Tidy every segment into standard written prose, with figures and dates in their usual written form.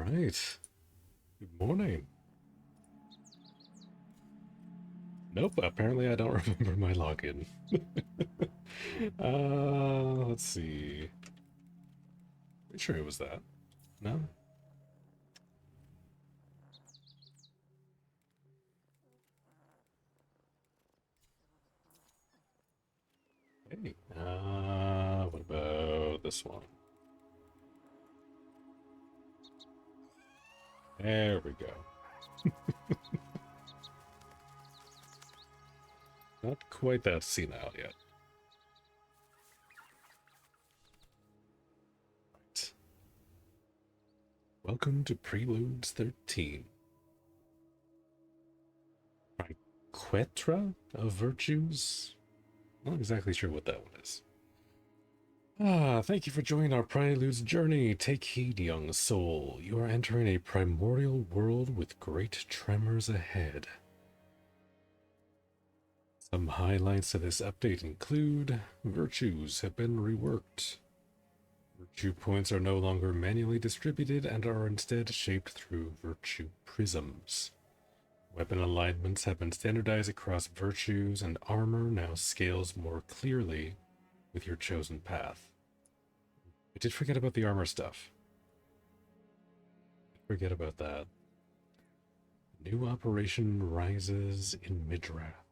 Right. Good morning. Nope, apparently I don't remember my login. Let's see. Pretty sure it was that. No? Hey. What about this one? There we go. Not quite that senile yet. Right. Welcome to Preludes 13. Triquetra of Virtues? Not exactly sure what that one is. Thank you for joining our Preludes journey. Take heed, young soul. You are entering a primordial world with great tremors ahead. Some highlights of this update include virtues have been reworked. Virtue points are no longer manually distributed and are instead shaped through virtue prisms. Weapon alignments have been standardized across virtues, and armor now scales more clearly with your chosen path. I did forget about the armor stuff. Forget about that. New operation rises in Midrath.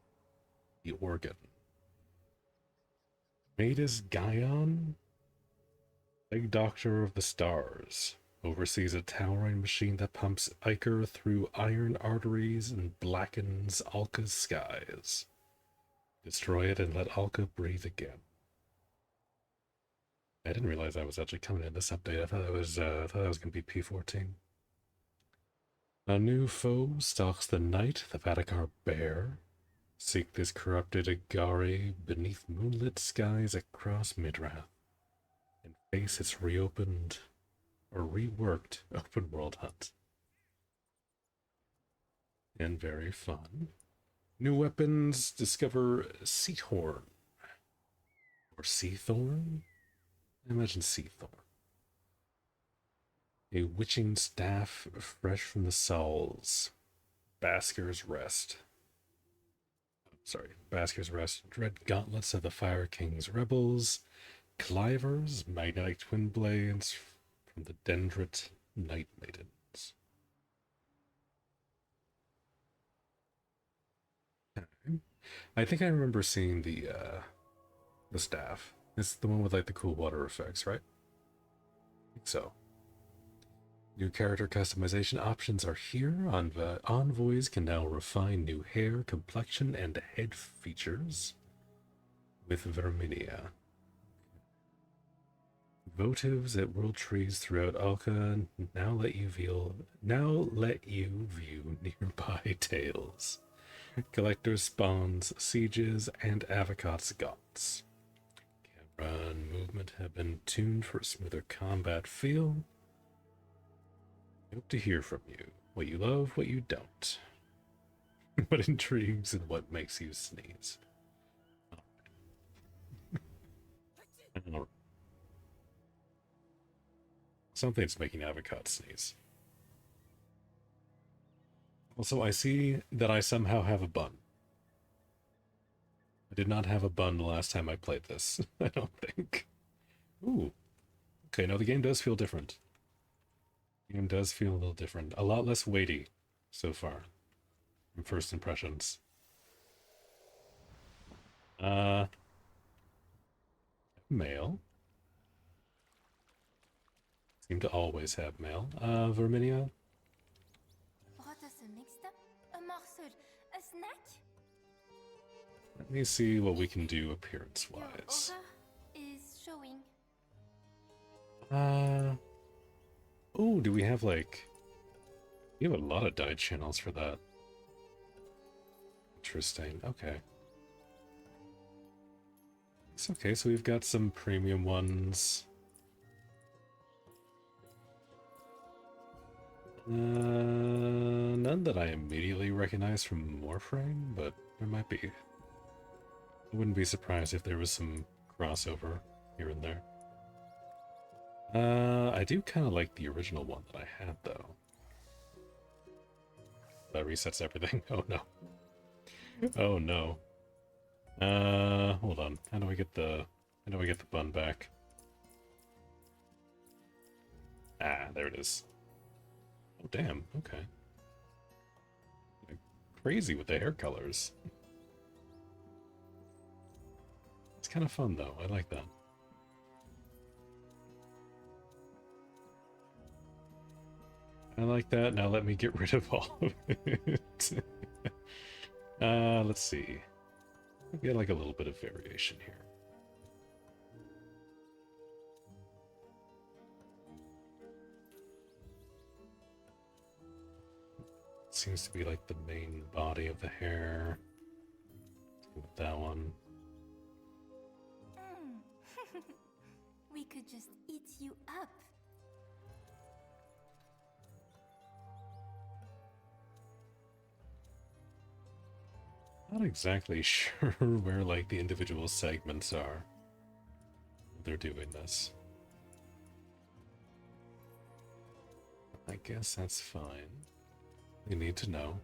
The organ. Matus Gaion, Egg Doctor of the Stars, oversees a towering machine that pumps ichor through iron arteries and blackens Alka's skies. Destroy it and let Alka breathe again. I didn't realize that was actually coming in this update. I thought that was going to be P13. A new foe stalks the night, the Vatikar Bear. Seek this corrupted Agari beneath moonlit skies across Midrath, and face its reopened or reworked open world hunt. And very fun. New weapons discover Seathorn. Or Seathorn? I imagine Seathorn. A witching staff fresh from the Souls. Basker's Rest. Dread gauntlets of the Fire King's rebels. Clivers, magnetic twin blades from the Dendrit Night Maidens. I think I remember seeing the staff. It's the one with like the cool water effects, right? I think so. New character customization options are here. Envoys can now refine new hair, complexion, and head features with Verminia. Votives at world trees throughout Alka now let you view nearby tales. Collector's spawns, sieges, and Avocat's Gots. Camera and movement have been tuned for a smoother combat feel. I hope to hear from you. What you love, what you don't. What intrigues and what makes you sneeze. Something's making Avocat sneeze. Also, I see that I somehow have a bun. I did not have a bun the last time I played this, I don't think. Ooh. Okay, no, the game does feel different. The game does feel a little different. A lot less weighty so far, from first impressions. Mail. Seem to always have mail. Verminia? Brought us a mixed up, a morsel, a snack? Let me see what we can do appearance-wise. Your order is showing. Oh, do we have like... We have a lot of died channels for that. Interesting, okay. It's okay, so we've got some premium ones. None that I immediately recognize from Warframe, but there might be. I wouldn't be surprised if there was some crossover here and there. I do kind of like the original one that I had, though. That resets everything. Oh, no. Oh, no. Hold on. How do I get the bun back? Ah, there it is. Oh, damn. Okay. Like, crazy with the hair colors. It's kind of fun, though. I like that. I like that. Now let me get rid of all of it. Let's see. We got like a little bit of variation here. Seems to be like the main body of the hair. With that one. We could just eat you up. Not exactly sure where like the individual segments are. They're doing this. I guess that's fine. You need to know.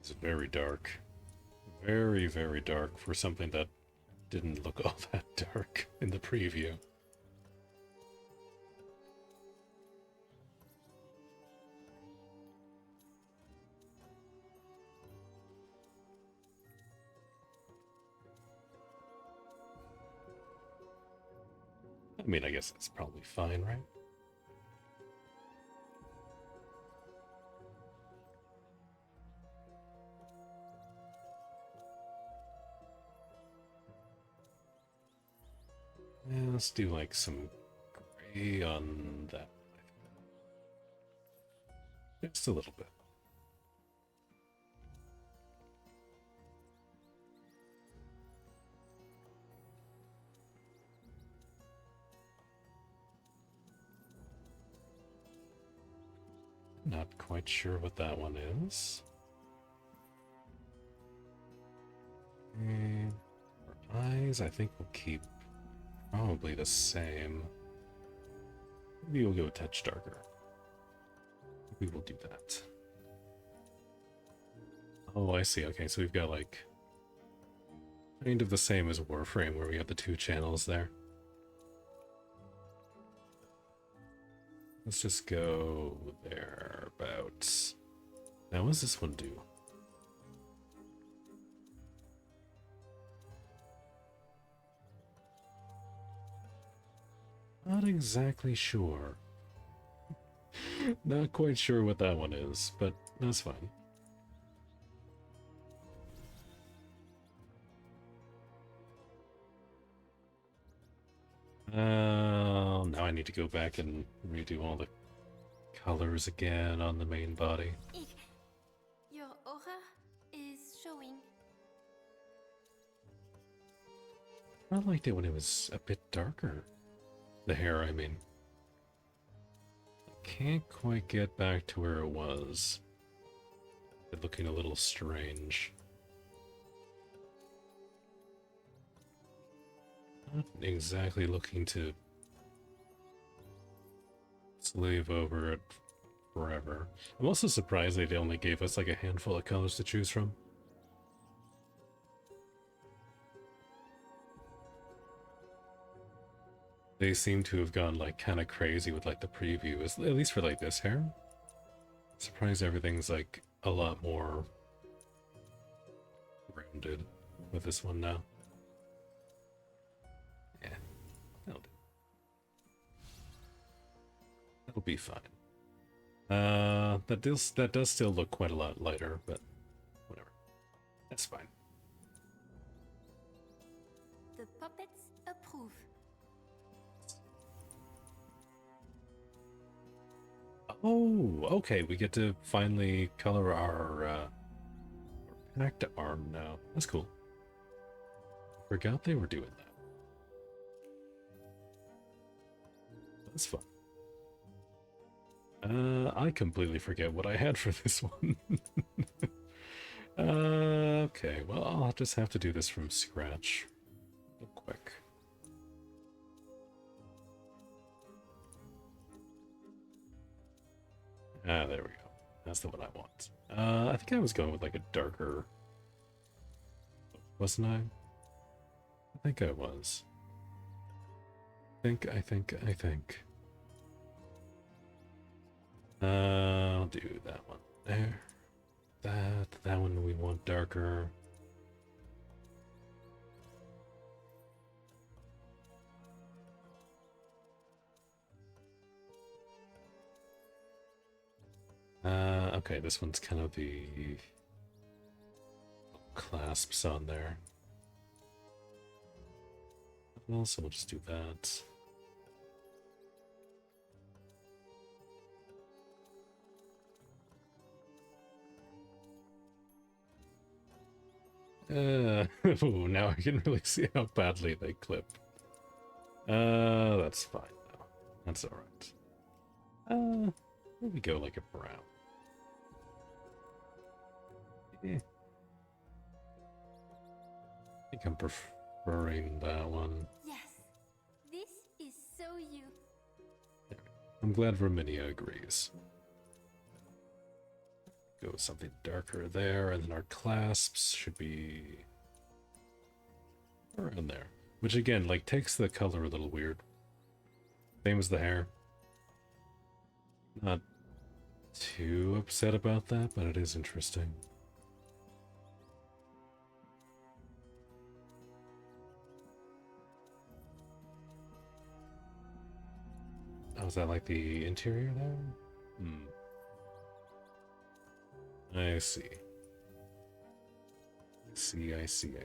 It's very dark. Very, very dark for something that didn't look all that dark in the preview. I mean, I guess that's probably fine, right? Yeah, let's do like some gray on that. Just a little bit. Not quite sure what that one is. For eyes, I think we'll keep probably the same. Maybe we'll go a touch darker. We will do that. Oh, I see. Okay, so we've got like kind of the same as Warframe, where we have the two channels there. Let's just go thereabouts. Now, what does this one do? Not exactly sure. Not quite sure what that one is, but that's fine. Now I need to go back and redo all the colors again on the main body. Your aura is showing. I liked it when it was a bit darker. The hair, I mean. I can't quite get back to where it was. It's looking a little strange. Not exactly looking to slave over it forever. I'm also surprised they only gave us like a handful of colors to choose from. They seem to have gone like kind of crazy with like the preview, at least for like this hair. Surprised everything's like a lot more rounded with this one now. Yeah, that'll do. That'll be fine. That does still look quite a lot lighter, but whatever. That's fine. The puppets approve. Oh, okay. We get to finally color our packed arm now. That's cool. Forgot they were doing that. That's fun. I completely forget what I had for this one. Okay, well, I'll just have to do this from scratch. Real quick. Ah, there we go. That's the one I want. I think I was going with like a darker... Wasn't I? I think I was. I think. I'll do that one there. That one we want darker. Okay, this one's kind of the clasps on there. Well, so we'll just do that. Ooh, now I can really see how badly they clip. That's fine though. That's alright. Maybe go like a brown. Yeah. I think I'm preferring that one. Yes, this is so you. I'm glad Verminia agrees. Go with something darker there, and then our clasps should be around there. Which again, like, takes the color a little weird. Same as the hair. Not too upset about that, but it is interesting. Oh, is that like the interior there? I see. I see.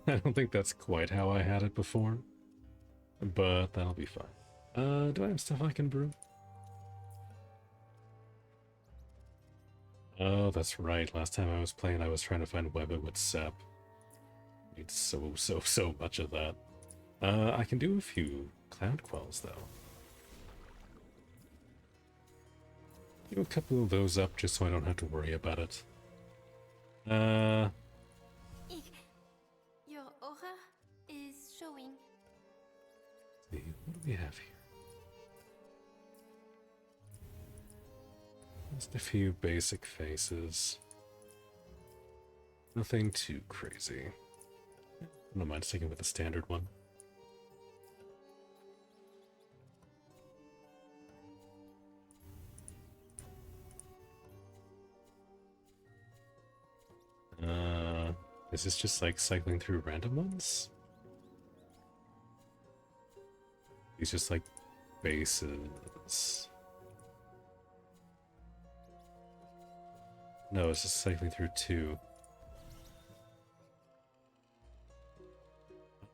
I don't think that's quite how I had it before, but that'll be fine. Do I have stuff I can brew? Oh, that's right. Last time I was playing, I was trying to find Webbit with sap. Need so much of that. I can do a few cloud quells, though. Do a couple of those up just so I don't have to worry about it. Your aura is showing. Let's see, what do we have here? Just a few basic faces. Nothing too crazy. I don't mind sticking with the standard one. Is this just like cycling through random ones? These just like bases. No, it's just cycling through two.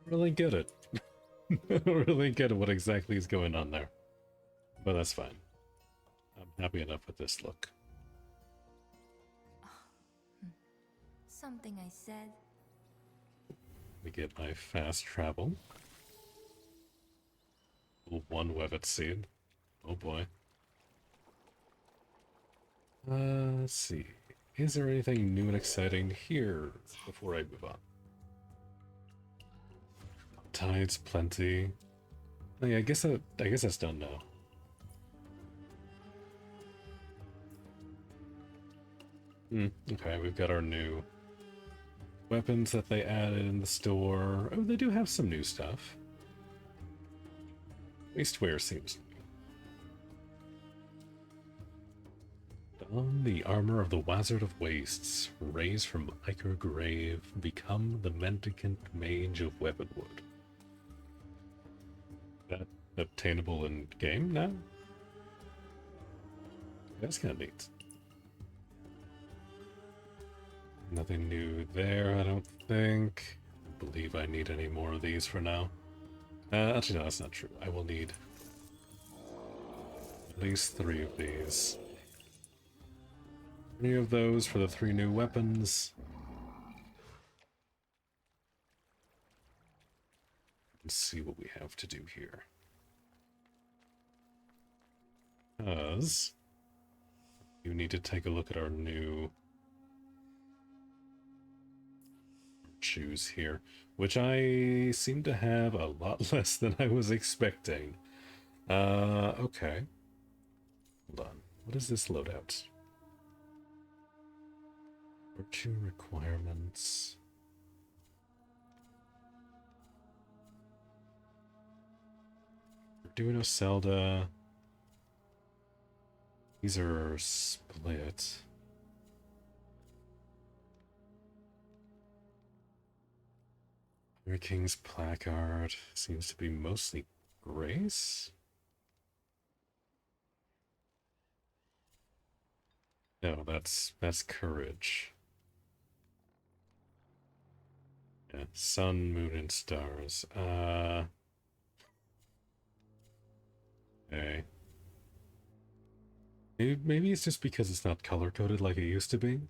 I don't really get it. I don't really get what exactly is going on there. But that's fine. I'm happy enough with this look. Something I said. We get my fast travel. One Webbit seed. Oh boy. Let's see. Is there anything new and exciting here before I move on? Tides plenty. Oh, yeah, I guess that's done now. Okay, we've got our new weapons that they added in the store. Oh, they do have some new stuff. Wastewear seems new. Don the armor of the Wizard of Wastes. Raise from Ichor Grave. Become the mendicant mage of Weaponwood. That obtainable in game now? That's kind of neat. Nothing new there, I don't think. I believe I need any more of these for now. Actually, no, that's not true. I will need at least 3 of these. Any of those for the 3 new weapons. Let's see what we have to do here. Because you need to take a look at our new shoes here, which I seem to have a lot less than I was expecting. Okay. Hold on. What is this loadout? Virtue requirements. Arduino Zelda. These are split. Fire King's placard seems to be mostly grace. No, that's courage. Yeah, sun, moon, and stars. Okay. Maybe it's just because it's not color-coded like it used to be.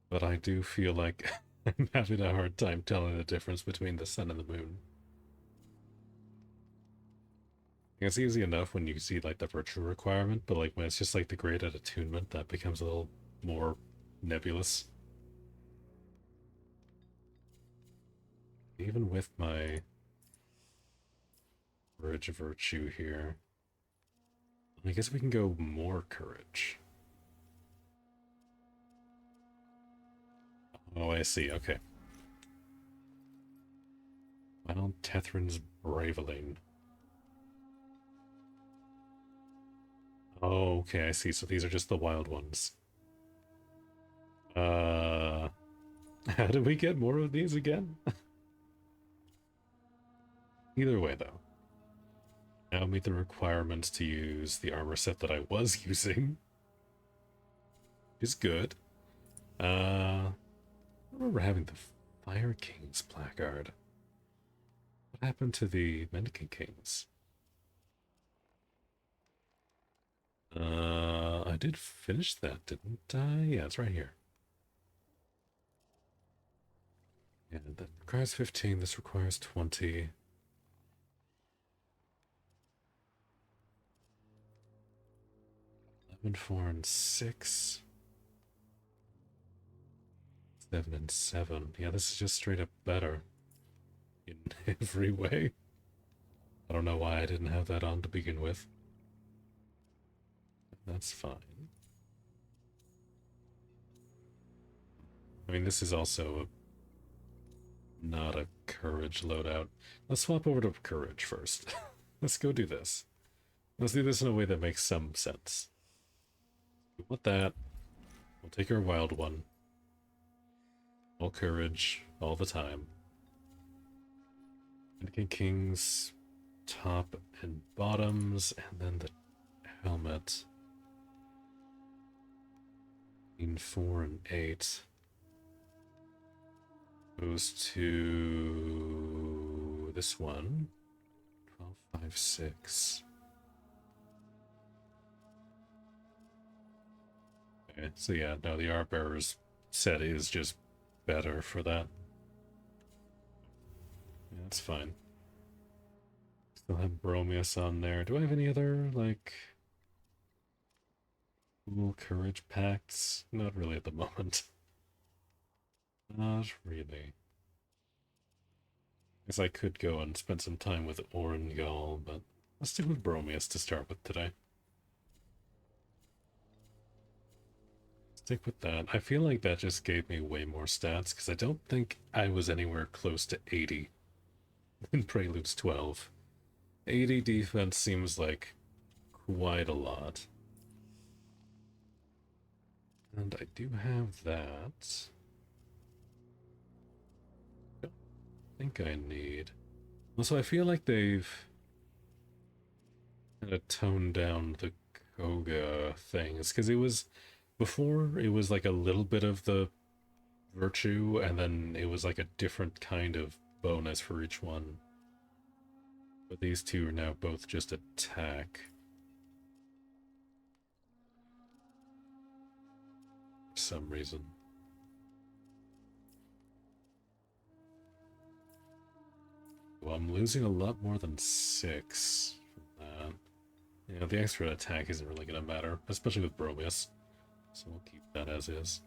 But I do feel like I'm having a hard time telling the difference between the sun and the moon. It's easy enough when you see like the virtue requirement, but like when it's just like the graded attunement, that becomes a little more nebulous. Even with my courage virtue here, I guess we can go more courage. Oh, I see. Okay. Final Tethrin's Braveling. Oh, okay, I see. So these are just the wild ones. How do we get more of these again? Either way, though. Now meet the requirements to use the armor set that I was using. Is good. I remember having the Fire King's placard. What happened to the Mendicant Kings? I did finish that, didn't I? Yeah, it's right here. Yeah, that requires 15, this requires 20. 11, 4, and 6. 7 and 7. Yeah, this is just straight up better. In every way. I don't know why I didn't have that on to begin with. That's fine. I mean, this is also not a courage loadout. Let's swap over to courage first. Let's go do this. Let's do this in a way that makes some sense. We want that. We'll take our wild one. All courage, all the time. Mendicant Kings, top and bottoms, and then the helmet. In 4 and 8. Goes to this one. 12, 5, 6. Okay, so yeah, no, the Artbearer's set is just better for that. Yeah, that's fine. Still have Bromius on there. Do I have any other, like, cool courage pacts? Not really at the moment. Not really. Guess I could go and spend some time with Orangol, but let's stick with Bromius to start with today. Stick with that. I feel like that just gave me way more stats, because I don't think I was anywhere close to 80 in Preludes 12. 80 defense seems like quite a lot. And I do have that. I don't think I need. Also, I feel like they've kind of toned down the Koga things, because it was before it was like a little bit of the virtue, and then it was like a different kind of bonus for each one. But these two are now both just attack. some reason. Well, I'm losing a lot more than 6 from that. You know, the extra attack isn't really going to matter, especially with Bromius. So we'll keep that as is.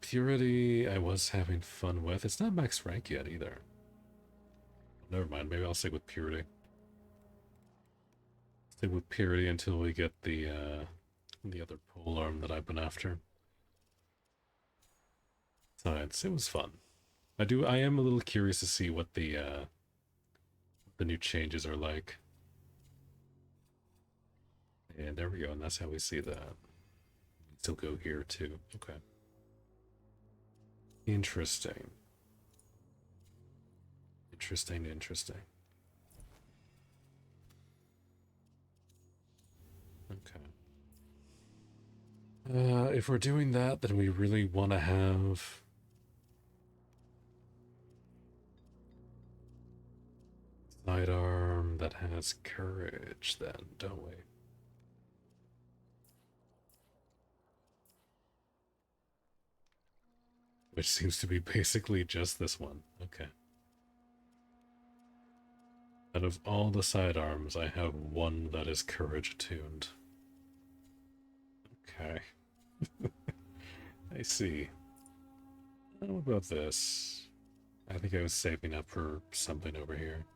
Purity I was having fun with. It's not max rank yet either. Never mind, maybe I'll stick with Purity. Stick with Purity until we get the other polearm that I've been after. So it was fun. I am a little curious to see what the new changes are like. And there we go, and that's how we see that. Still go here too. Okay. Interesting. Interesting. Okay. If we're doing that, then we really want to have sidearm that has courage then, don't we? Which seems to be basically just this one. Okay. Out of all the sidearms, I have one that is courage attuned. Okay. I see. What about this? I think I was saving up for something over here.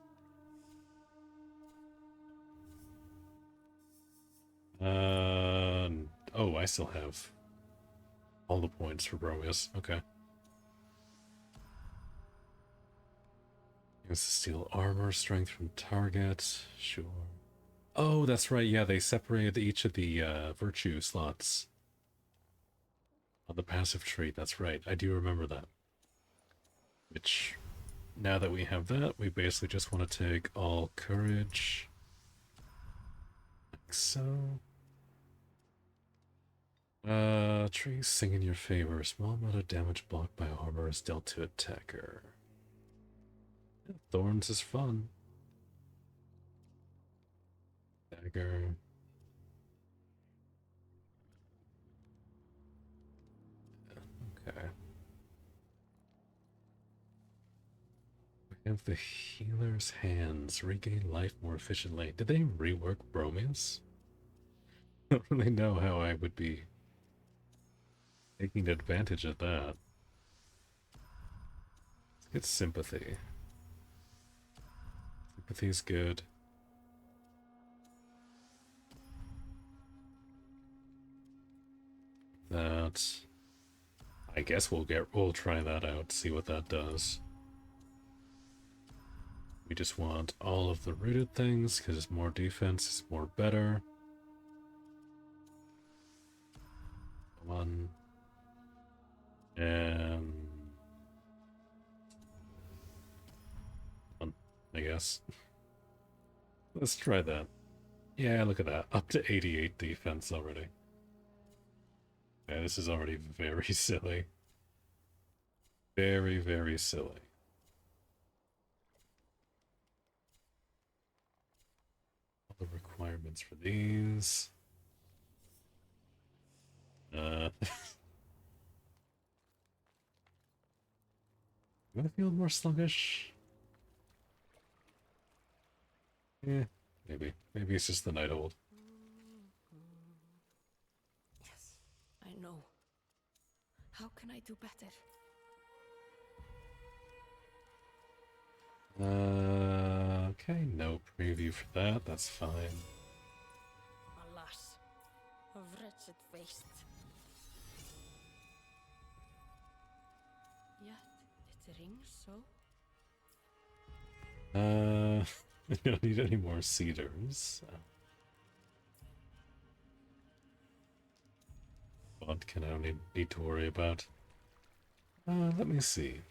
Oh, I still have all the points for Bromius. Okay. Use to steal armor, strength from target. Sure. Oh, that's right. Yeah, they separated each of the virtue slots on the passive trait. That's right. I do remember that. Which, now that we have that, we basically just want to take all courage. Like so. Trees sing in your favor. Small amount of damage blocked by armor is dealt to attacker. Yeah, thorns is fun. Dagger. Okay. We have the healer's hands. Regain life more efficiently. Did they rework Bromius? I don't really know how I would be taking advantage of that. Let's get sympathy. Sympathy's good. That, I guess we'll try that out, see what that does. We just want all of the rooted things because it's more defense, it's more better. One. And one, I guess. Let's try that. Yeah, look at that. Up to 88 defense already. Yeah, this is already very silly. Very, very silly. All the requirements for these. Do I feel more sluggish? Yeah, maybe. Maybe it's just the night hold. Yes, I know. How can I do better? Okay, no preview for that. That's fine. Alas, a wretched waste. Yet it rings so. I don't need any more cedars. Vodka I don't need to worry about. Let me see.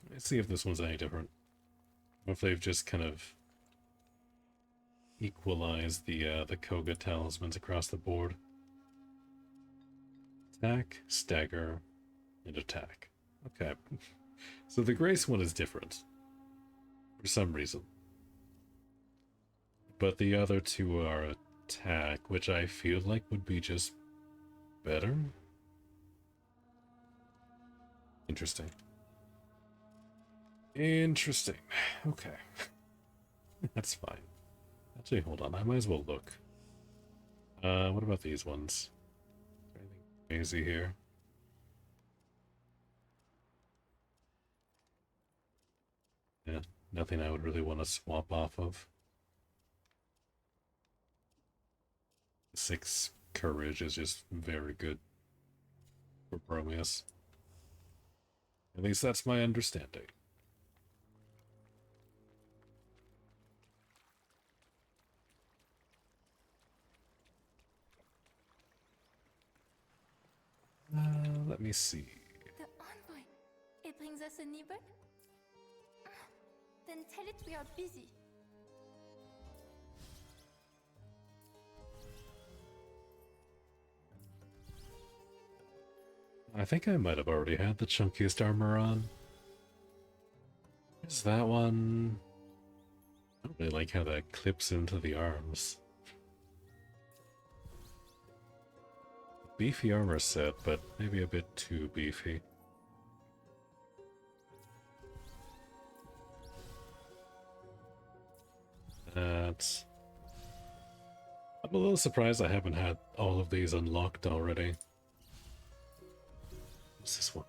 Let's see if this one's any different. Or if they've just kind of equalized the Koga talismans across the board. Attack, stagger, and attack. Okay. So the Grace one is different. For some reason. But the other two are attack, which I feel like would be just better. Interesting. Interesting. Okay. That's fine. Actually, hold on. I might as well look. What about these ones? Is there anything crazy here? Yeah, nothing I would really want to swap off of. 6 courage is just very good for Bromius. At least that's my understanding. Let me see. The envoy. It brings us a nibble? Then tell it we are busy. I think I might have already had the chunkiest armor on. Is that one? I don't really like how that clips into the arms. Beefy armor set, but maybe a bit too beefy. That's... I'm a little surprised I haven't had all of these unlocked already. What's this one?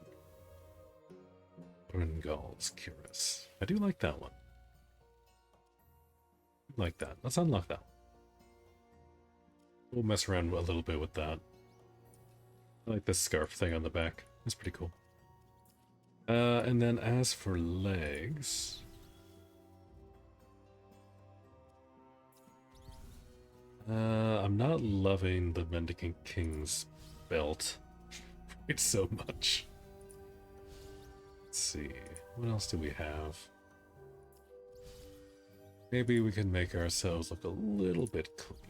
Bringal's Curious. I do like that one. Like that. Let's unlock that one. We'll mess around a little bit with that. I like this scarf thing on the back. It's pretty cool. And then as for legs... I'm not loving the Mendicant King's belt quite so much. Let's see, what else do we have? Maybe we can make ourselves look a little bit cleaner.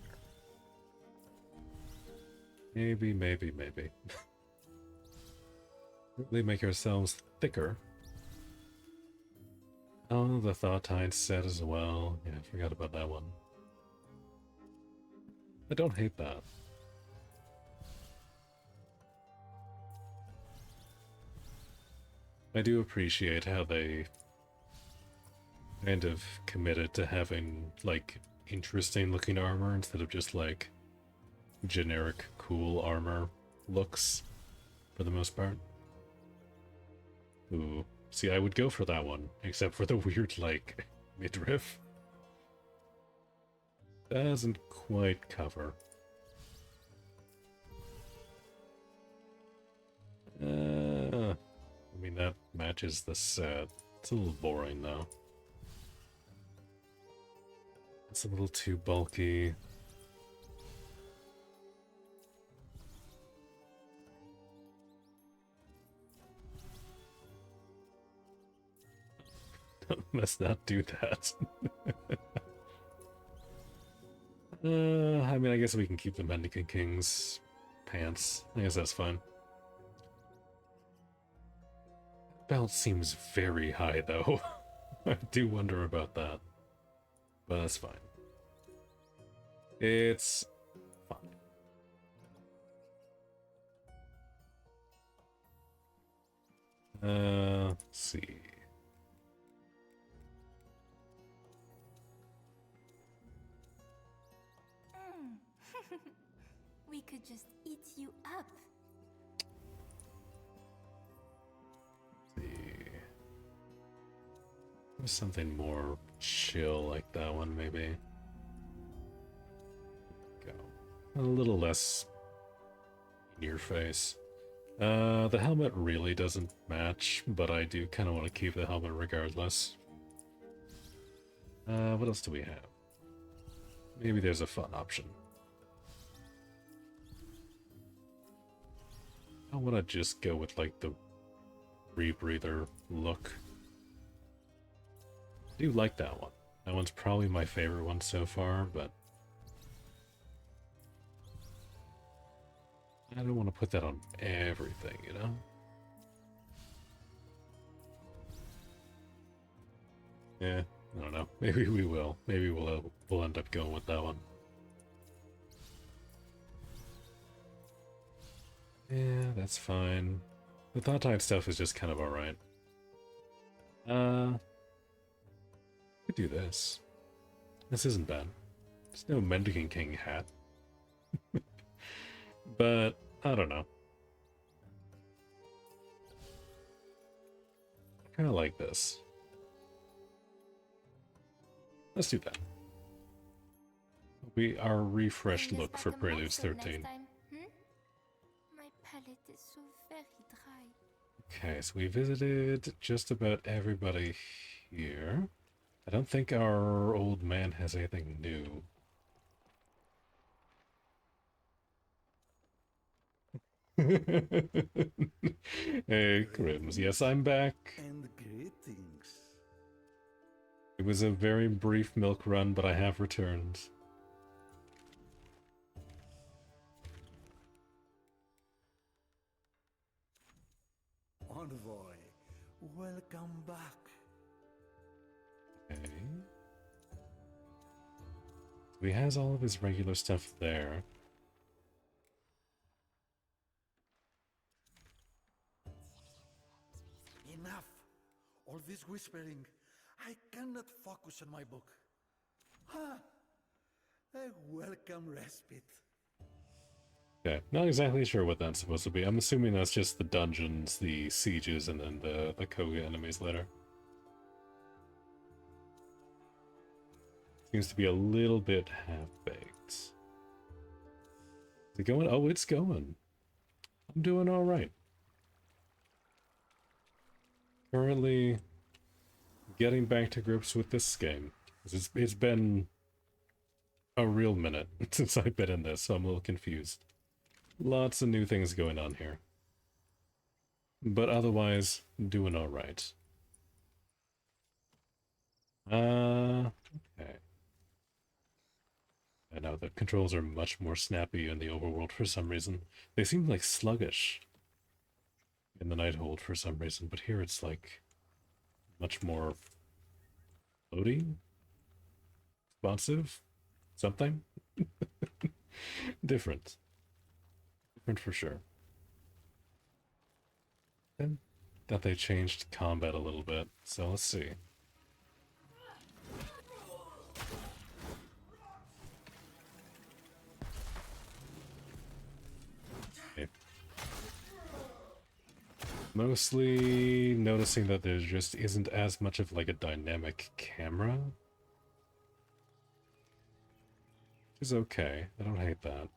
Maybe. Really make ourselves thicker. Oh, the Thoughtide set as well. Yeah, I forgot about that one. I don't hate that. I do appreciate how they kind of committed to having, like, interesting looking armor instead of just, like, generic cool armor looks for the most part. Ooh. See, I would go for that one, except for the weird, like, midriff. Doesn't quite cover. I mean, that matches the set. It's a little boring, though. It's a little too bulky. Let's not do that. I mean, I guess we can keep the Mendicant King's pants. I guess that's fine. Belt seems very high, though. I do wonder about that. But that's fine. It's fine. Let's see. We could just eat you up. Let's see. There's something more chill like that one, maybe. Go. A little less in your face. The helmet really doesn't match, but I do kind of want to keep the helmet regardless. What else do we have? Maybe there's a fun option. I want to just go with, like, the rebreather look. I do like that one. That one's probably my favorite one so far, but I don't want to put that on everything, you know? Yeah, I don't know. Maybe we will. Maybe we'll end up going with that one. Yeah, that's fine. The Thought-Tide stuff is just kind of alright. Could do this. This isn't bad. There's no Mendicant King hat. But, I don't know. I kind of like this. Let's do that. Our refreshed look for Preludes 13. My palate is so very dry. Okay, so we visited just about everybody here. I don't think our old man has anything new. Hey, Crims. Yes, I'm back. And greetings. It was a very brief milk run, but I have returned. Envoy, welcome back. Okay. So he has all of his regular stuff there. Enough. All this whispering. I cannot focus on my book. Ha! A welcome respite. Okay, not exactly sure what that's supposed to be. I'm assuming that's just the dungeons, the sieges, and then the Koga enemies later. Seems to be a little bit half-baked. Is it going? Oh, it's going. I'm doing alright. Currently getting back to grips with this game. It's been a real minute since I've been in this, so I'm a little confused. Lots of new things going on here. But otherwise, doing alright. Okay. I know the controls are much more snappy in the overworld for some reason. They seem like sluggish in the Nighthold for some reason, but here it's like much more floaty, responsive, something. Different for sure. And that they changed combat a little bit, so let's see. Okay. Mostly noticing that there just isn't as much of like a dynamic camera. Which is okay. I don't hate that.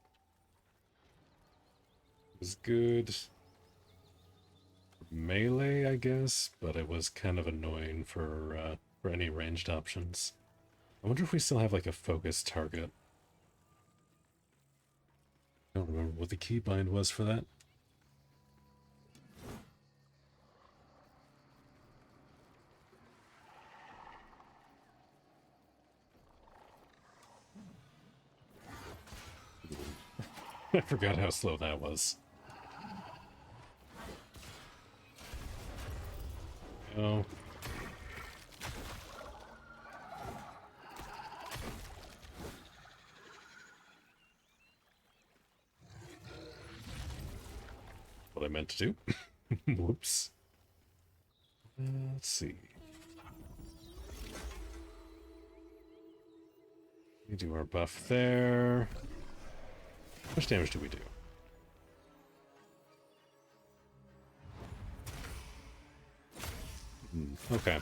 It was good melee, I guess, but it was kind of annoying for any ranged options. I wonder if we still have like a focus target. I don't remember what the keybind was for that. I forgot how slow that was. Oh. What I meant to do. Whoops. Let's see. We do our buff there. How much damage do we do? Okay.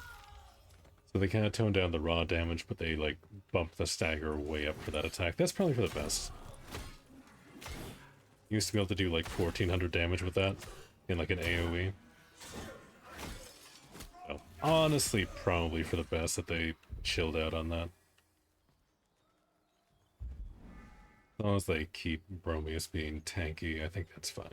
So they kind of tone down the raw damage, but they like bump the stagger way up for that attack. That's probably for the best. Used to be able to do like 1400 damage with that in like an AoE. So honestly, probably for the best that they chilled out on that. As long as they keep Bromius being tanky, I think that's fine.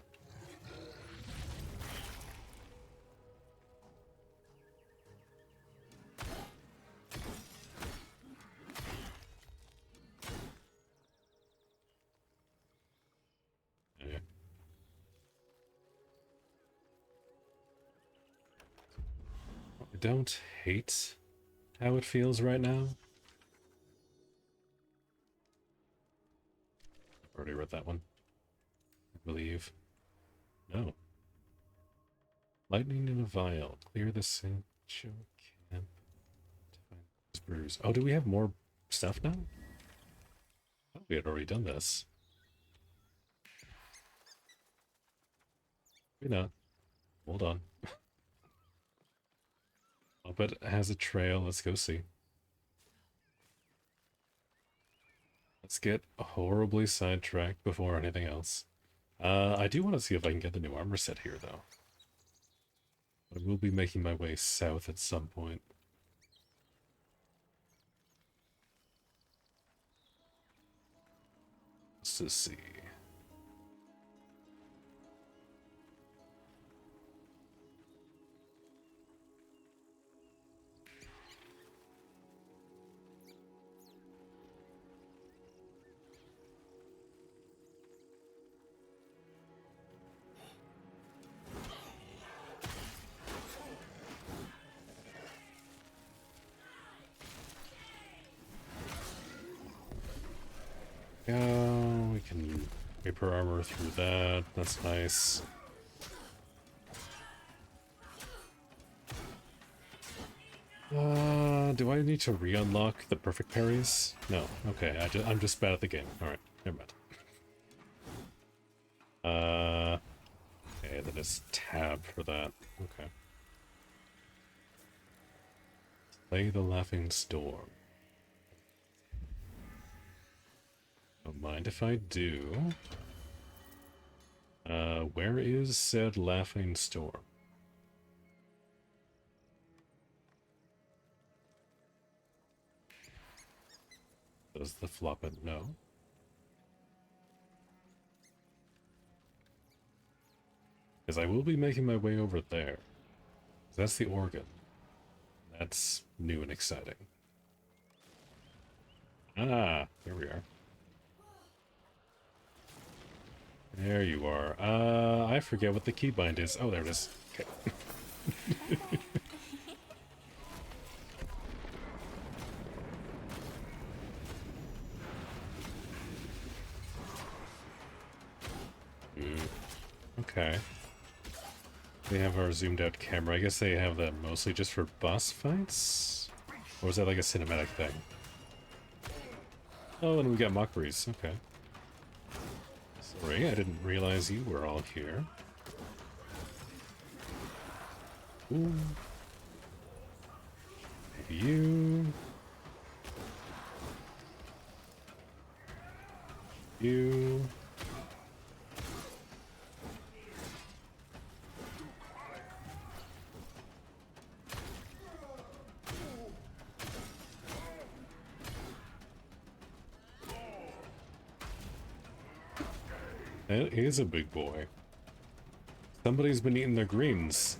Yeah. I don't hate how it feels right now. Already read that one, I believe. No. Lightning in a vial. Clear the Sancho camp to find whispers. Oh, do we have more stuff now? Oh, we had already done this. Maybe not. Hold on. Oh, but it has a trail. Let's go see. Let's get horribly sidetracked before anything else. I do want to see if I can get the new armor set here, though. I will be making my way south at some point. Let's see. Yeah, we can vapor armor through that. That's nice. Do I need to re-unlock the perfect parries? No. Okay, I'm just bad at the game. Alright, never mind. Okay, then it's tab for that. Okay. Play the Laughing Storm. Don't mind if I do. Where is said Laughing Storm? Does the floppet know? Because I will be making my way over there. That's the organ. That's new and exciting. Ah, here we are. There you are. I forget what the keybind is. Oh, there it is. Okay. Okay. They have our zoomed out camera. I guess they have that mostly just for boss fights? Or is that like a cinematic thing? Oh, and we got mockeries. Okay. Sorry, I didn't realize you were all here. Ooh. Maybe you. You. That is a big boy. Somebody's been eating their greens,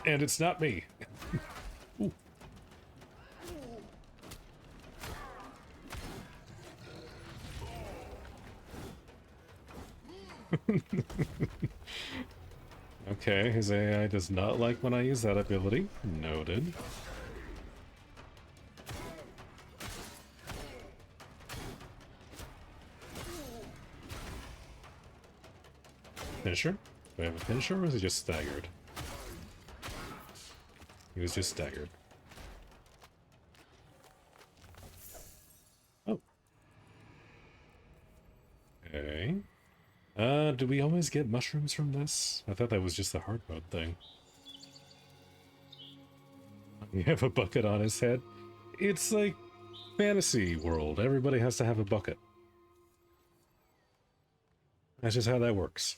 and it's not me. Ooh. Okay, his AI does not like when I use that ability. Noted. Finisher? Do I have a finisher, or is he just staggered? He was just staggered. Oh. Okay. Do we always get mushrooms from this? I thought that was just the hard mode thing. We have a bucket on his head. It's like fantasy world. Everybody has to have a bucket. That's just how that works.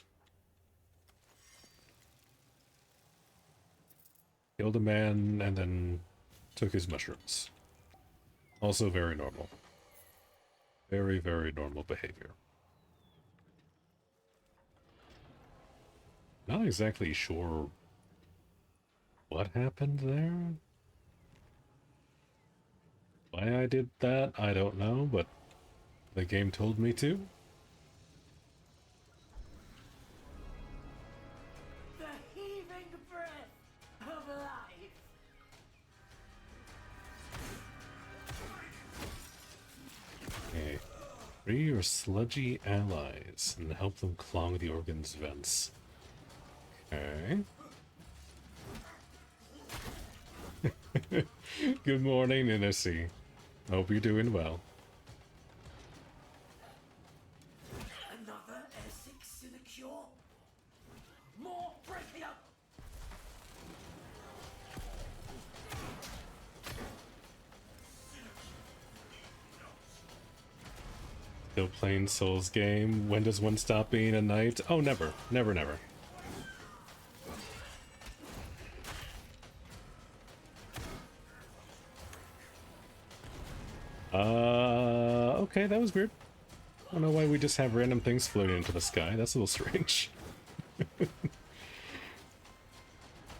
Killed a man and then took his mushrooms. Also very normal. Very, very normal behavior. Not exactly sure what happened there. Why I did that, I don't know, but the game told me to. The heaving breath of life. Okay. Free your sludgy allies and help them clog the organ's vents. Okay. Good morning, Innesy. Hope you're doing well. Another Essex sinecure? More breaking up! Still playing Souls game. When does one stop being a knight? Oh, never. Never, never. Okay, that was weird. I don't know why we just have random things floating into the sky. That's a little strange.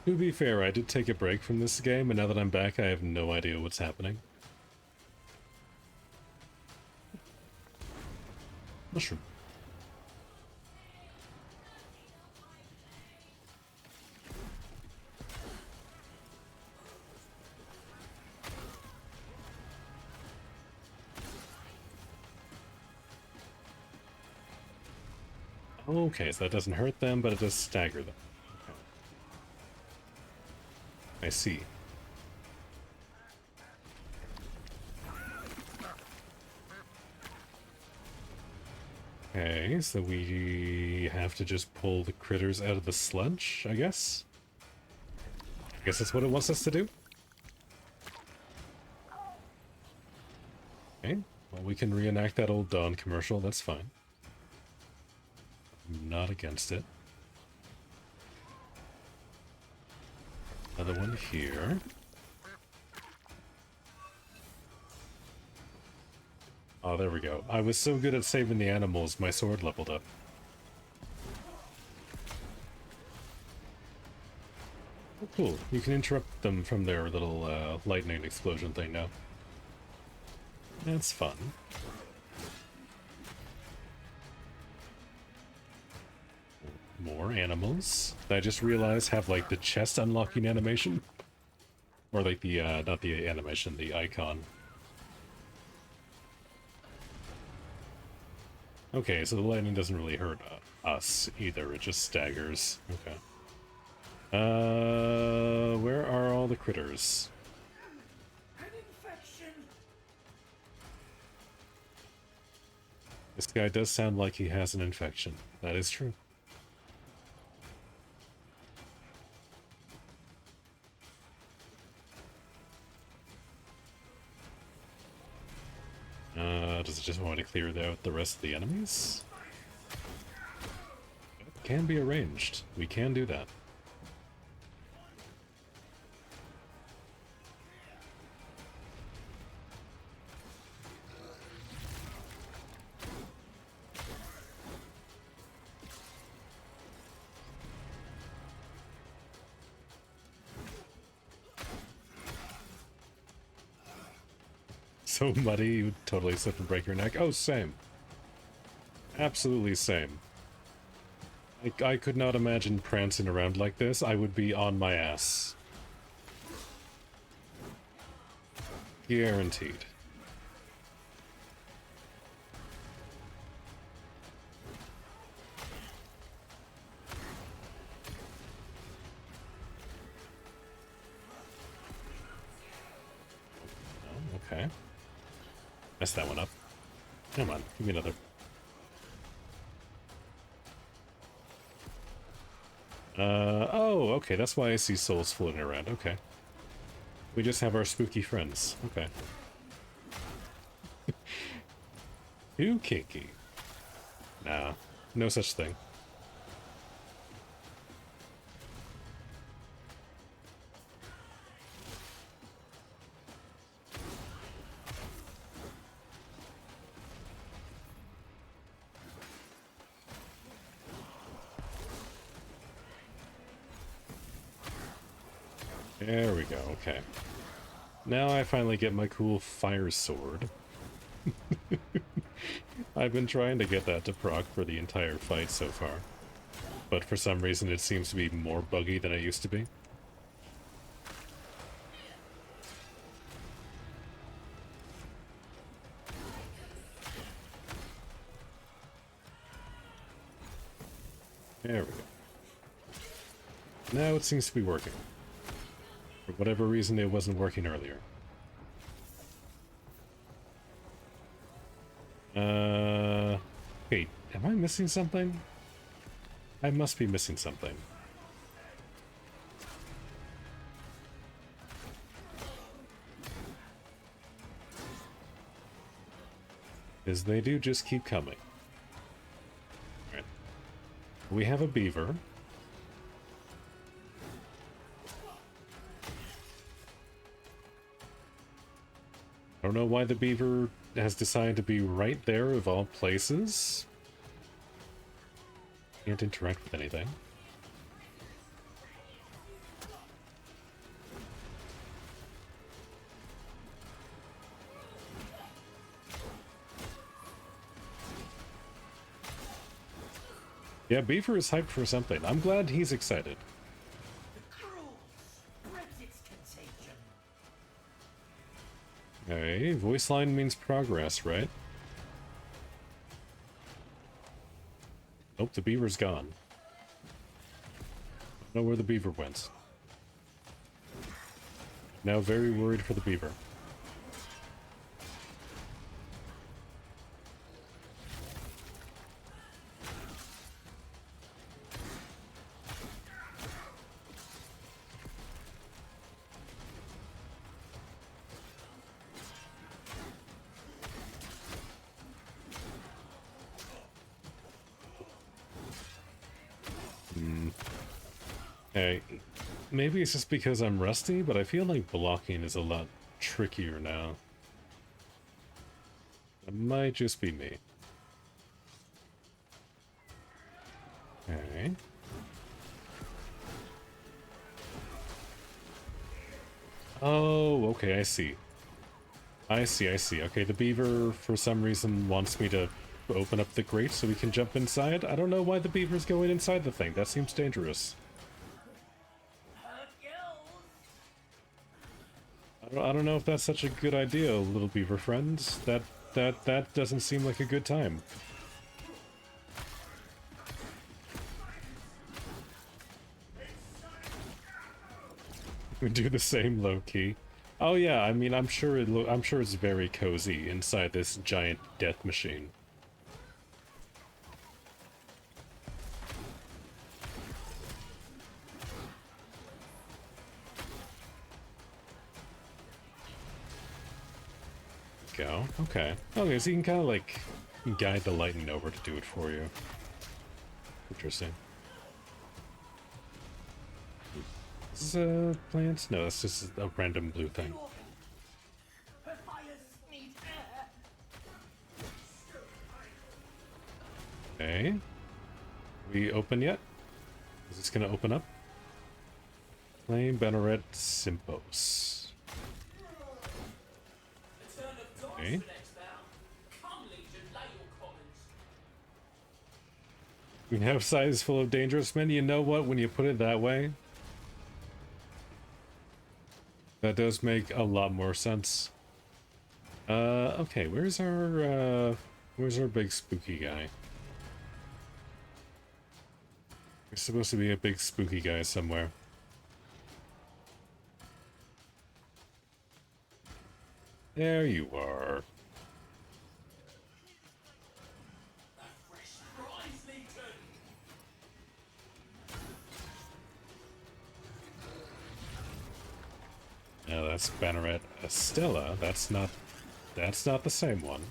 To be fair, I did take a break from this game, and now that I'm back, I have no idea what's happening. Mushroom. Okay, so that doesn't hurt them, but it does stagger them. Okay. I see. Okay, so we have to just pull the critters out of the sludge, I guess? I guess that's what it wants us to do? Okay, well, we can reenact that old Dawn commercial, that's fine. I'm not against it. Another one here. Oh, there we go. I was so good at saving the animals, my sword leveled up. Oh, cool. You can interrupt them from their little lightning explosion thing now. That's fun. More animals. I just realized have like the chest unlocking animation. Or like the, not the animation, the icon. Okay, so the lightning doesn't really hurt us either, it just staggers. Okay. Where are all the critters? An infection! This guy does sound like he has an infection. That is true. Does it just want to clear out the rest of the enemies? It can be arranged. We can do that. So muddy, you would totally slip and break your neck. Oh, same. Absolutely same. I could not imagine prancing around like this. I would be on my ass. Guaranteed. Oh, okay. Messed that one up. Come on, give me another. Oh, okay, that's why I see souls floating around. Okay. We just have our spooky friends. Okay. Too kinky. Nah, no such thing. There we go, okay. Now I finally get my cool fire sword. I've been trying to get that to proc for the entire fight so far. But for some reason it seems to be more buggy than it used to be. There we go. Now it seems to be working. For whatever reason, it wasn't working earlier. Wait, am I missing something? I must be missing something. Because they do just keep coming. Alright. We have a beaver. I don't know why the beaver has decided to be right there of all places. Can't interact with anything. Yeah, Beaver is hyped for something. I'm glad he's excited. The cruel spreads its contagion. Okay, voice line means progress, right? Nope, the beaver's gone. Don't know where the beaver went. Now very worried for the beaver. Hey, maybe it's just because I'm rusty, but I feel like blocking is a lot trickier now. It might just be me. Okay. Oh, okay, I see. I see. Okay, the beaver, for some reason, wants me to open up the grate so we can jump inside. I don't know why the beaver's going inside the thing. That seems dangerous. I don't know if that's such a good idea, little beaver friends. That doesn't seem like a good time. We do the same low key. Oh yeah, I mean, I'm sure it's very cozy inside this giant death machine. Go. Okay. Okay, so you can kind of like guide the lightning over to do it for you. Interesting. Is this plants? No, it's just a random blue thing. Her fires need air. Okay. We open yet? Is this gonna open up? Flame Banneret Simpos. Okay. We have size full of dangerous men. You know what? When you put it that way, that does make a lot more sense. Okay, where's our big spooky guy? There's supposed to be a big spooky guy somewhere. There you are. No, that's Banneret Estella. That's not the same one.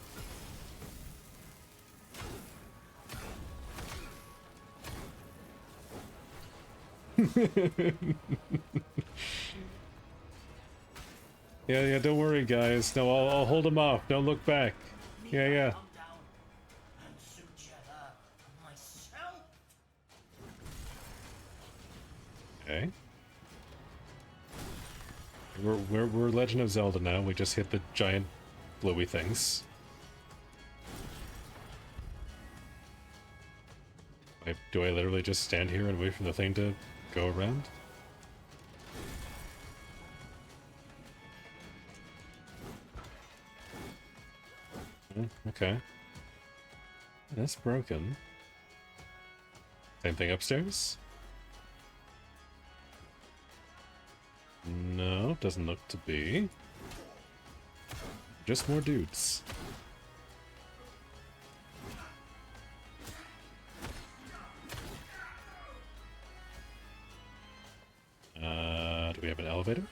Yeah, don't worry, guys. No, I'll hold him off. Don't look back. Yeah. Come down and suture her myself. Okay. We're Legend of Zelda now. We just hit the giant glowy things. Do I literally just stand here and wait for the thing to go around? Okay. That's broken. Same thing upstairs? No. it doesn't look to be. Just more dudes. Do we have an elevator?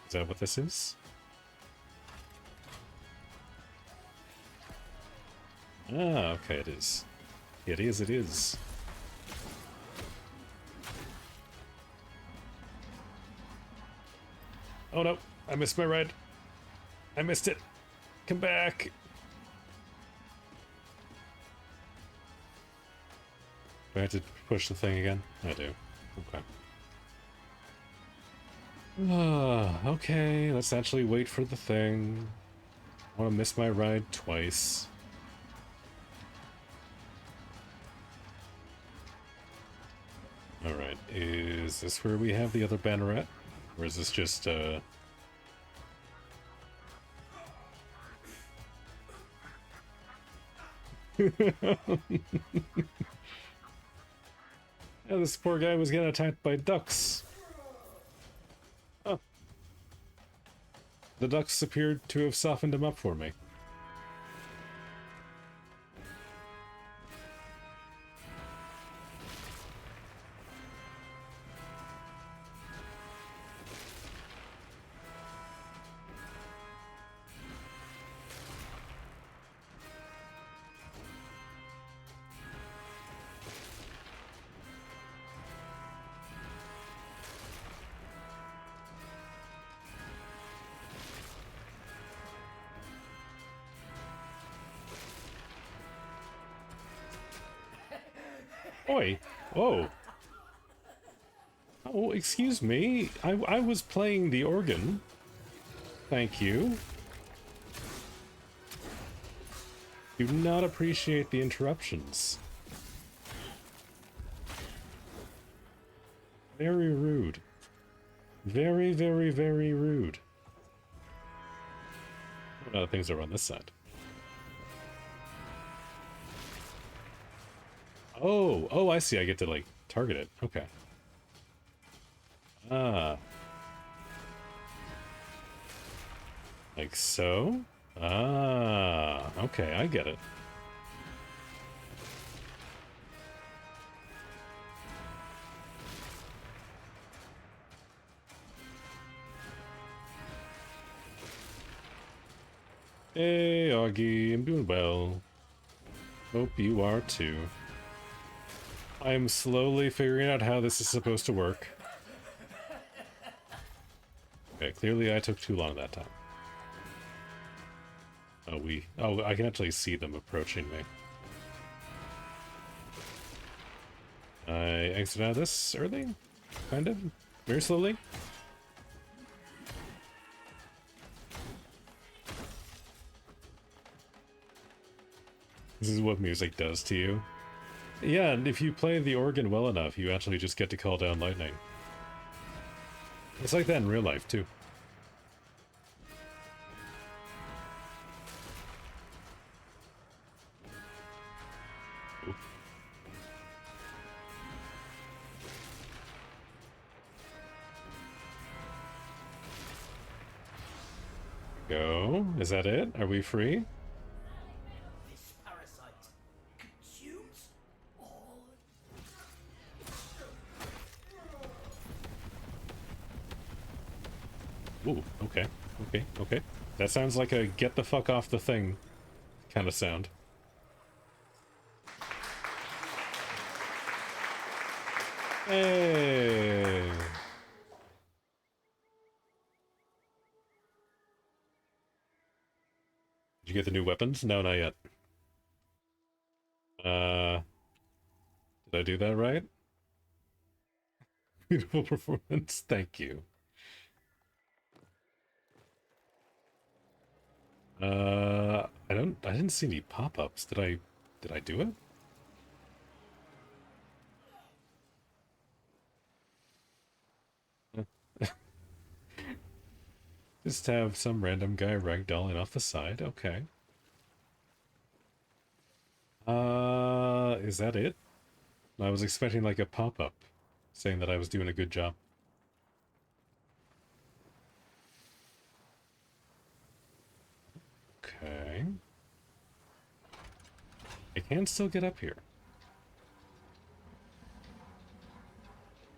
Is that what this is? Ah, okay, it is. It is, it is. Oh no, I missed my ride. I missed it. Come back. Do I have to push the thing again? I do. Okay. Okay, let's actually wait for the thing. I want to miss my ride twice. Alright, is this where we have the other banneret? Or is this just, Yeah, this poor guy was getting attacked by ducks. Oh. The ducks appeared to have softened him up for me. Oi! Oh! Oh, excuse me. I was playing the organ. Thank you. Do not appreciate the interruptions. Very rude. Very, very, very rude. What other things are on this side? Oh, oh, I see. I get to, like, target it. Okay. Ah. Like so? Ah, okay, I get it. Hey, Augie, I'm doing well. Hope you are too. I'm slowly figuring out how this is supposed to work. Okay, clearly I took too long that time. Oh, I can actually see them approaching me. I exit out of this early? Kind of? Very slowly? This is what music does to you. Yeah, and if you play the organ well enough, you actually just get to call down lightning. It's like that in real life, too. Ooh. Go. Is that it? Are we free? This parasite consumes all. Ooh, okay. Okay, okay. That sounds like a get the fuck off the thing kind of sound. Hey! Did you get the new weapons? No, not yet. Did I do that right? Beautiful performance. Thank you. I didn't see any pop-ups. Did I do it? Just have some random guy ragdolling off the side. Okay. Is that it? I was expecting like a pop-up saying that I was doing a good job. can still get up here.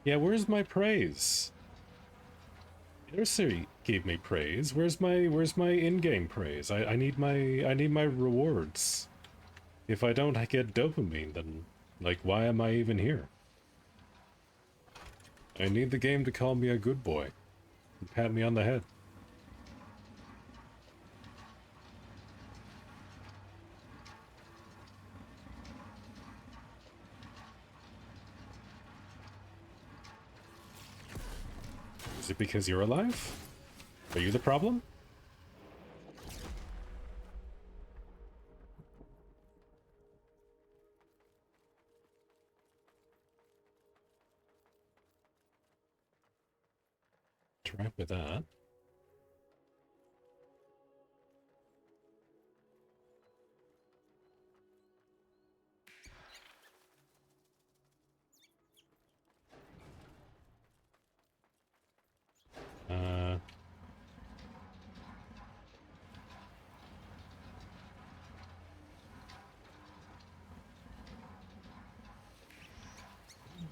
Yeah, where's my praise? Nursery gave me praise. Where's my in-game praise? I need my rewards. If I don't get dopamine, then like why am I even here? I need the game to call me a good boy and pat me on the head. Is it because you're alive? Are you the problem? Interact with that.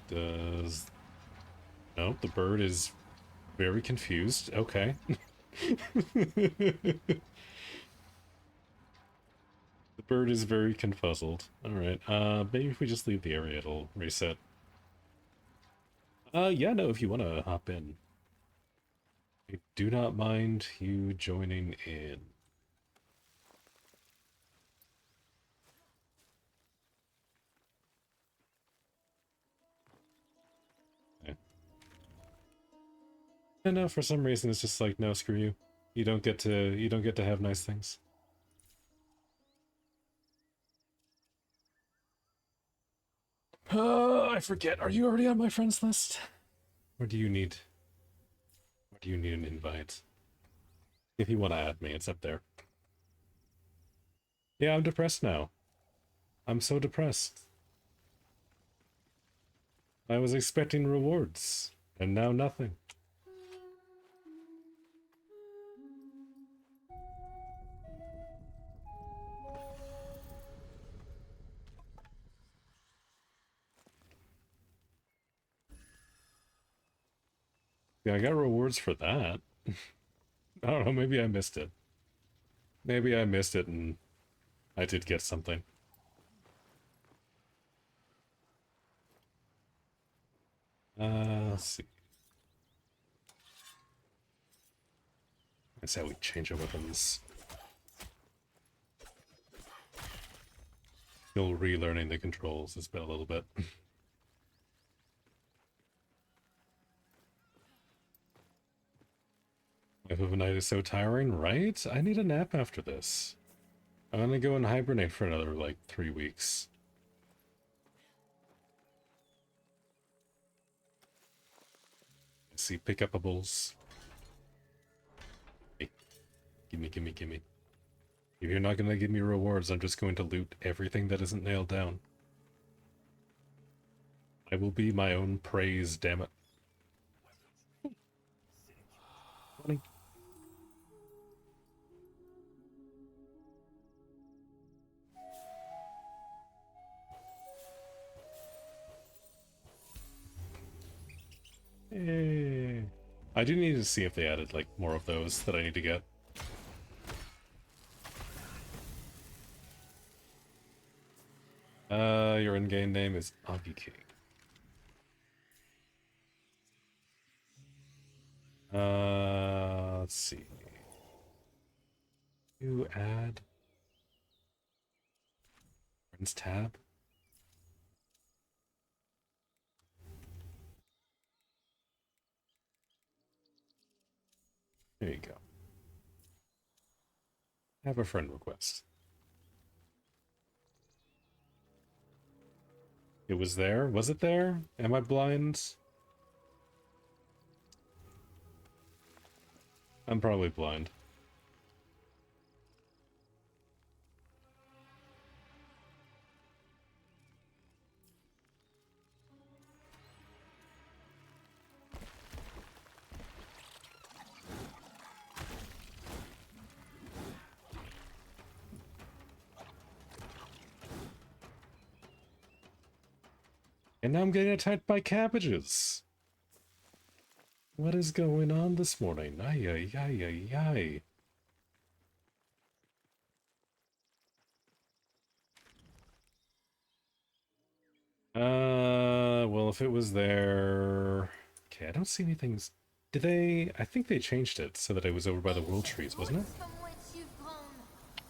Does... No, the bird is very confused. Okay. The bird is very confuzzled. Alright, maybe if we just leave the area, it'll reset. Yeah, no, if you want to hop in. I do not mind you joining in. Okay. And no, for some reason it's just like, no, screw you. You don't get to have nice things. I forget. Are you already on my friends list? Or do you need an invite? If you want to add me, it's up there. Yeah, I'm depressed now. I'm so depressed. I was expecting rewards, and now nothing. Yeah, I got rewards for that. I don't know, maybe I missed it. Maybe I missed it and I did get something. Let's see. That's how we change our weapons. Still relearning the controls has been a little bit. Life of a night is so tiring, right? I need a nap after this. I'm gonna go and hibernate for another, like, 3 weeks. I see pick-upables. Hey, gimme, gimme, gimme. If you're not gonna give me rewards, I'm just going to loot everything that isn't nailed down. I will be my own praise, damn it. Funny. Hey. I do need to see if they added, like, more of those that I need to get. Your in-game name is Augie King. Let's see. You add friends tab. There you go. Have a friend request. It was there? Was it there? Am I blind? I'm probably blind. And now I'm getting attacked by cabbages. What is going on this morning? Ay, ay, ay, ay, ay. Well, if it was there... Okay, I don't see anything... Did they... I think they changed it so that it was over by the world trees, wasn't it? From whence you've grown,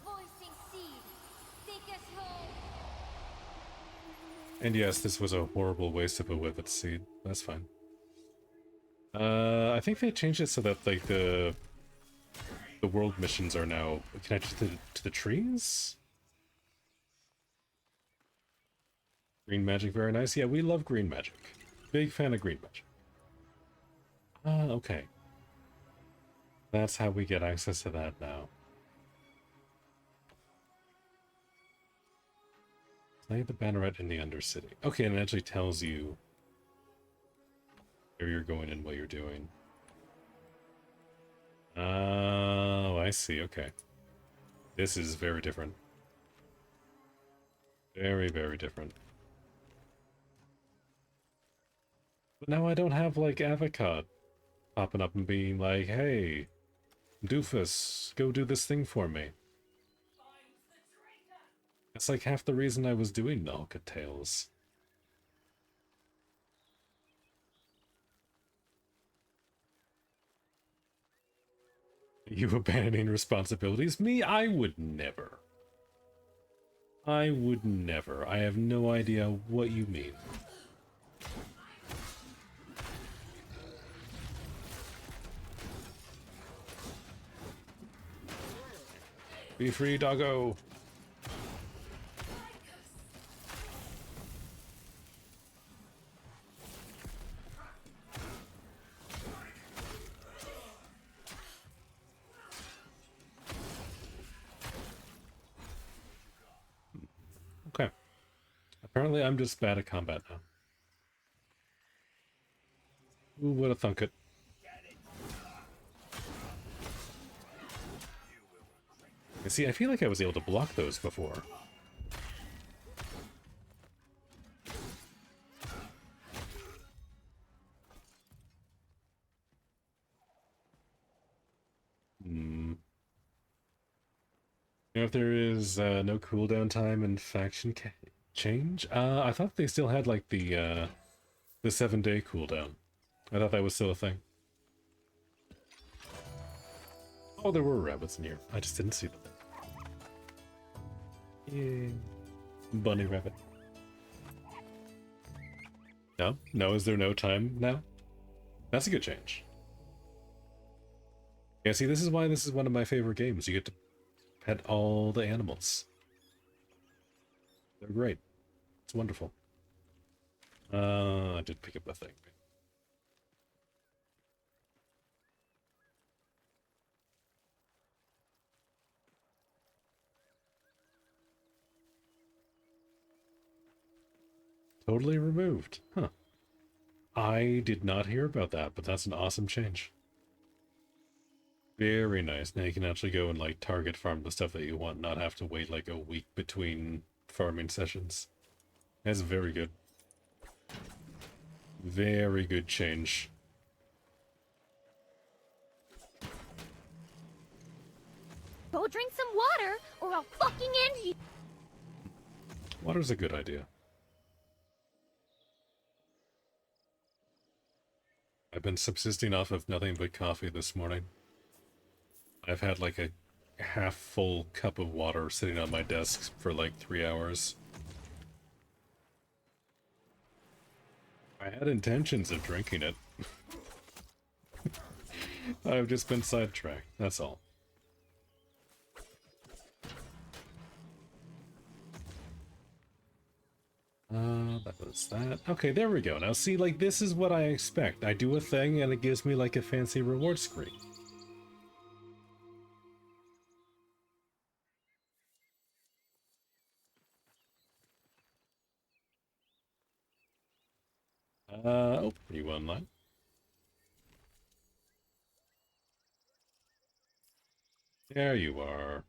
voicing seed, take us home. And yes, this was a horrible waste of a whippet seed. That's fine. I think they changed it so that, like, the world missions are now connected to the trees? Green magic, very nice. Yeah, we love green magic. Big fan of green magic. Okay. That's how we get access to that now. Play the banneret in the Undercity. Okay, and it actually tells you where you're going and what you're doing. Oh, I see. Okay. This is very different. Very, very different. But now I don't have, like, Avocad popping up and being like, hey, Doofus, go do this thing for me. That's like half the reason I was doing Nalka Tales. You abandoning responsibilities? Me? I would never. I would never. I have no idea what you mean. Be free, doggo! Okay. Apparently I'm just bad at combat now. Who would have thunk it? You see, I feel like I was able to block those before. You know if there is no cooldown time and faction change? I thought they still had like the 7-day cooldown. I thought that was still a thing. Oh, there were rabbits in here. I just didn't see them. Yay. Bunny rabbit. No? No, is there no time now? That's a good change. Yeah, see, this is why this is one of my favorite games. You get to pet all the animals. They're great. It's wonderful. I did pick up a thing. Totally removed. Huh. I did not hear about that, but that's an awesome change. Very nice. Now you can actually go and, like, target farm the stuff that you want, not have to wait, like, a week between farming sessions. That's very good. Very good change. Go drink some water, or I'll fucking end you. Water's a good idea. I've been subsisting off of nothing but coffee this morning. I've had like a half full cup of water sitting on my desk for like 3 hours. I had intentions of drinking it. I've just been sidetracked, that's all. That was that. Okay, there we go. Now see, like, this is what I expect. I do a thing and it gives me like a fancy reward screen. Oh, you online? There you are.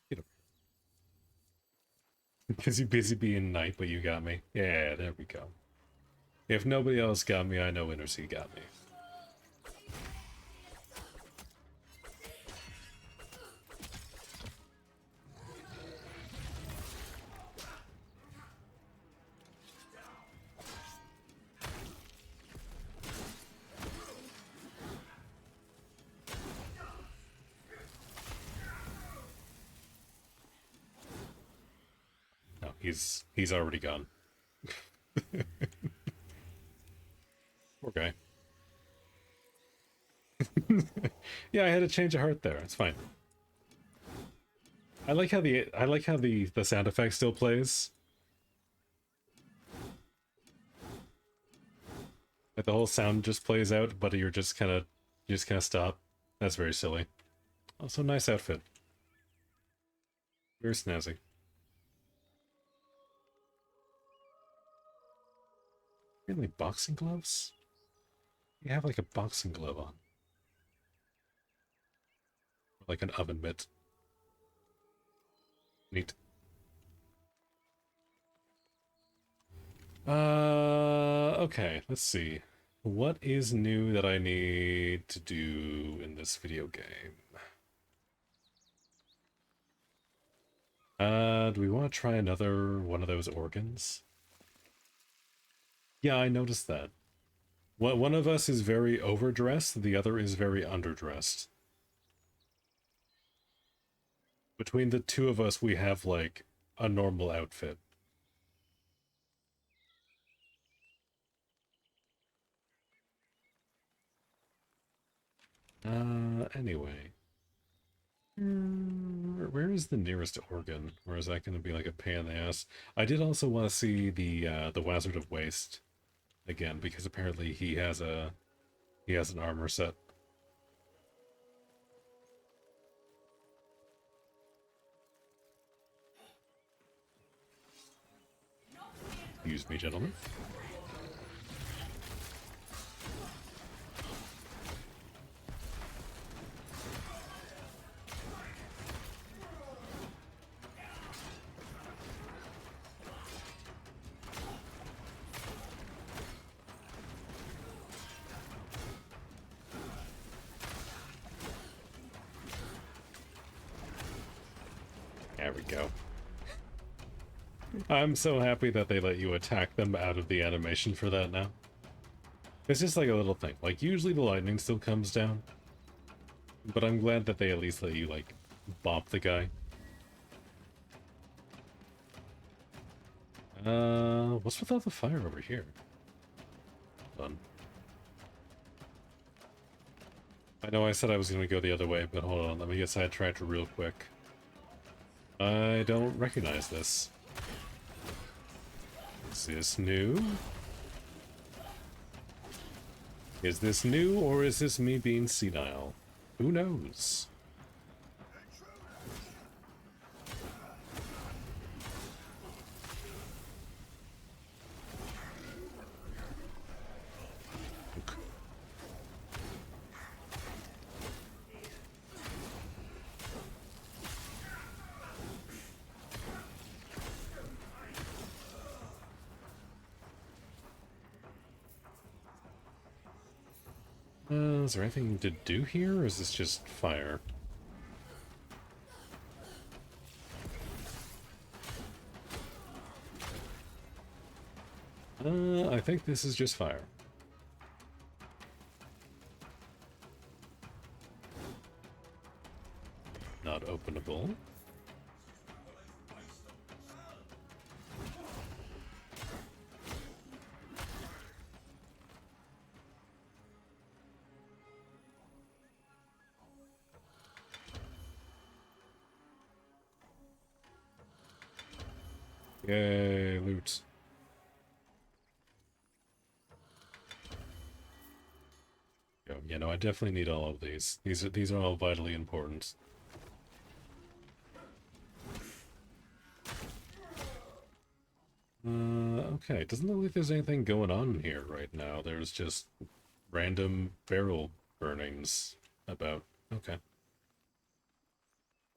Get up. Because you busy being knight, but you got me. Yeah, there we go. If nobody else got me, I know Intercy got me. No, he's already gone. Poor guy. Yeah, I had to change a heart there. It's fine. I like how the sound effect still plays. Like the whole sound just plays out, but you just kind of stop. That's very silly. Also, nice outfit. Very snazzy. Really, boxing gloves? You have like a boxing glove on. Like an oven mitt. Neat. Okay, let's see. What is new that I need to do in this video game? Do we want to try another one of those organs? Yeah, I noticed that. One of us is very overdressed, the other is very underdressed. Between the two of us, we have, like, a normal outfit. Anyway. Where is the nearest organ? Or is that going to be like a pain in the ass? I did also want to see the Wizard of Waste again, because apparently he has an armor set. Excuse me, gentlemen. There we go. I'm so happy that they let you attack them out of the animation for that now. It's just like a little thing. Like, usually the lightning still comes down. But I'm glad that they at least let you, like, bop the guy. What's with all the fire over here? Done. I know I said I was going to go the other way, but hold on, let me get sidetracked real quick. I don't recognize this. Is this new? Is this new, or is this me being senile? Who knows? Is there anything to do here, or is this just fire? I think this is just fire. Not openable. Yay, loot. Yeah, no, I definitely need all of these. These are all vitally important. Okay, doesn't look like there's anything going on here right now. There's just random barrel burnings about. Okay.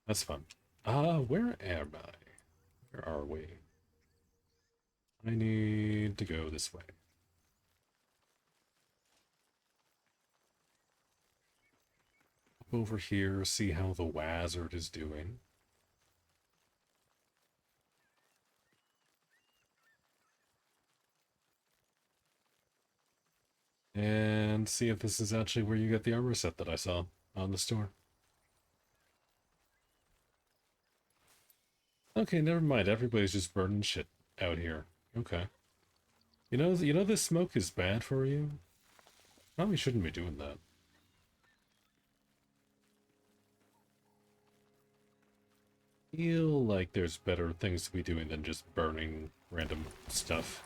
That's fun. Where am I? Where are we? I need to go this way. Over here, see how the Wazard is doing. And see if this is actually where you get the armor set that I saw on the store. Okay, never mind. Everybody's just burning shit out here. Okay. You know this smoke is bad for you? Probably shouldn't be doing that. Feel like there's better things to be doing than just burning random stuff.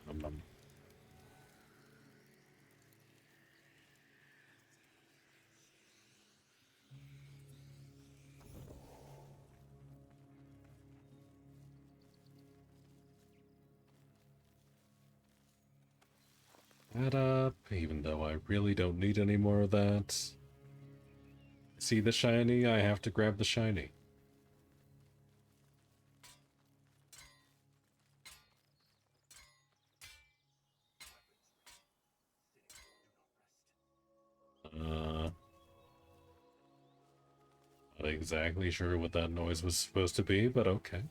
Nom, nom. That up, even though I really don't need any more of that. See the shiny? I have to grab the shiny. Not exactly sure what that noise was supposed to be, but okay.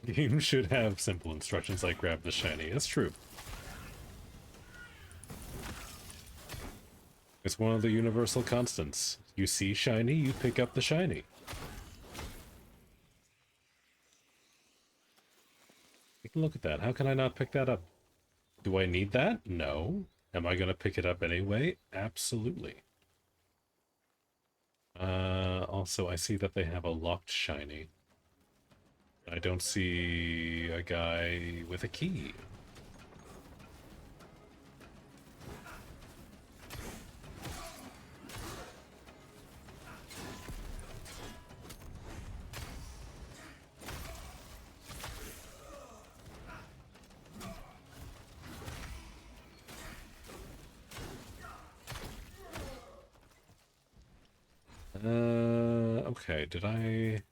The game should have simple instructions like grab the shiny. That's true. It's one of the universal constants. You see shiny, you pick up the shiny. Take a look at that. How can I not pick that up? Do I need that? No. Am I gonna pick it up anyway? Absolutely. Also, I see that they have a locked shiny. I don't see a guy with a key. Okay, did I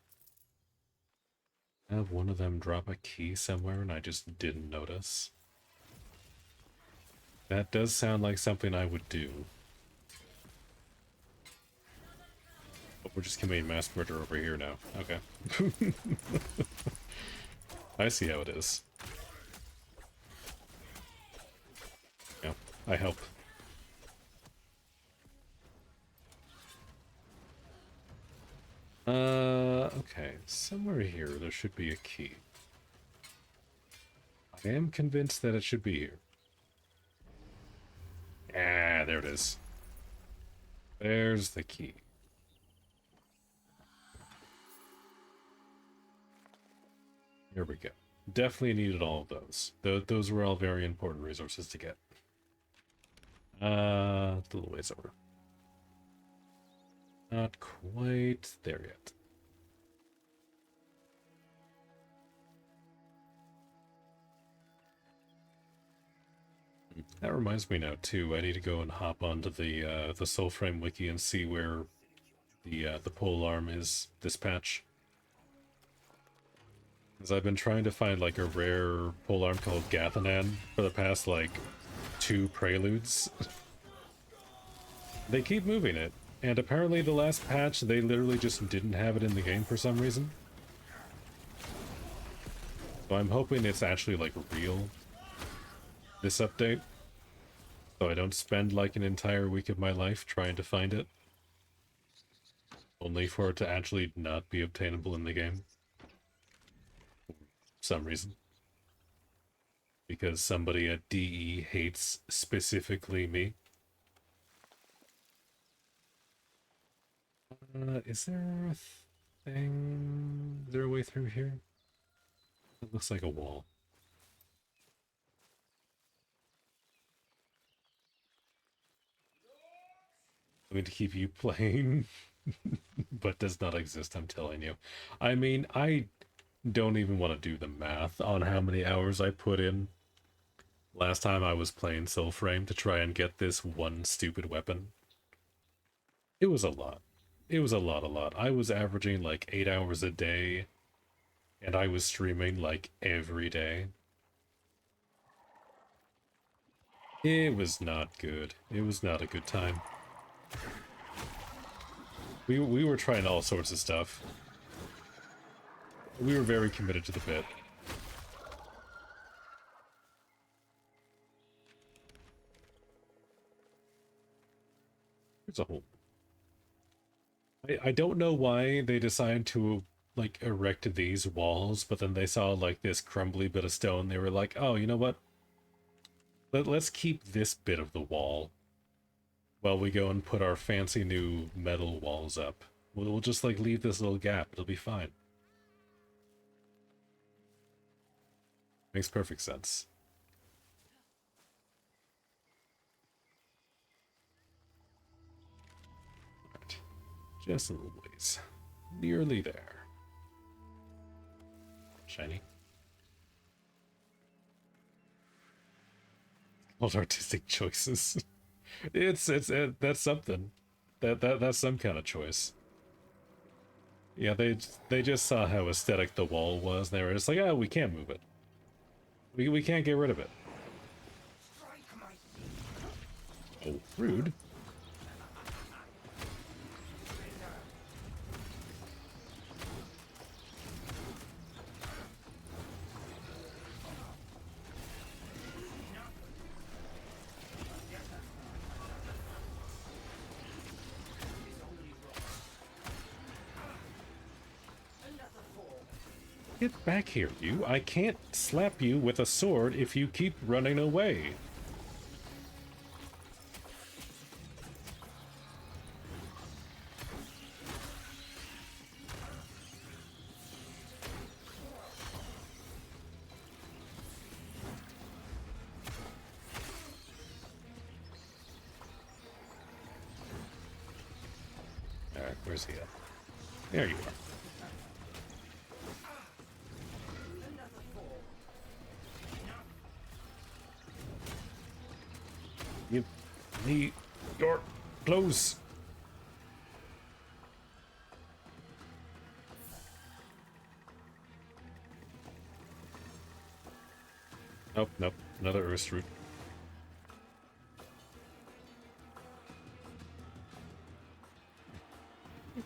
have one of them drop a key somewhere and I just didn't notice? That does sound like something I would do. But we're just committing mass murder over here now. Okay. I see how it is. Yeah, I help. Okay. Somewhere here there should be a key. I am convinced that it should be here. Ah, there it is. There's the key. Here we go. Definitely needed all of those. Those were all very important resources to get. A little ways over. Not quite there yet. That reminds me now too. I need to go and hop onto the Soulframe wiki and see where the pole arm is this patch. Because I've been trying to find like a rare pole arm called Gathanan for the past like 2 preludes. They keep moving it, and apparently the last patch they literally just didn't have it in the game for some reason. So I'm hoping it's actually like real this update, so I don't spend like an entire week of my life trying to find it, only for it to actually not be obtainable in the game. For some reason. Because somebody at DE hates specifically me. Is there a thing? Is there a way through here? It looks like a wall. going to keep you playing, but does not exist, I'm telling you. I mean, I don't even want to do the math on how many hours I put in last time I was playing Soulframe to try and get this one stupid weapon. It was a lot. It was a lot. I was averaging like 8 hours a day, and I was streaming like every day. It was not good. It was not a good time. We were trying all sorts of stuff. We were very committed to the bit. There's a hole. I don't know why they decided to like erect these walls, but then they saw like this crumbly bit of stone. They were like, oh, you know what? Let's keep this bit of the wall while we go and put our fancy new metal walls up. We'll just like leave this little gap. It'll be fine. Makes perfect sense. Alright. Just a little ways. Nearly there. Shiny. All artistic choices. That's something. That's some kind of choice. Yeah, they just saw how aesthetic the wall was, and they were just like, oh, we can't move it. We can't get rid of it. Oh, rude. Get back here, you. I can't slap you with a sword if you keep running away. Alright, where's he at? There you are. You need your clothes. Nope. Another Earth root.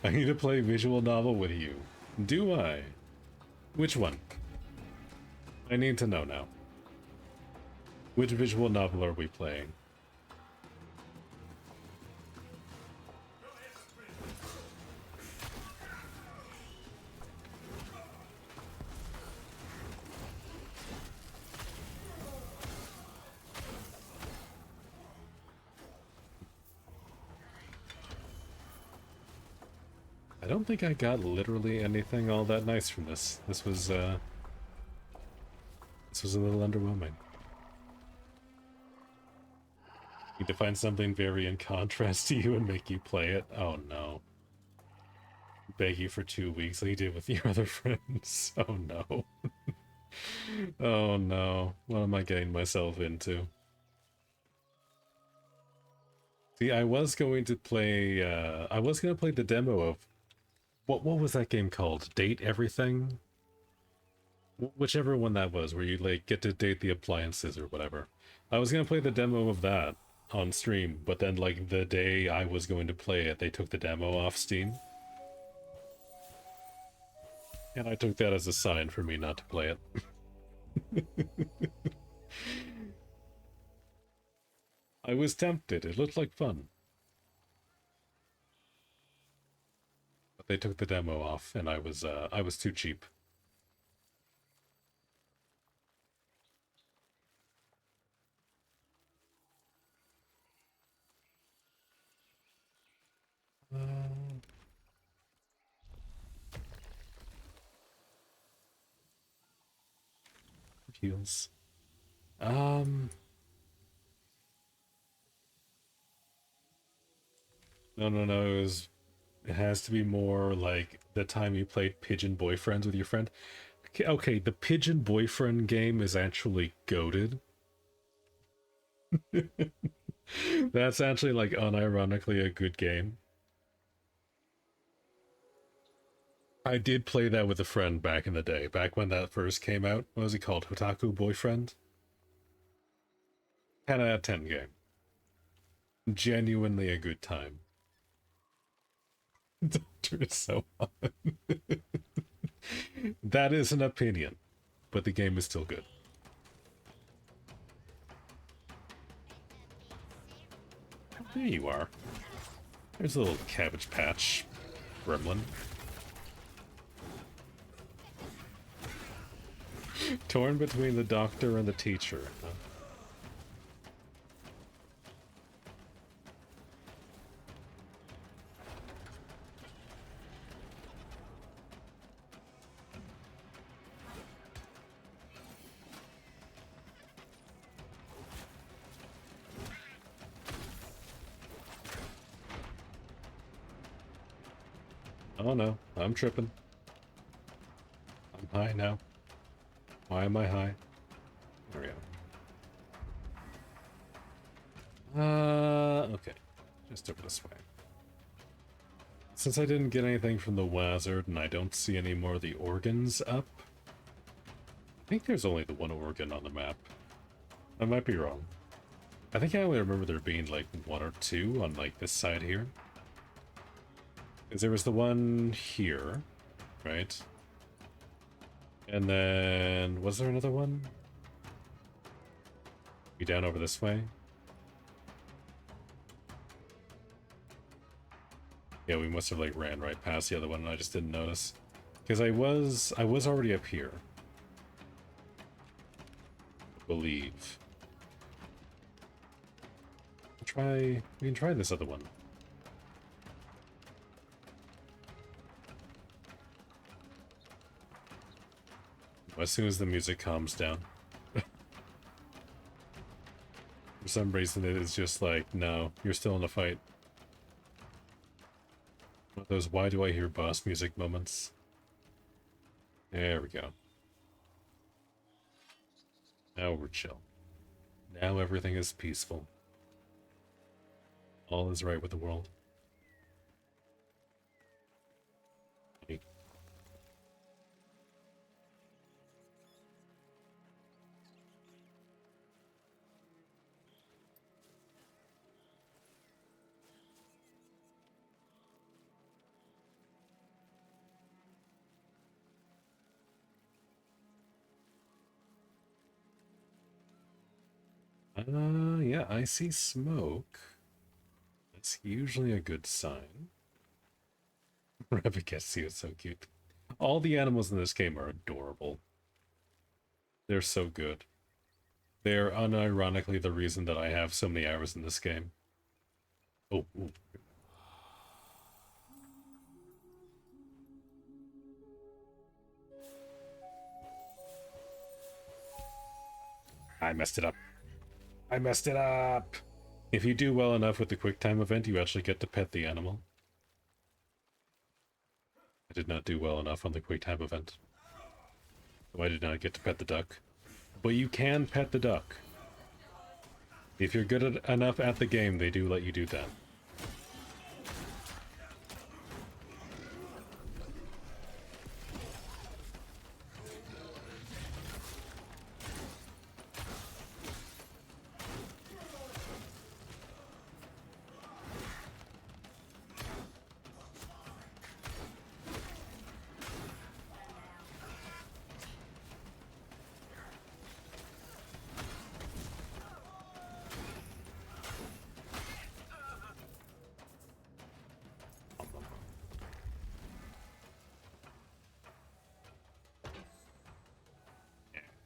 I need to play visual novel with you. Do I? Which one? I need to know now. Which visual novel are we playing? I don't think I got literally anything all that nice from this. This was a little underwhelming. Need to find something very in contrast to you and make you play it. Oh no. Beg you for 2 weeks like you did with your other friends. Oh no. Oh no. What am I getting myself into? See, I was going to play the demo of what was that game called? Date Everything? Whichever one that was, where you like get to date the appliances or whatever. I was gonna play the demo of that on stream, but then like the day I was going to play it, they took the demo off Steam. And I took that as a sign for me not to play it. I was tempted, it looked like fun. But they took the demo off and I was too cheap. Heals. I No, no, no. It has to be more like the time you played Pigeon Boyfriends with your friend. Okay, the Pigeon Boyfriend game is actually goated. That's actually like unironically a good game. I did play that with a friend back in the day, back when that first came out. What was he called? Hotaku Boyfriend? 10 out of 10 game. Genuinely a good time. Doctor is so on. That is an opinion, but the game is still good. There you are. There's a little Cabbage Patch gremlin. Torn between the doctor and the teacher. Huh? Oh no, I'm tripping. I'm high now. Why am I high? There we go. Okay. Just over this way. Since I didn't get anything from the Wazard and I don't see any more of the organs up, I think there's only the one organ on the map. I might be wrong. I think I only remember there being like one or two on like this side here. Because there was the one here, right? And then, was there another one? Be down over this way? Yeah, we must have like ran right past the other one and I just didn't notice. Because I was already up here. I believe. We can try this other one. As soon as the music calms down. For some reason it is just like, no, you're still in a fight. One of those why do I hear boss music moments. There we go. Now we're chill. Now everything is peaceful. All is right with the world. Yeah, I see smoke. That's usually a good sign. Rabbit gets you, it's so cute. All the animals in this game are adorable. They're so good. They're unironically the reason that I have so many hours in this game. Oh, ooh. I messed it up. I messed it up! If you do well enough with the QuickTime event, you actually get to pet the animal. I did not do well enough on the QuickTime event. So I did not get to pet the duck. But you can pet the duck. If you're good enough at the game, they do let you do that.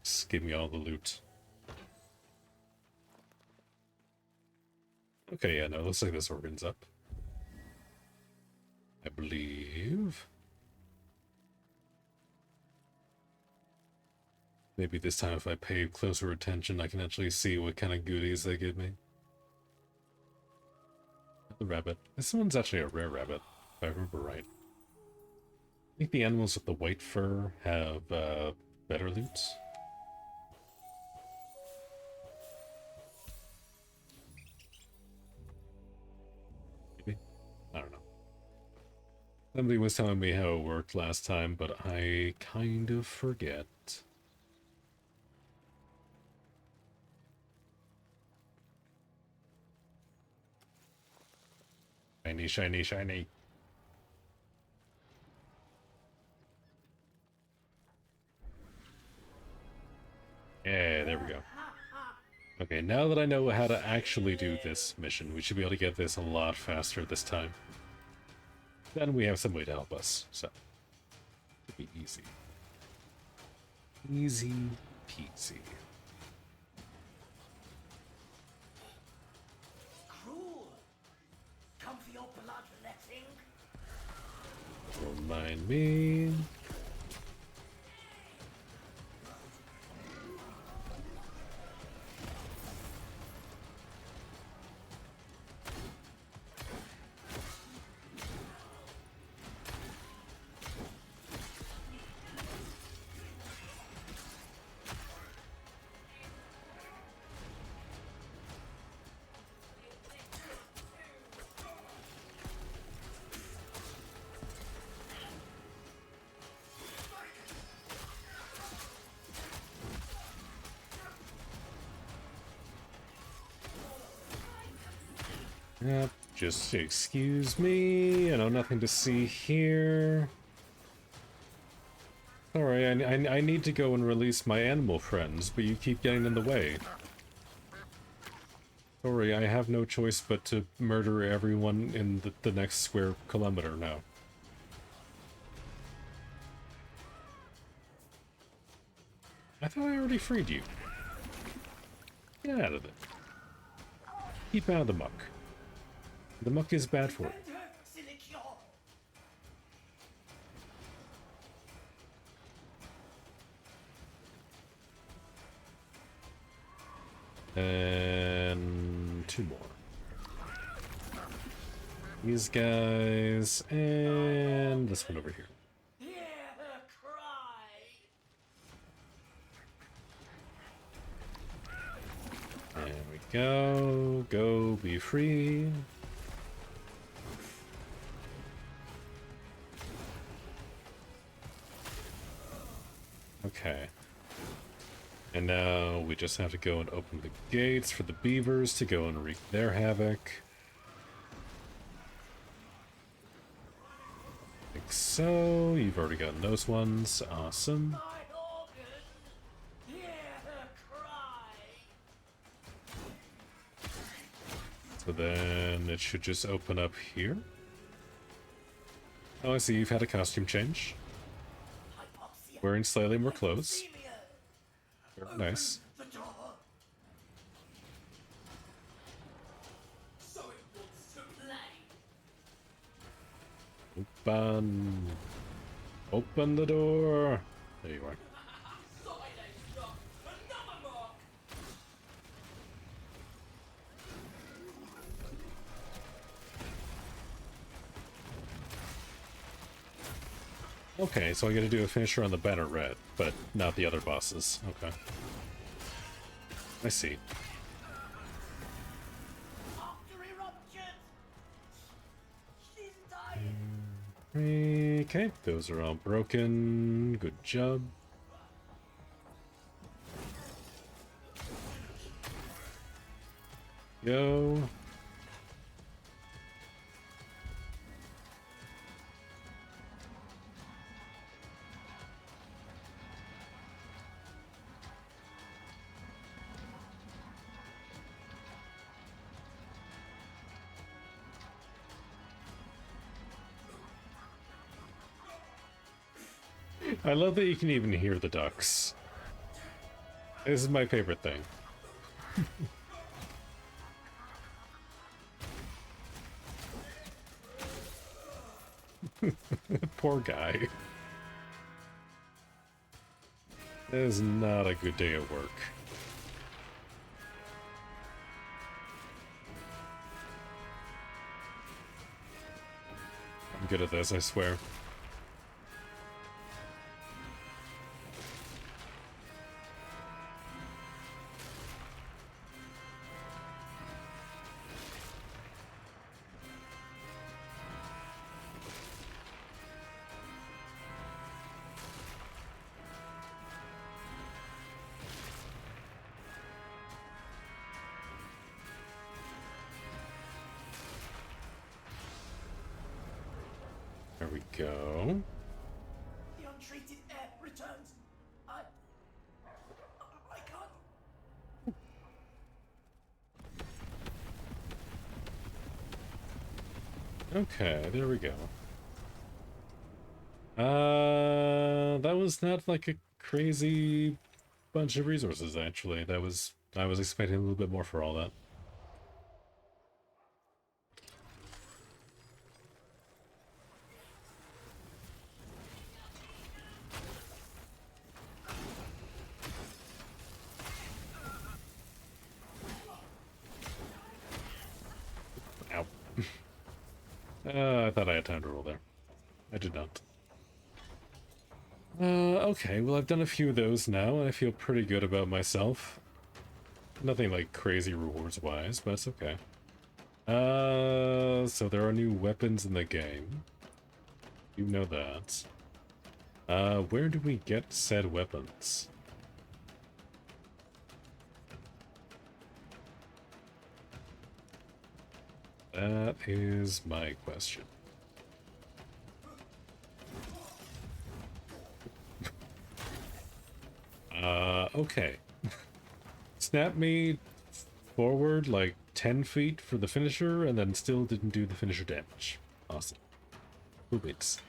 Just give me all the loot. Okay, yeah, no, looks like this organ's up. I believe. Maybe this time if I pay closer attention, I can actually see what kind of goodies they give me. the rabbit. This one's actually a rare rabbit, if I remember right. I think the animals with the white fur have better loot. Maybe? I don't know. Somebody was telling me how it worked last time, but I kind of forget. Shiny, shiny, shiny. Yeah, there we go. Okay, now that I know how to actually do this mission, we should be able to get this a lot faster this time. Then we have somebody to help us, so it'll be easy. Easy peasy. Cruel. Come for your bloodletting. Don't mind me. Yep, just excuse me, you know, nothing to see here. Sorry, I need to go and release my animal friends, but you keep getting in the way. Sorry, I have no choice but to murder everyone in the next square kilometer now. I thought I already freed you. Get out of it. Keep out of the muck. The muck is bad for it. And 2 more. These guys, and this one over here. Hear her cry. There we go. Go be free. Okay. And now we just have to go and open the gates for the beavers to go and wreak their havoc. Like so. You've already gotten those ones. Awesome. My organ. Hear her cry. So then it should just open up here. Oh, I see you've had a costume change. Hypoxia. Wearing slightly more clothes. Hypothermia. Very nice. The door. So it wants to play. Open. Open the door. There you are. Silence up. Another mark. Okay, so I gotta do a finisher on the banner red, but not the other bosses. Okay. I see. After eruption. She's dying. Okay, those are all broken. Good job. Go. I love that you can even hear the ducks. This is my favorite thing. Poor guy. It is not a good day at work. good at this, I swear. There we go. The untreated air returns. I can't. Okay, there we go. That was not like a crazy bunch of resources, actually. I was expecting a little bit more for all that. Ow. I thought I had time to roll there. I did not. Okay, well I've done a few of those now, and I feel pretty good about myself. Nothing like crazy rewards-wise, but it's okay. So there are new weapons in the game. You know that. Where do we get said weapons? That is my question. Okay. Snap me forward like 10 feet for the finisher, and then still didn't do the finisher damage. Awesome. Who beats?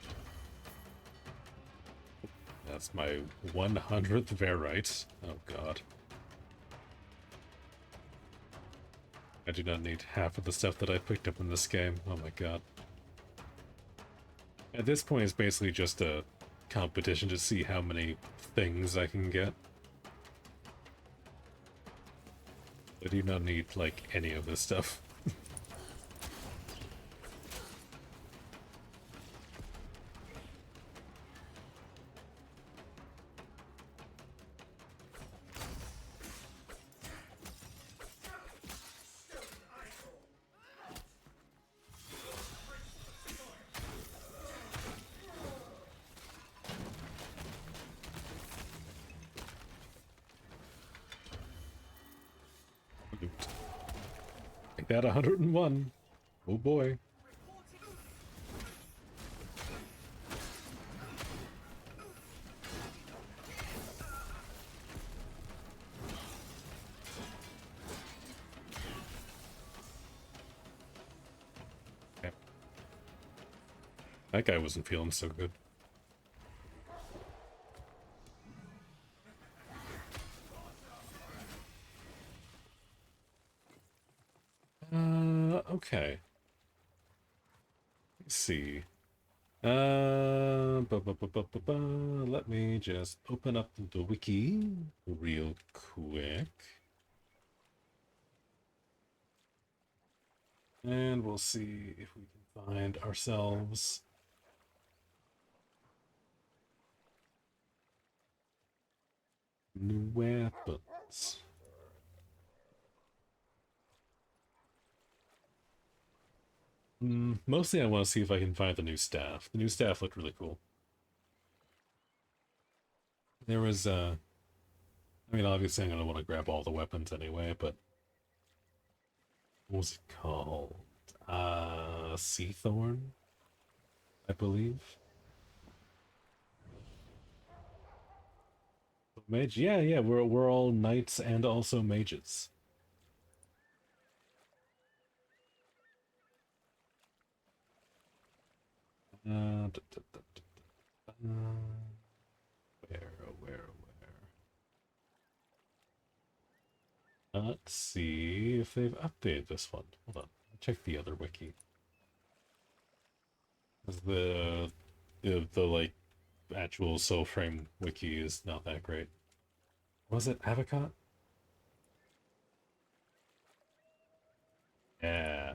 That's my 100th Verite. Oh god. I do not need half of the stuff that I picked up in this game. Oh my god. At this point, it's basically just a competition to see how many things I can get. I do not need, like, any of this stuff. Make that 101. Oh boy. Okay. That guy wasn't feeling so good. Okay. Let's see. Let me just open up the wiki real quick. And we'll see if we can find ourselves new weapons. Mostly I want to see if I can find the new staff. The new staff looked really cool. There was, I mean, obviously I'm going to want to grab all the weapons anyway, but what was it called? Seathorn, I believe. Mage? Yeah, we're all knights and also mages. Where? Let's see if they've updated this one. Hold on, check the other wiki. 'Cause the like actual soul frame wiki is not that great. Was it Avocot? Yeah.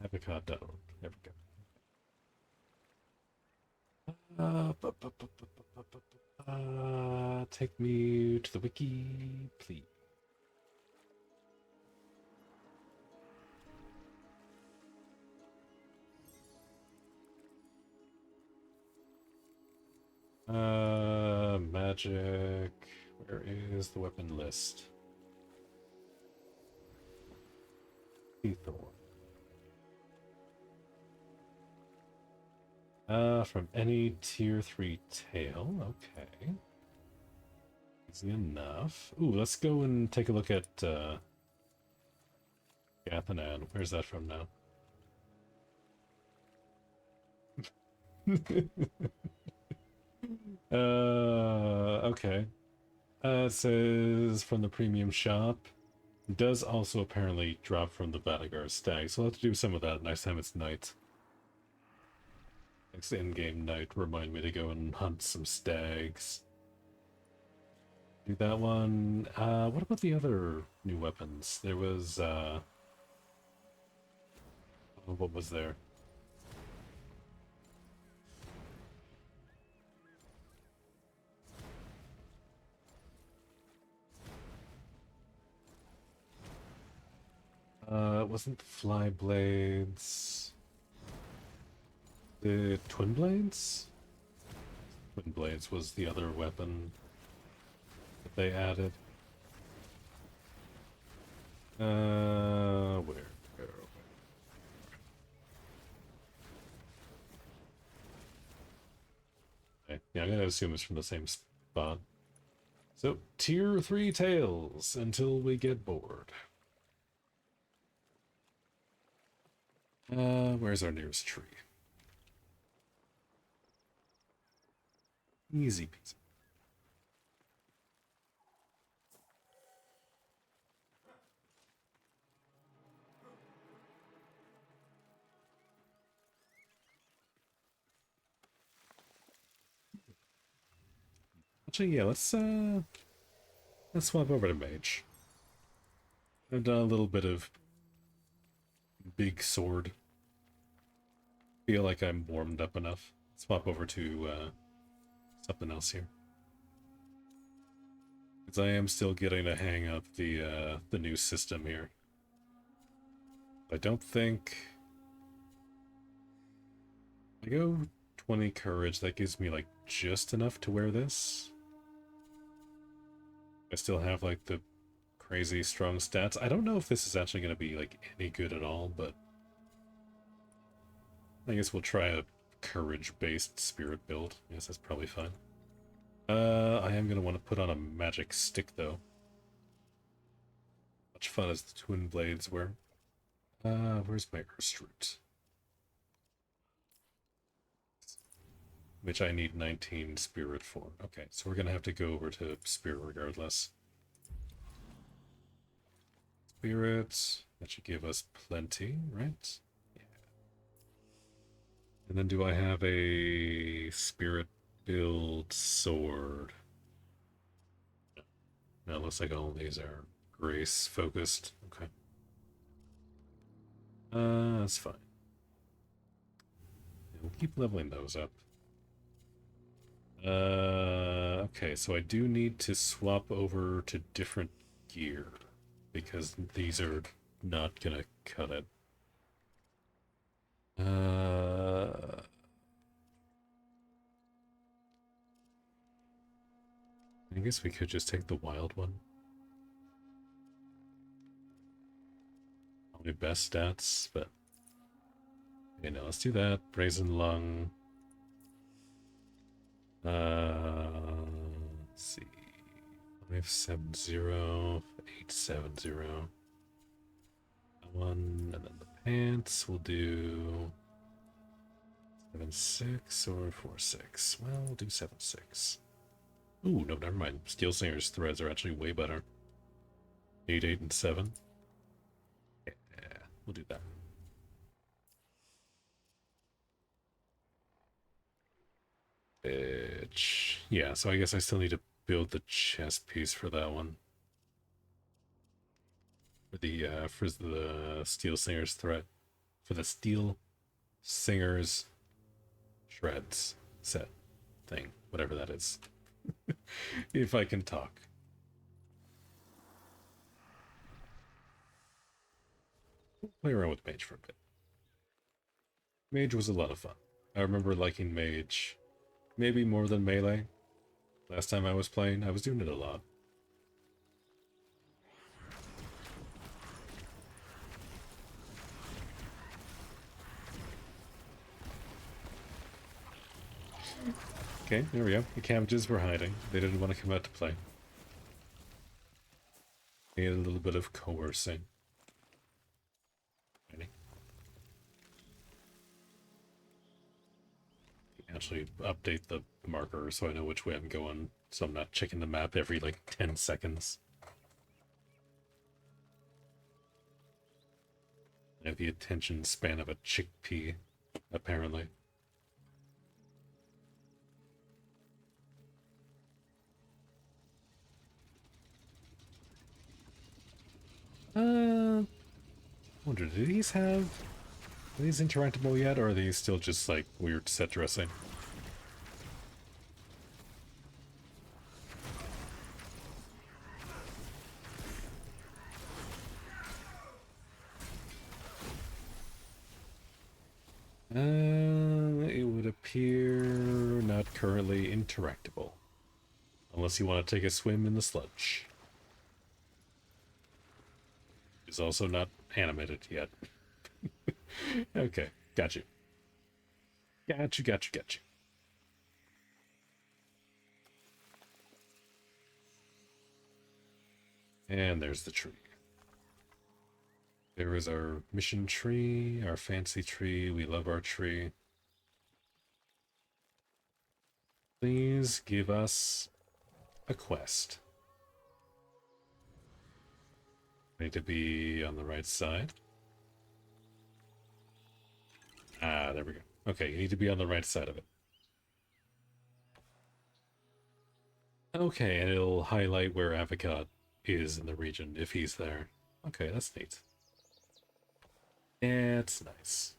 Avocot.org. There we go. Take me to the wiki, please. Magic. Where is the weapon list? Thorn. From any tier 3 tail. Okay. Easy enough. Ooh, let's go and take a look at Gathanan. Where's that from now? Okay. It says from the premium shop. It does also apparently drop from the Vatigar stag, so I'll have to do some of that next time it's night. Next in-game night, remind me to go and hunt some stags. Do that one. What about the other new weapons? There was, what was there? It wasn't the fly blades. The twin blades? Twin blades was the other weapon that they added. Where? Okay. Yeah, I'm gonna assume it's from the same spot. So, tier 3 tails until we get bored. Where's our nearest tree? Easy peasy. Actually, yeah, let's swap over to mage. I've done a little bit of big sword. Feel like I'm warmed up enough. Swap over to something else here. Because I am still getting a hang of the new system here. I don't think I go 20 courage, that gives me like just enough to wear this. I still have like the crazy strong stats. I don't know if this is actually going to be like any good at all, but I guess we'll try a courage-based spirit build. Yes, that's probably fine. I am going to want to put on a magic stick, though. Much fun as the twin blades were. Where's my Earthroot? Which I need 19 spirit for. Okay, so we're going to have to go over to spirit regardless. Spirits. That should give us plenty, right? Yeah. And then do I have a spirit build sword? No, it looks like all these are grace focused. Okay. That's fine. We'll keep leveling those up. Okay, so I do need to swap over to different gear because these are not gonna cut it. I guess we could just take the wild one. Only best stats, but okay, now let's do that. Brazen Lung. Let's see. 570, 870. That one, and then the pants we'll do 7.6 or 4.6. Well, we'll do 7.6. Ooh, no, never mind. Steel Singer's threads are actually way better. 8, 8, and 7. Yeah, we'll do that. Bitch. Yeah, so I guess I still need to build the chest piece for that one. For the Steel Singer's thread. For the Steel Singer's shreds set. thing, whatever that is. If I can talk. Play around with Mage for a bit. Mage was a lot of fun. I remember liking Mage maybe more than Melee. Last time I was playing, I was doing it a lot. Okay, there we go. The cabbages were hiding. They didn't want to come out to play. Need a little bit of coercing. Ready? Actually update the marker so I know which way I'm going, so I'm not checking the map every like 10 seconds. I have the attention span of a chickpea, apparently. Wonder, do these have... Are these interactable yet, or are these still just, like, weird set dressing? It would appear not currently interactable. Unless you want to take a swim in the sludge. It's also not animated yet. Okay, got you. Got you. And there's the tree. There is our mission tree, our fancy tree. We love our tree. Please give us a quest. Need to be on the right side. Ah, there we go. Okay, you need to be on the right side of it. Okay, and it'll highlight where Avocad is in the region, if he's there. Okay, that's neat. It's nice.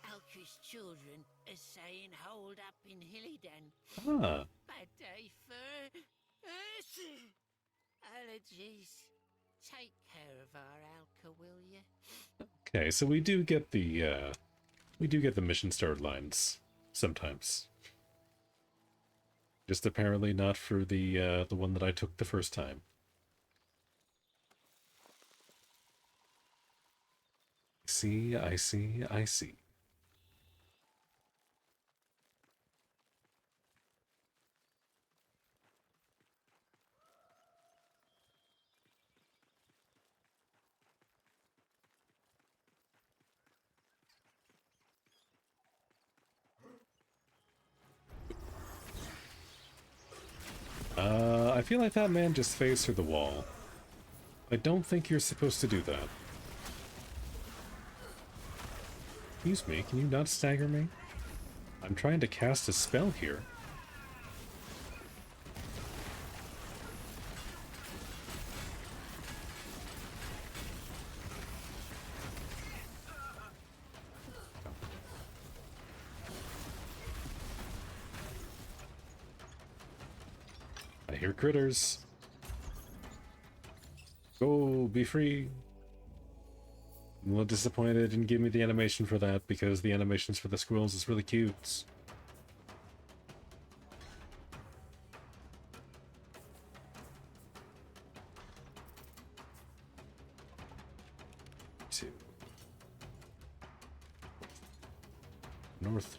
Alky's children are saying hold up in Hillyden. Ah, Bad day for allergies. Take care of our Alka, will you? okay, so we do get the mission start lines sometimes. Just apparently not for the one that I took the first time. I see. I feel like that man just phased through the wall. I don't think you're supposed to do that. Excuse me, can you not stagger me? I'm trying to cast a spell here. I hear critters. Go, be free. I'm a little disappointed it didn't give me the animation for that, because the animations for the squirrels is really cute. Two. North.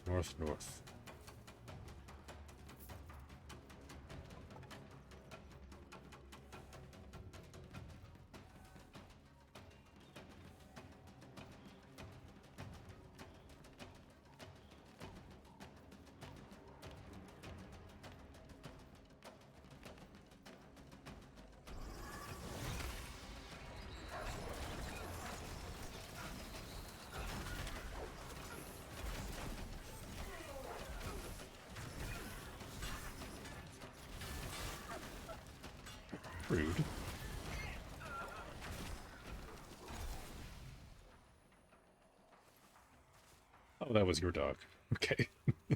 Oh, that was your dog. Okay. I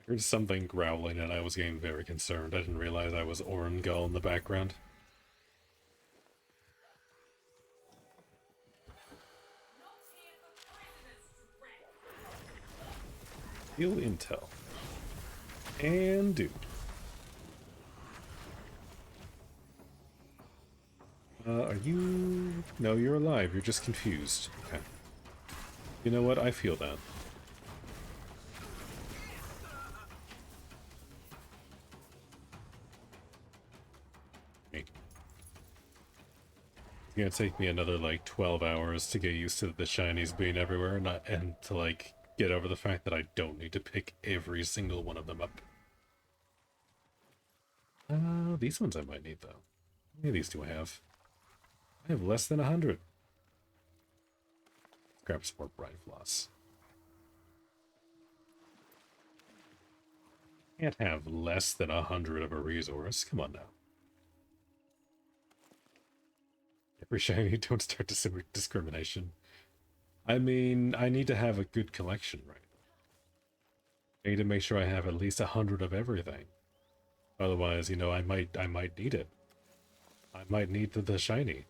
heard something growling and I was getting very concerned. I didn't realize I was Orengull in the background. Steal intel. And dude. Are you... No, you're alive. You're just confused. Okay. You know what? I feel that. It's gonna take me another, like, 12 hours to get used to the shinies being everywhere and to, like, get over the fact that I don't need to pick every single one of them up. These ones I might need, though. How many of these do I have? I have less than 100. Let's grab some more bright floss. Can't have less than 100 of a resource. Come on now. Every shiny, don't start discrimination. I mean, I need to have a good collection, right? I need to make sure I have at least 100 of everything. Otherwise, you know, I might need it. I might need the shiny.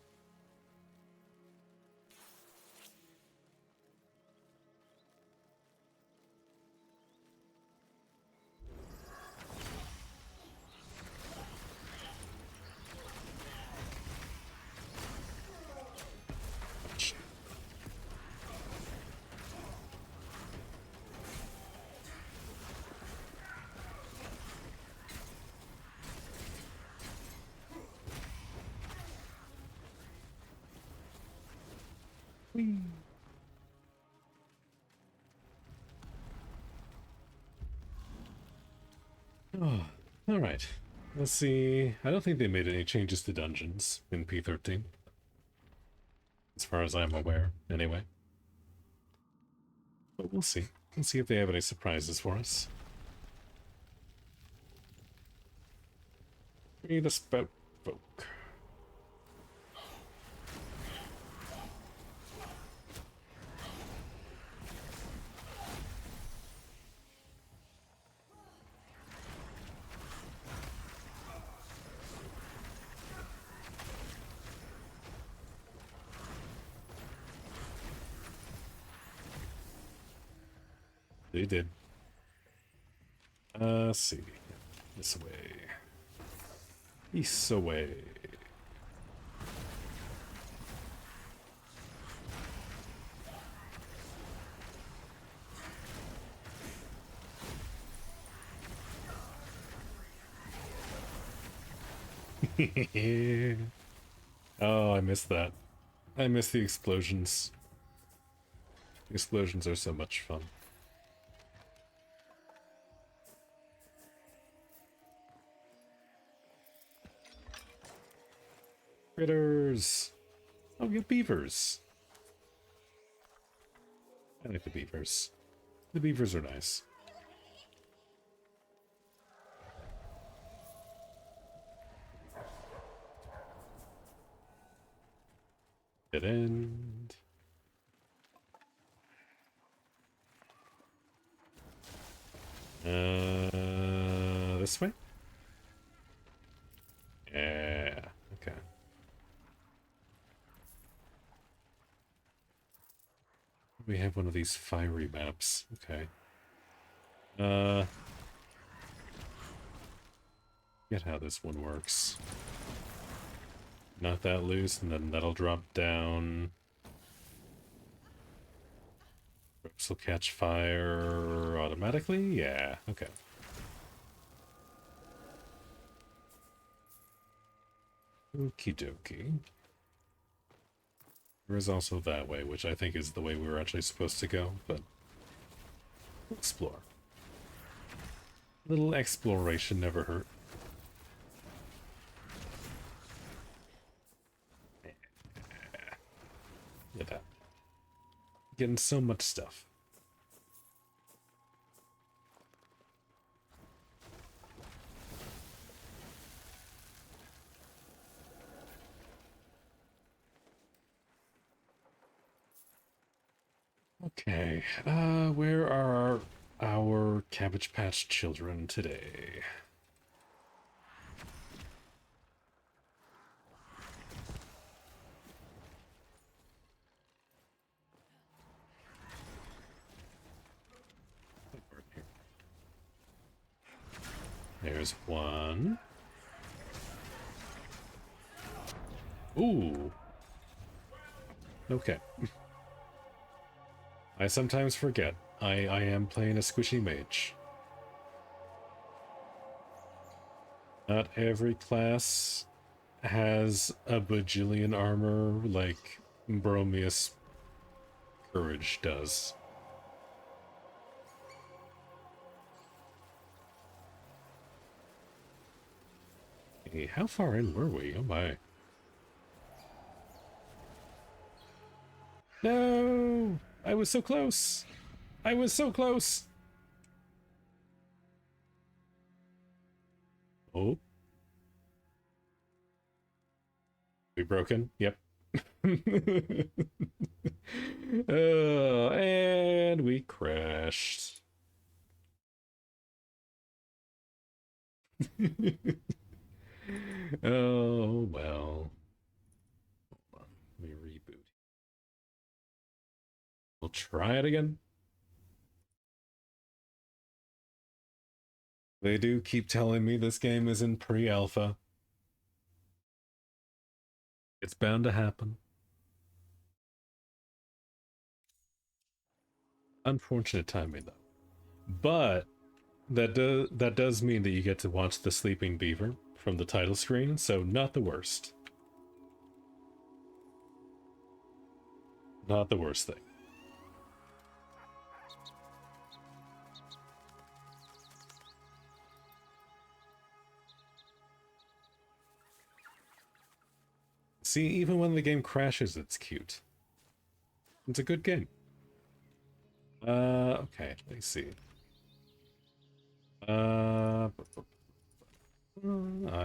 Whee. Oh, alright. Let's see. I don't think they made any changes to dungeons in P13. As far as I'm aware, anyway. But we'll see. We'll see if they have any surprises for us. Free the spout folk. They did. Let's see. This way. This way. Oh, I missed that. I miss the explosions. The explosions are so much fun. Critters! Oh, we have beavers. I like the beavers. The beavers are nice. Dead end. This way? Yeah, okay. We have one of these fiery maps. Okay. Get how this one works. Not that loose, and then that'll drop down. Ropes will catch fire automatically? Yeah, okay. Okie dokie. There is also that way, which I think is the way we were actually supposed to go, but we'll explore. A little exploration never hurt. Look at that. Getting so much stuff. Okay, where are our Cabbage Patch children today? There's one. Ooh. Okay. I sometimes forget. I am playing a squishy mage. Not every class has a bajillion armor like Bromius Courage does. Hey, how far in were we? Oh my. No! I was so close! I was so close! Oh. We broken? Yep. And we crashed. Oh, well. Hold on. Let me reboot. We'll try it again. They do keep telling me this game is in pre-alpha. It's bound to happen. Unfortunate timing, though. But that does mean that you get to watch the sleeping beaver from the title screen, so not the worst. Not the worst thing. See, even when the game crashes, it's cute. It's a good game. Okay, let me see. I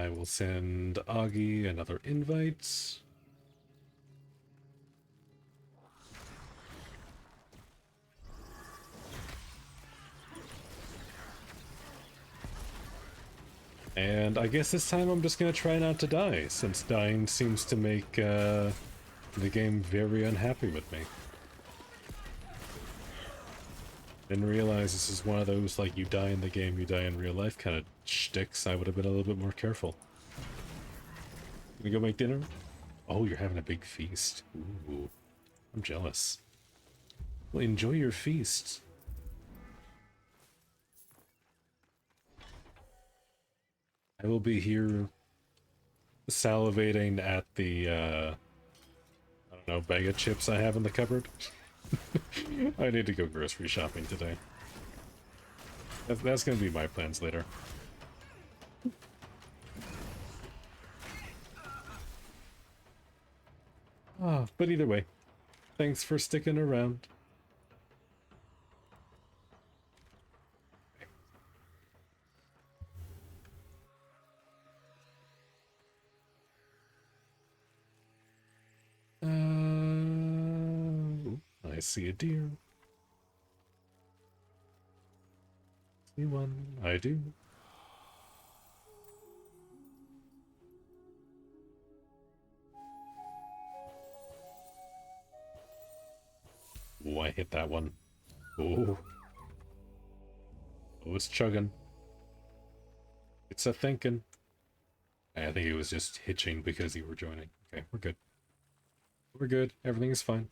will send Augie another invite. And I guess this time I'm just gonna try not to die, since dying seems to make the game very unhappy with me. Didn't realize this is one of those, like, you die in the game, you die in real life kind of shticks. I would have been a little bit more careful. Can we go make dinner? Oh, you're having a big feast. Ooh, I'm jealous. Well, enjoy your feast. I will be here salivating at the, I don't know, bag of chips I have in the cupboard. I need to go grocery shopping today. That's gonna be my plans later. Ah, but either way, thanks for sticking around. I see a deer. See one. I do. Oh, I hit that one. Oh. Oh, it's chugging. It's a thinking. I think it was just hitching because you were joining. Okay, we're good. We're good. Everything is fine.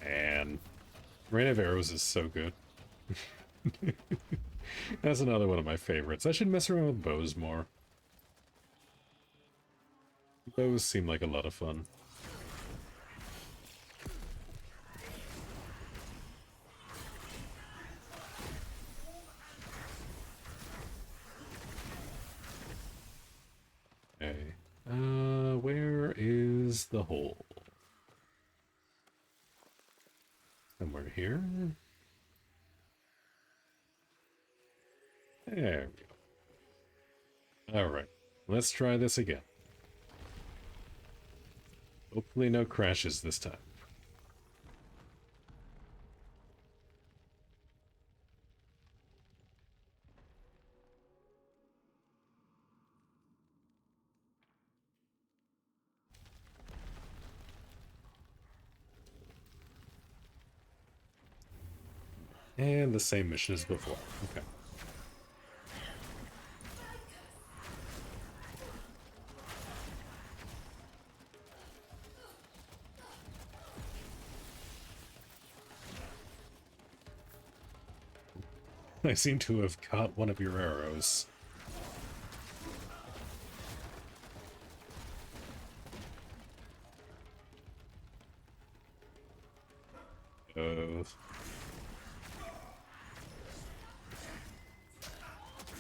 And Rain of Arrows is so good. That's another one of my favorites. I should mess around with bows more. Bows seem like a lot of fun. is the hole? Somewhere here? There we go. Alright, let's try this again. Hopefully no crashes this time. And the same mission as before. Okay. I seem to have caught one of your arrows.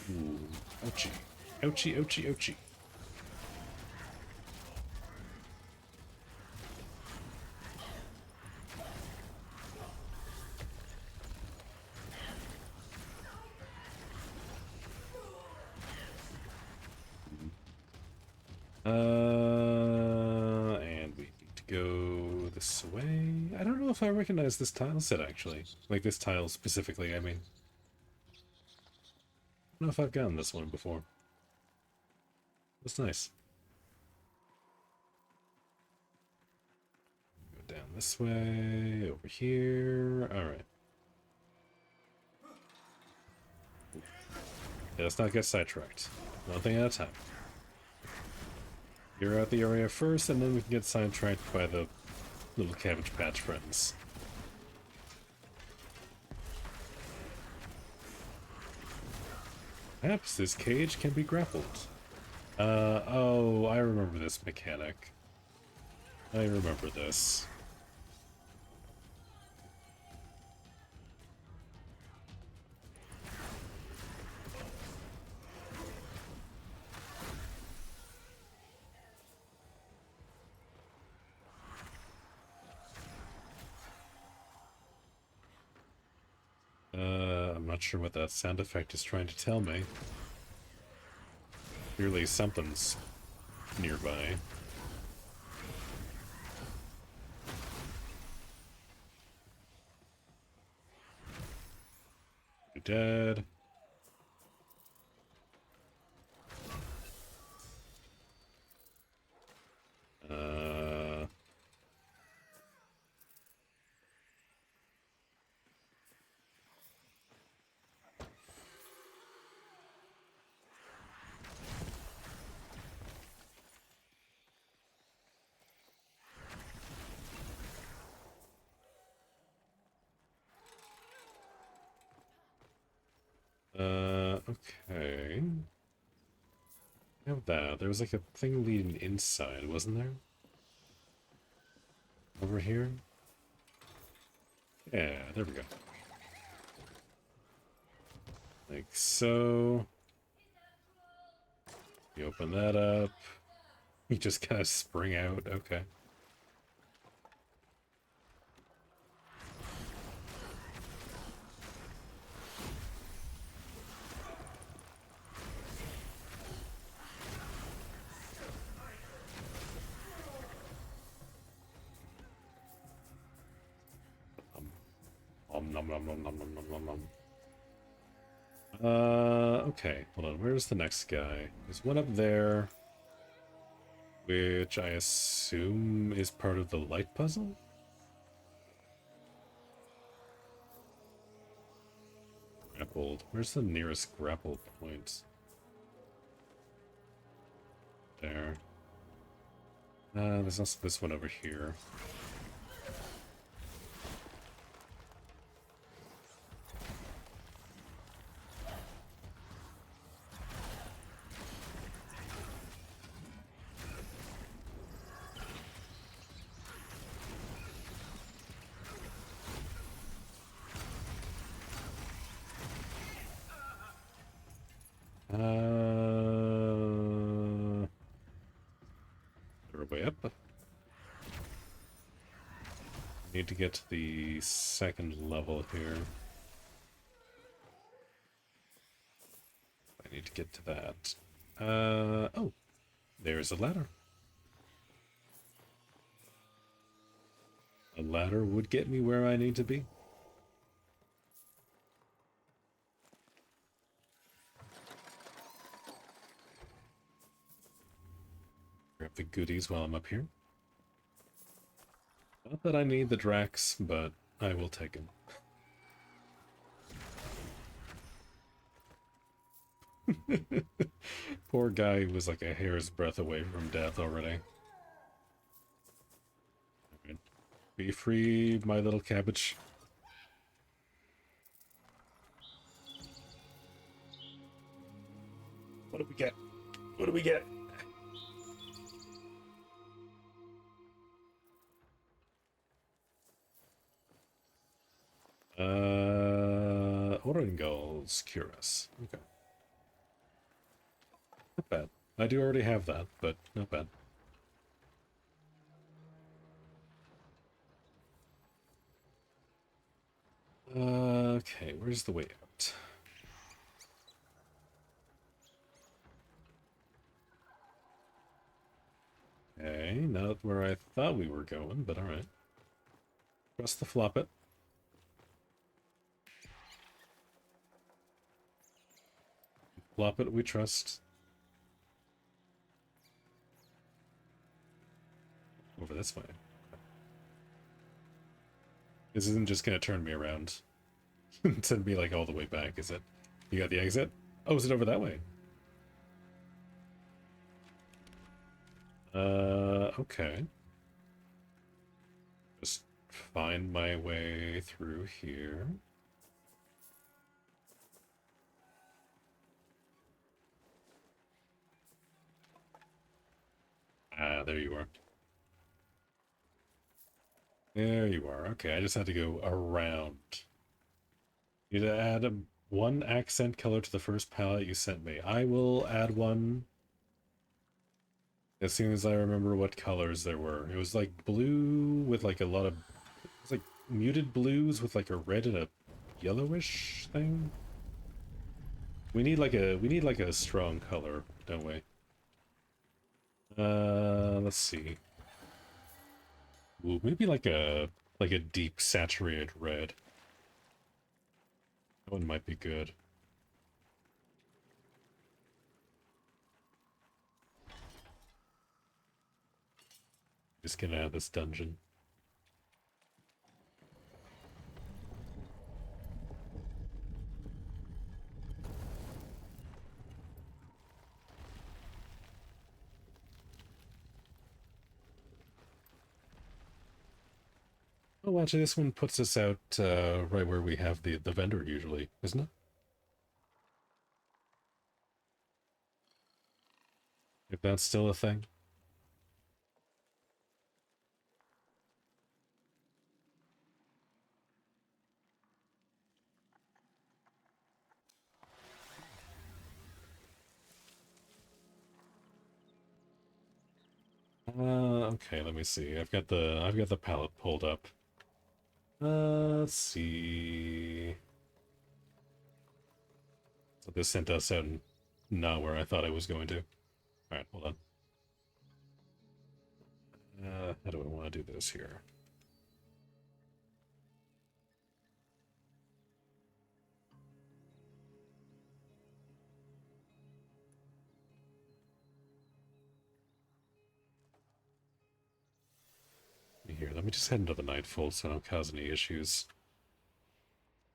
Ooh, ouchie. Ouchie, ouchie, ouchie. And we need to go this way. I don't know if I recognize this tile set, actually. Like, this tile specifically, I mean. I don't know if I've gotten this one before. That's nice. Go down this way, over here. Alright. Yeah, let's not get sidetracked. One thing at a time. Clear out the area first, and then we can get sidetracked by the little Cabbage Patch friends. Perhaps this cage can be grappled. Oh, I remember this mechanic. I remember this. I'm not sure what that sound effect is trying to tell me. Clearly something's nearby. You're dead. Okay. Have that. There was like a thing leading inside, wasn't there? Over here? Yeah, there we go. Like so. You open that up. You just kind of spring out. Okay. Nom nom nom nom nom nom nom nom. Okay, hold on. Where's the next guy? There's one up there, which I assume is part of the light puzzle? Grappled. Where's the nearest grapple point? There. There's also this one over here. Way up. Need to get to the second level here. I need to get to that. Oh, there's a ladder. A ladder would get me where I need to be. Grab the goodies while I'm up here. Not that I need the Drax, but I will take him. Poor guy was like a hair's breadth away from death already. Okay. Be free, my little cabbage. What do we get? What do we get? Orangals cure us. Okay. Not bad. I do already have that, but not bad. Okay, where's the way out? Okay, not where I thought we were going, but alright. Trust the flop it. Flop it, we trust. Over this way. This isn't just gonna turn me around. Send me like all the way back, is it? You got the exit? Oh, is it over that way? Okay. Just find my way through here. Ah, there you are. There you are. Okay, I just had to go around. You need to add one accent color to the first palette you sent me. I will add one as soon as I remember what colors there were. It was like blue with like a lot of... It was like muted blues with like a red and a yellowish thing. We need like a strong color, don't we? Let's see. Ooh, maybe like a deep saturated red. That one might be good. Just get out of this dungeon. Oh, actually, this one puts us out right where we have the vendor usually, isn't it? If that's still a thing. Okay, let me see. I've got the palette pulled up. Let's see. So this sent us out not where I thought I was going to. Alright, hold on. How do I want to do this here? Here, let me just head into the Nightfall so I don't cause any issues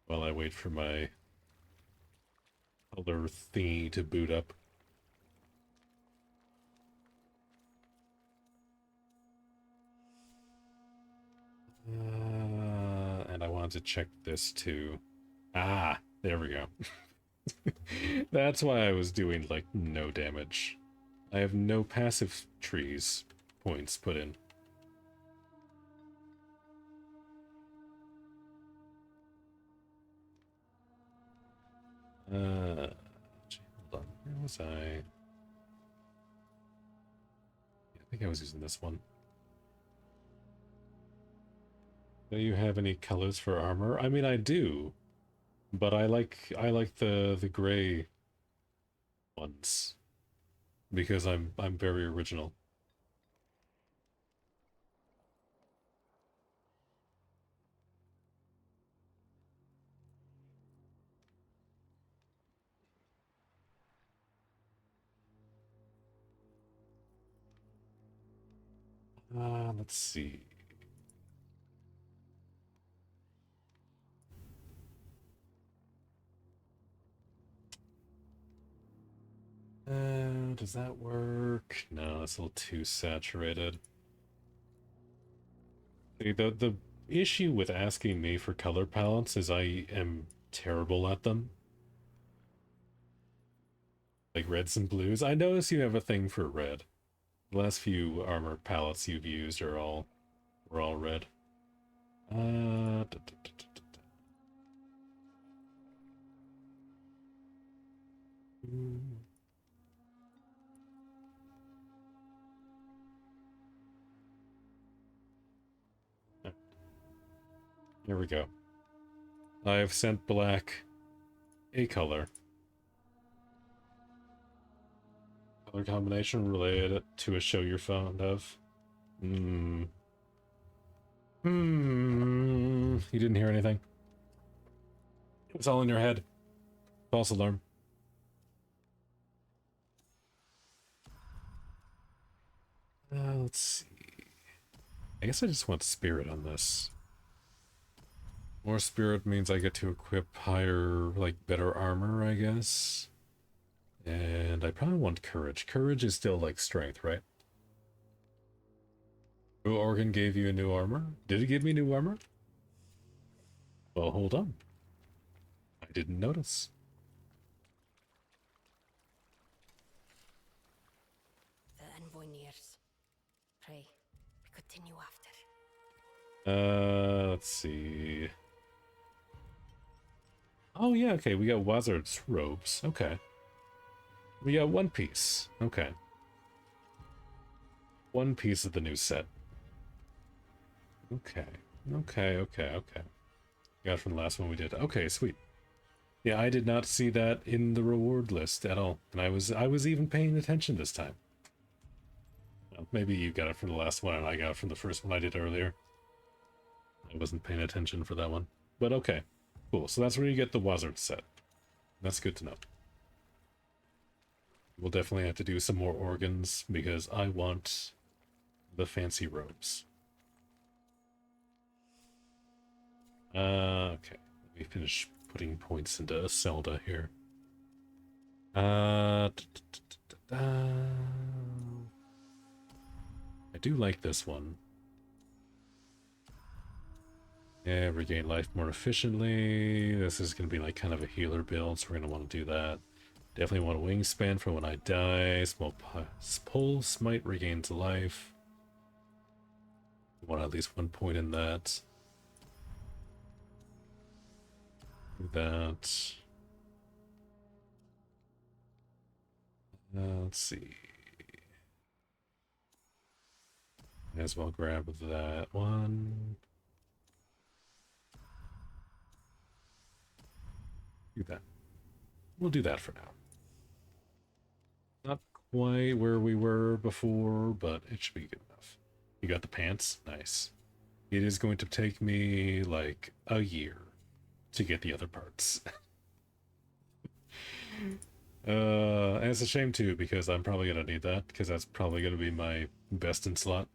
while I wait for my other thingy to boot up. And I wanted to check this too. Ah, there we go. That's why I was doing, like, no damage. I have no passive trees points put in. Hold on. Where was I? Yeah, I think I was using this one. Do you have any colors for armor? I mean, I do, but I like the gray ones because I'm very original. Let's see. Does that work? No, it's a little too saturated. The issue with asking me for color palettes is I am terrible at them. Like reds and blues. I notice you have a thing for red. The last few armor palettes you've used were all red. Here we go. I have sent black a color. Color combination related to a show you're fond of. You didn't hear anything? It was all in your head. False alarm. Let's see. I guess I just want spirit on this. More spirit means I get to equip higher, like, better armor, I guess. And I probably want courage. Courage is still, like, strength, right? New organ gave you a new armor? Did it give me new armor? Well, hold on. I didn't notice. The envoy nears. Pray, we continue after. Let's see. Oh, yeah, okay, we got Wazard's robes. Okay. We got one piece. Okay. One piece of the new set. Okay. Okay. Got it from the last one we did. Okay, sweet. Yeah, I did not see that in the reward list at all. And I was even paying attention this time. Well, maybe you got it from the last one and I got it from the first one I did earlier. I wasn't paying attention for that one. But okay. Cool. So that's where you get the Wazard set. That's good to know. We'll definitely have to do some more organs because I want the fancy robes. Okay. Let me finish putting points into Zelda here. I do like this one. Yeah, regain life more efficiently. This is going to be like kind of a healer build, so we're going to want to do that. Definitely want a wingspan for when I die. Small pulse might regains life. Want at least 1 point in that. Do that. Let's see. May as well grab that one. Do that. We'll do that for now. Not quite where we were before, but it should be good enough. You got the pants? Nice. It is going to take me like a year to get the other parts. And it's a shame too, because I'm probably gonna need that, because that's probably gonna be my best in slot.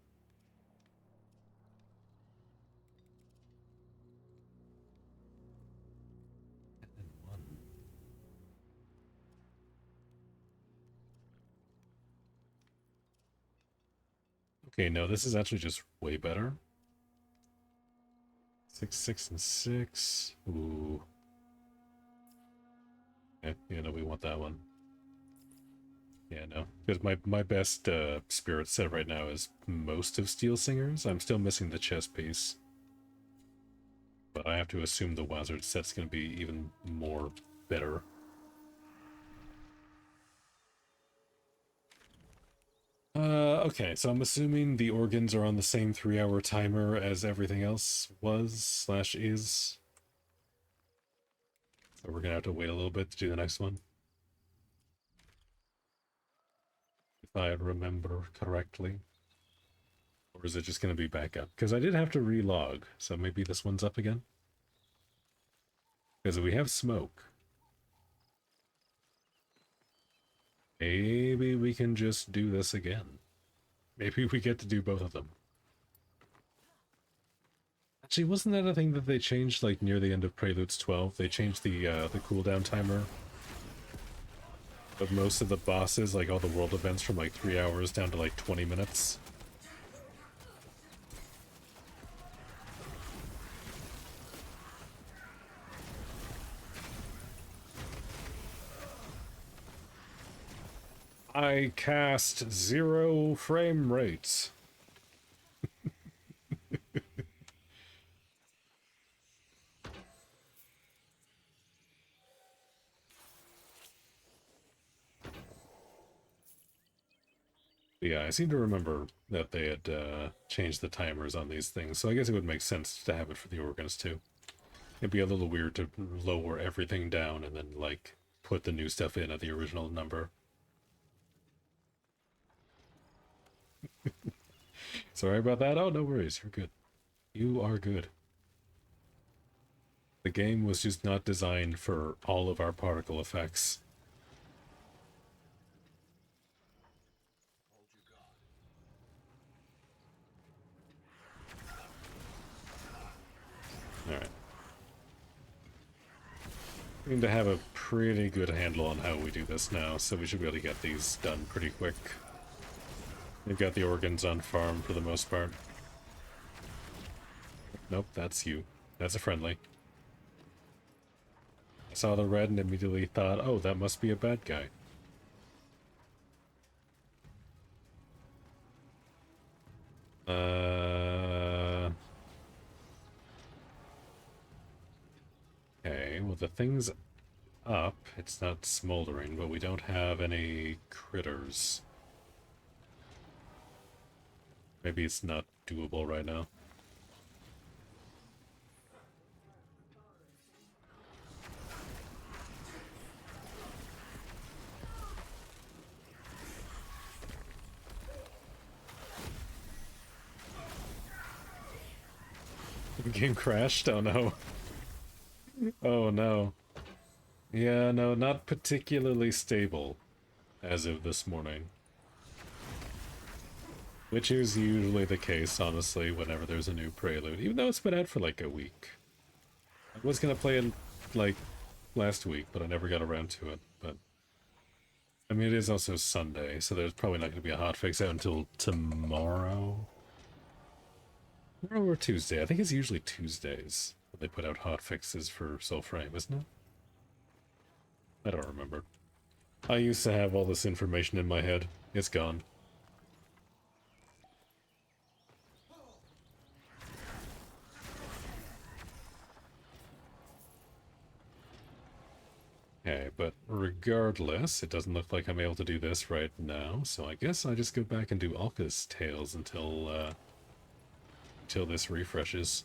Okay, no, this is actually just way better. 6, 6, and 6. Ooh. Okay, yeah, no, we want that one. Yeah, no. Because my best spirit set right now is most of Steel Singers. I'm still missing the chest piece. But I have to assume the Wazard set's going to be even more better. Okay, so I'm assuming the organs are on the same 3-hour timer as everything else was / is. So we're gonna have to wait a little bit to do the next one. If I remember correctly. Or is it just gonna be back up? Because I did have to relog, so maybe this one's up again? Because we have smoke. Maybe we can just do this again. Maybe we get to do both of them. Actually, wasn't that a thing that they changed, like, near the end of Preludes 12? They changed the cooldown timer of most of the bosses, like all the world events, from like 3 hours down to like 20 minutes. I cast 0 frame rates. Yeah, I seem to remember that they had changed the timers on these things, so I guess it would make sense to have it for the organs too. It'd be a little weird to lower everything down and then, like, put the new stuff in at the original number. Sorry about that. Oh, no worries. You're good. You are good. The game was just not designed for all of our particle effects. Alright. We seem to have a pretty good handle on how we do this now, so we should be able to get these done pretty quick. We've got the organs on farm for the most part. Nope, that's you. That's a friendly. I saw the red and immediately thought, oh, that must be a bad guy. Okay, well, the thing's up. It's not smoldering, but we don't have any critters. Maybe it's not doable right now. The game crashed? Oh no. Oh no. Yeah, no, not particularly stable as of this morning. Which is usually the case, honestly, whenever there's a new Prelude, even though it's been out for like a week. I was gonna play it like last week, but I never got around to it. But I mean, it is also Sunday, so there's probably not gonna be a hotfix out until tomorrow. Tomorrow or Tuesday. I think it's usually Tuesdays when they put out hotfixes for Soul Frame, isn't it? I don't remember. I used to have all this information in my head. It's gone. Okay, but regardless, it doesn't look like I'm able to do this right now, so I guess I just go back and do Alka's Tales until this refreshes.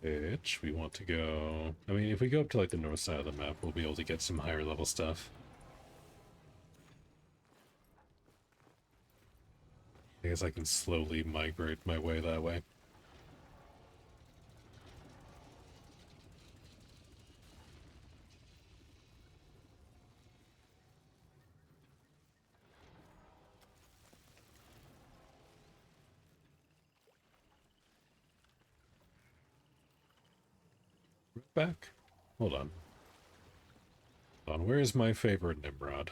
Which we want to go... I mean, if we go up to like the north side of the map, we'll be able to get some higher level stuff. I guess I can slowly migrate my way that way. Back? Hold on. Hold on, where's my favorite Nimrod?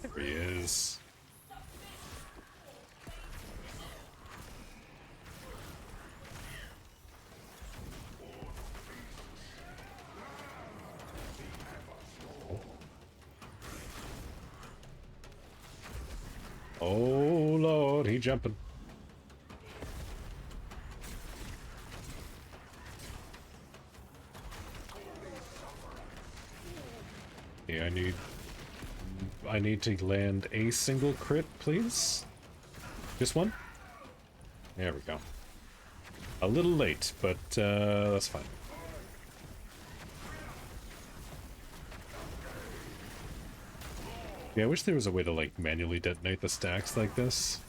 There he is. Oh Lord, he jumping. Okay, I need to land a single crit, please. Just one? There we go. A little late, but that's fine. Yeah, I wish there was a way to, like, manually detonate the stacks like this.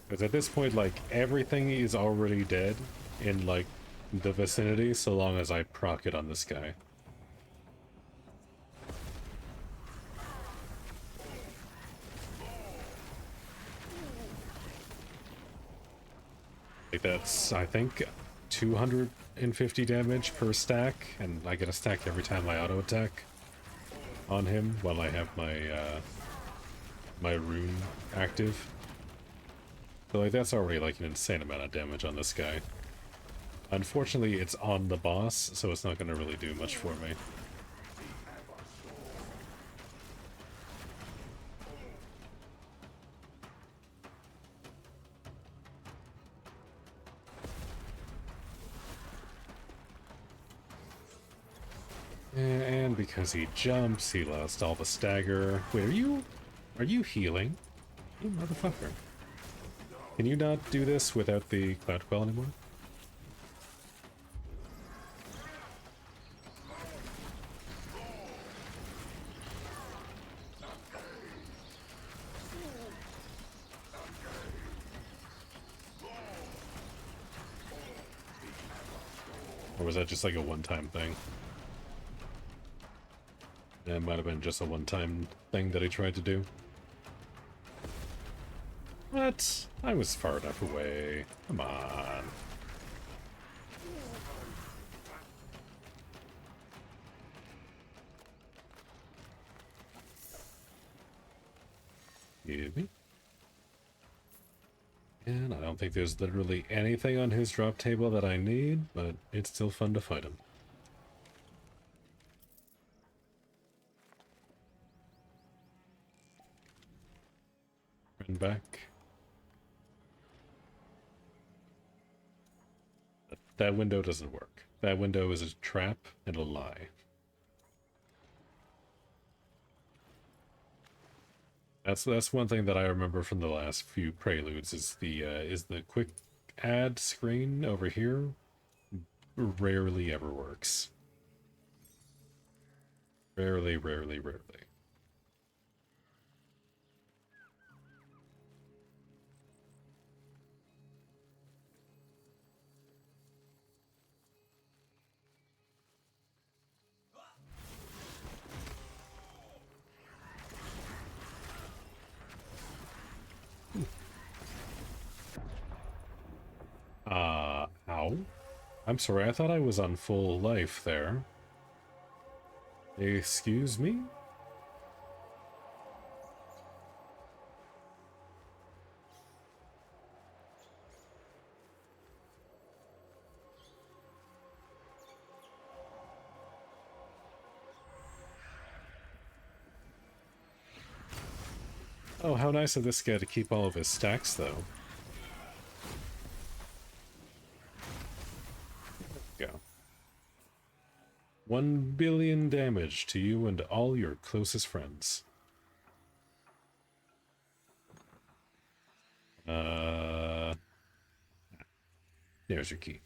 Because at this point, like, everything is already dead in, like, the vicinity, so long as I proc it on this guy. Like, that's, I think, 250 damage per stack, and I get a stack every time I auto-attack on him while I have my, my rune active. So, like, that's already, like, an insane amount of damage on this guy. Unfortunately, it's on the boss, so it's not going to really do much for me. And because he jumps, he lost all the stagger. Wait, are you healing? You motherfucker. Can you not do this without the Cloud Quell anymore? Or was that just like a one-time thing? It might have been just a one-time thing that he tried to do. What? I was far enough away. Come on. Give me. And I don't think there's literally anything on his drop table that I need, but it's still fun to fight him. Run back. That window doesn't work. That window is a trap and a lie. That's one thing that I remember from the last few preludes is the quick add screen over here rarely ever works. Rarely, rarely, rarely. Ow. I'm sorry, I thought I was on full life there. Excuse me? Oh, how nice of this guy to keep all of his stacks, though. Go. 1 billion damage to you and all your closest friends. There's your key.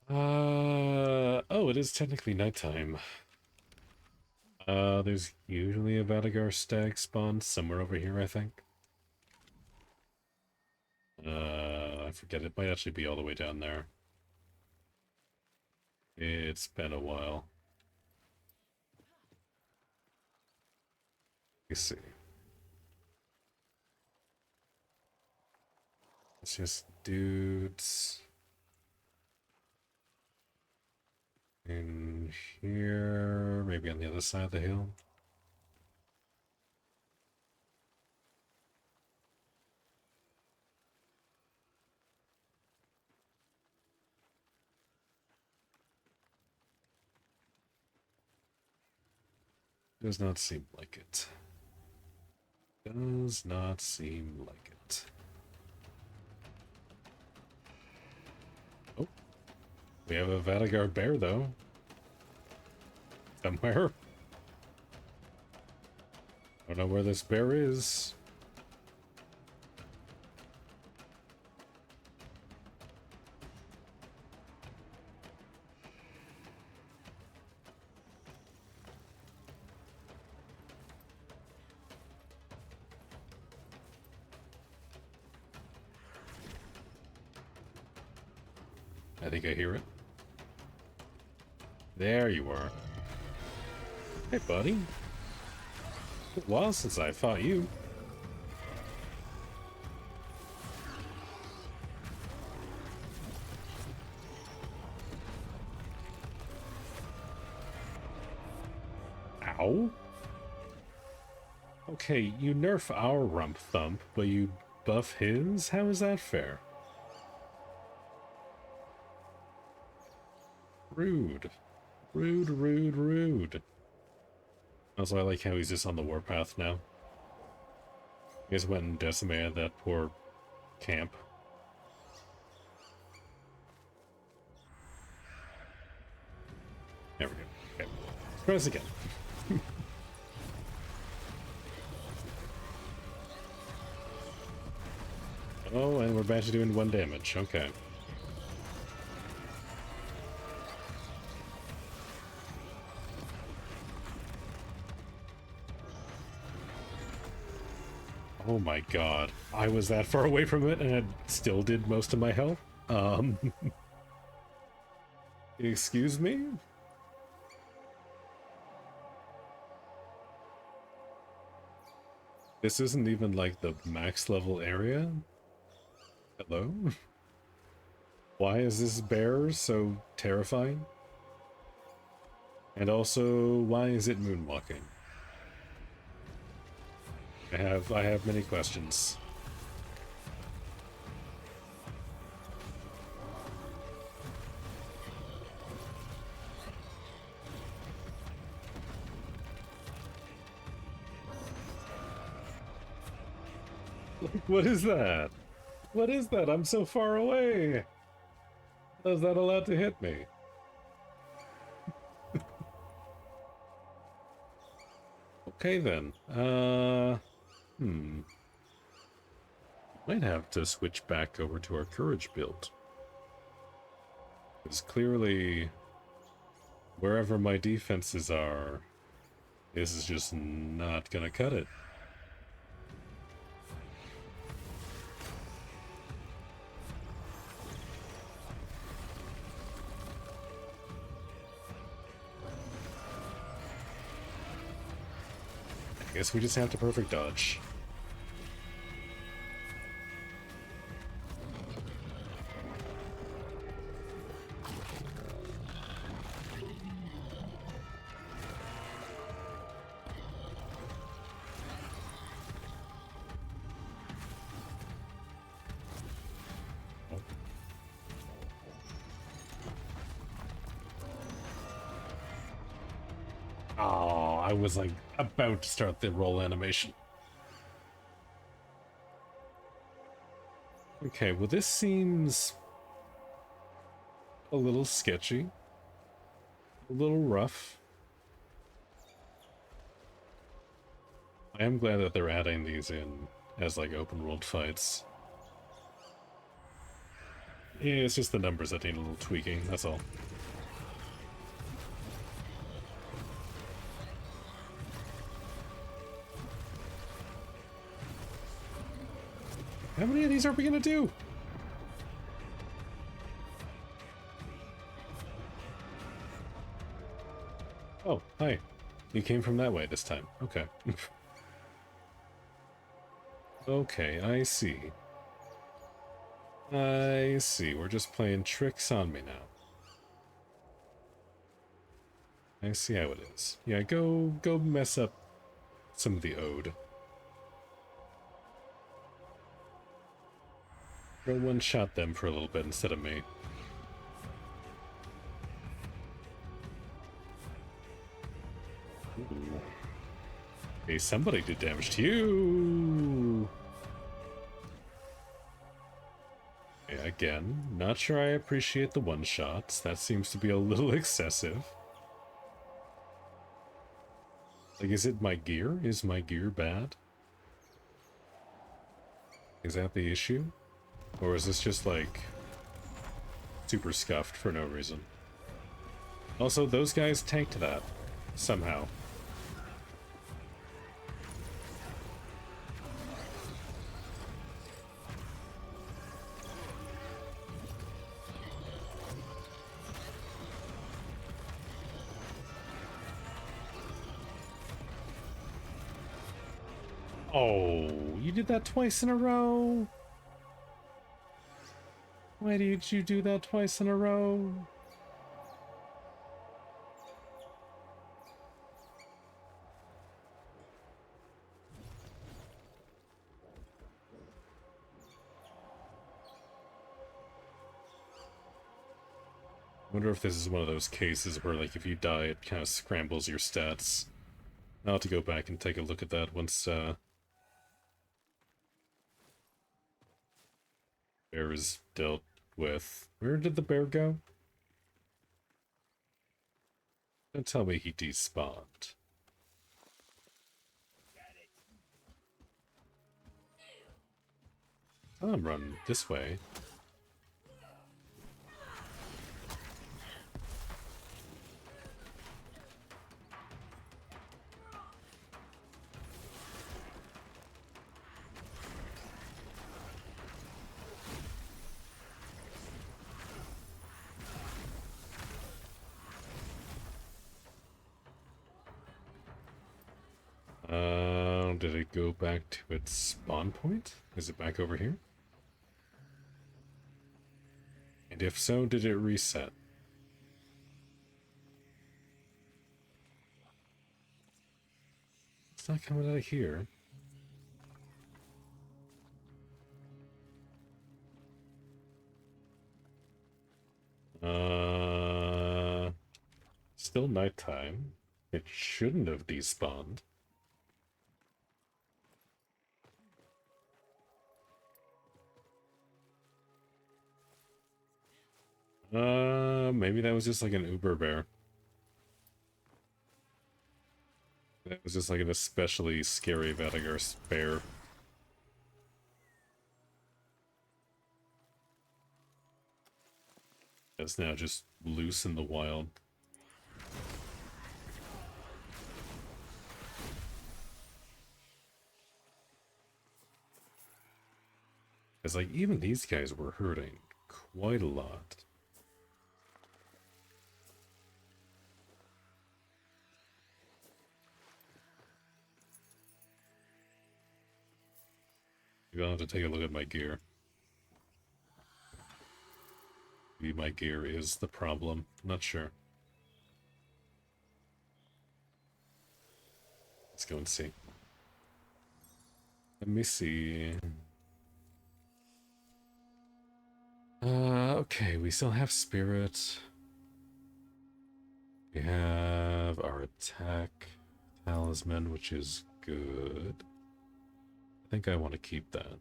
Oh, it is technically nighttime. There's usually a Vadagar stag spawn somewhere over here, I think. I forget, it might actually be all the way down there. It's been a while. Let's see. It's just dudes. In here, maybe on the other side of the hill. Does not seem like it. Does not seem like it. We have a Vadagard bear, though. Somewhere. I don't know where this bear is. I think I hear it. There you are. Hey, buddy. It's a while since I fought you. Ow. Okay, you nerf our rump thump, but you buff his? How is that fair? Rude. Rude, rude, rude. Also, I like how he's just on the warpath now. He just went and decimated that poor camp. There we go. Okay. Let's press again. Oh, and we're back to doing 1 damage. Okay. Oh my god. I was that far away from it and it still did most of my health? Excuse me? This isn't even like the max level area? Hello? Why is this bear so terrifying? And also, why is it moonwalking? I have many questions. Like, what is that? What is that? I'm so far away. How is that allowed to hit me? Okay then. Might have to switch back over to our courage build. Because clearly, wherever my defenses are, this is just not gonna cut it. I guess we just have to perfect dodge. Oh, I was like about to start the roll animation. Okay, well this seems a little sketchy, a little rough. I am glad that they're adding these in as like open world fights. Yeah, it's just the numbers that need a little tweaking, that's all. How many of these are we gonna do? Oh, hi. You came from that way this time. Okay. Okay, I see. I see. We're just playing tricks on me now. I see how it is. Yeah, go mess up some of the ode. Go one-shot them for a little bit instead of me. Ooh. Hey, somebody did damage to you! Yeah, again, not sure I appreciate the one-shots. That seems to be a little excessive. Like, is it my gear? Is my gear bad? Is that the issue? Or is this just, like, super scuffed for no reason? Also, those guys tanked that. Somehow. Oh, you did that twice in a row? Why did you do that twice in a row? I wonder if this is one of those cases where, like, if you die, it kind of scrambles your stats. I'll have to go back and take a look at that once, bear is dealt with. Where did the bear go? Don't tell me he despawned. I'm running this way. Did it go back to its spawn point? Is it back over here? And if so, did it reset? It's not coming out of here. Still nighttime. It shouldn't have despawned. Maybe that was just like an Uber bear. That was just like an especially scary Vatigar bear. It's now just loose in the wild. It's like, even these guys were hurting quite a lot. Maybe I'll have to take a look at my gear. Maybe my gear is the problem. I'm not sure. Let's go and see. Let me see. Okay, we still have spirit. We have our attack talisman, which is good. I think I want to keep that.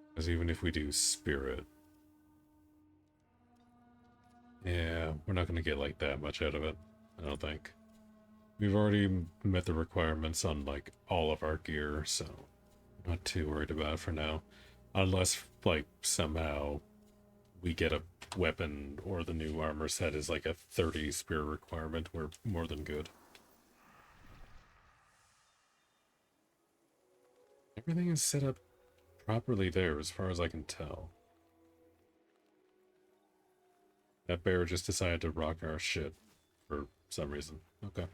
Because even if we do spirit, yeah, we're not going to get like that much out of it, I don't think. We've already met the requirements on like all of our gear, so I'm not too worried about it for now. Unless like somehow we get a weapon or the new armor set is like a 30 spirit requirement, we're more than good. Everything is set up properly there as far as I can tell. That bear just decided to rock our shit for some reason. Okay.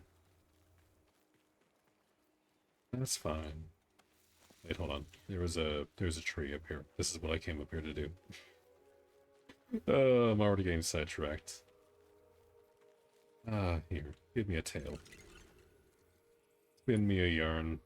That's fine. Wait, hold on. There's a tree up here. This is what I came up here to do. I'm already getting sidetracked. Here. Give me a tail. Spin me a yarn.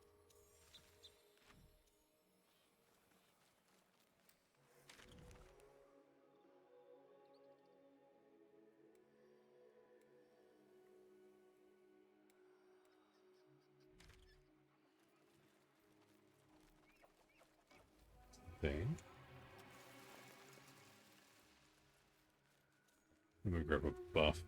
thing. Let me grab a buff.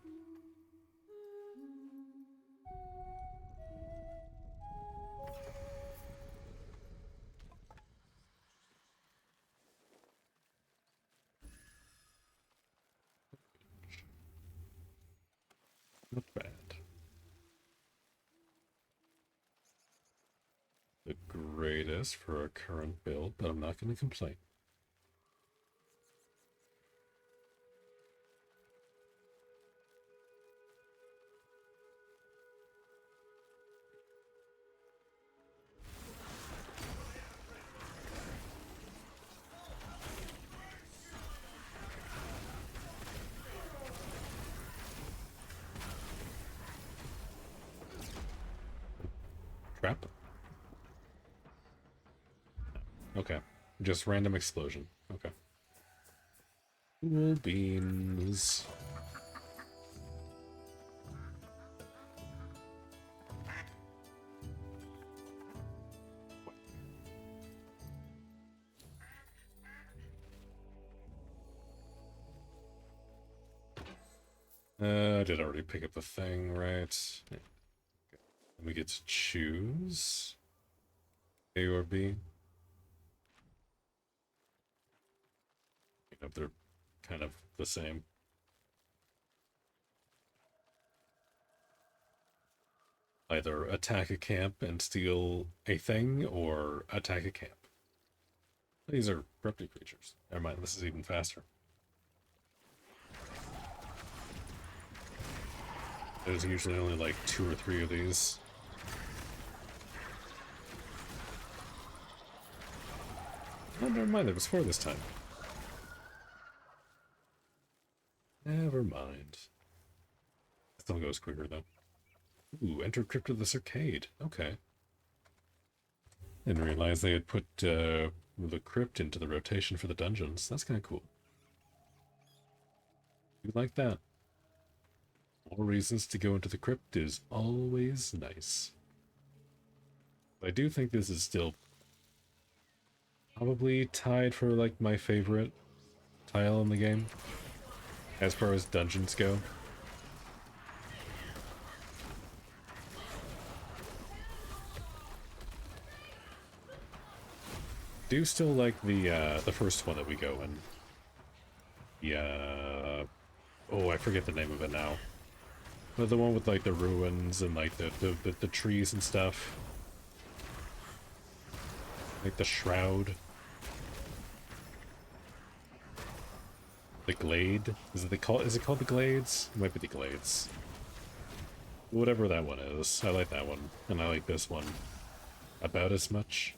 Not bad. The greatest for our current build, but I'm not going to complain. Trap? Okay. Just random explosion. Okay. Cool beans. I did already pick up the thing, right? Yeah. And we get to choose A or B. You know, they're kind of the same. Either attack a camp and steal a thing, or attack a camp. These are corrupted creatures. Never mind, this is even faster. There's usually only like 2 or 3 of these. Oh, never mind, there was 4 this time. Never mind. Still goes quicker though. Ooh, enter Crypt of the Circade. Okay. Didn't realize they had put the crypt into the rotation for the dungeons. That's kind of cool. You like that? More reasons to go into the crypt is always nice. I do think this is still probably tied for like my favorite tile in the game as far as dungeons go. Do still like the first one that we go in. Yeah. Oh, I forget the name of it now. But the one with like the ruins and like the trees and stuff. Like the shroud. The glade? Is it called the glades? It might be the glades. Whatever that one is. I like that one. And I like this one about as much.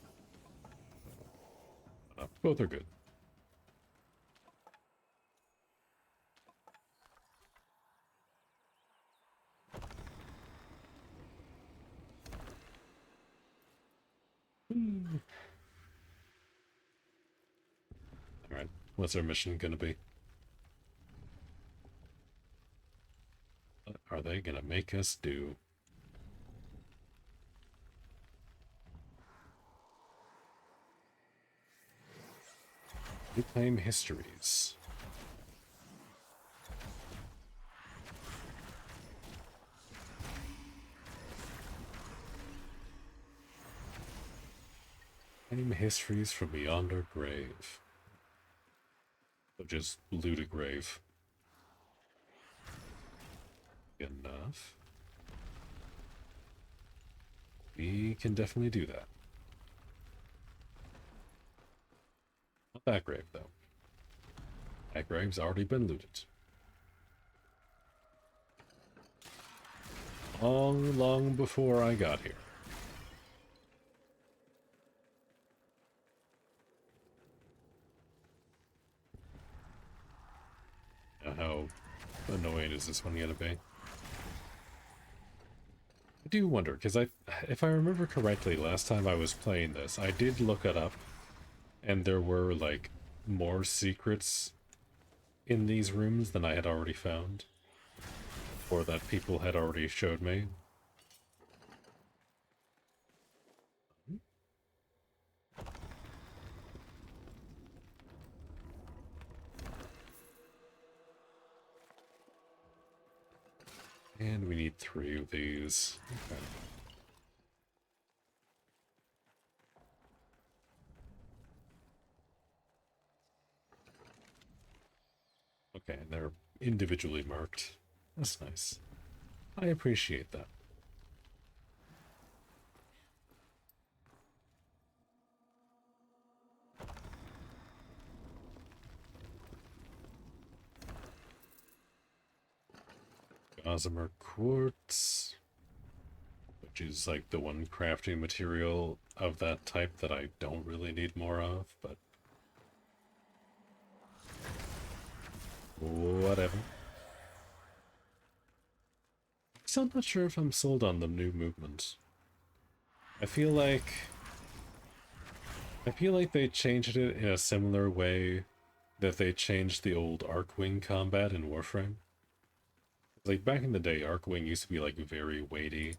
Both are good. Alright, what's our mission gonna be? What are they gonna make us do? Reclaim histories. Claim histories from beyond our grave. So just loot a grave. Enough. We can definitely do that. Not that grave, though. That grave's already been looted. Long, long before I got here. Now, how annoying is this one gonna be? I do wonder, because if I remember correctly, last time I was playing this, I did look it up, and there were, like, more secrets in these rooms than I had already found, or that people had already showed me. And we need 3 of these. Okay. Okay, they're individually marked. That's nice. I appreciate that. Gossamer quartz, which is like the one crafting material of that type that I don't really need more of, but whatever. Still not sure if I'm sold on the new movement. I feel like they changed it in a similar way that they changed the old Arcwing combat in Warframe. Like back in the day, Arcwing used to be like very weighty.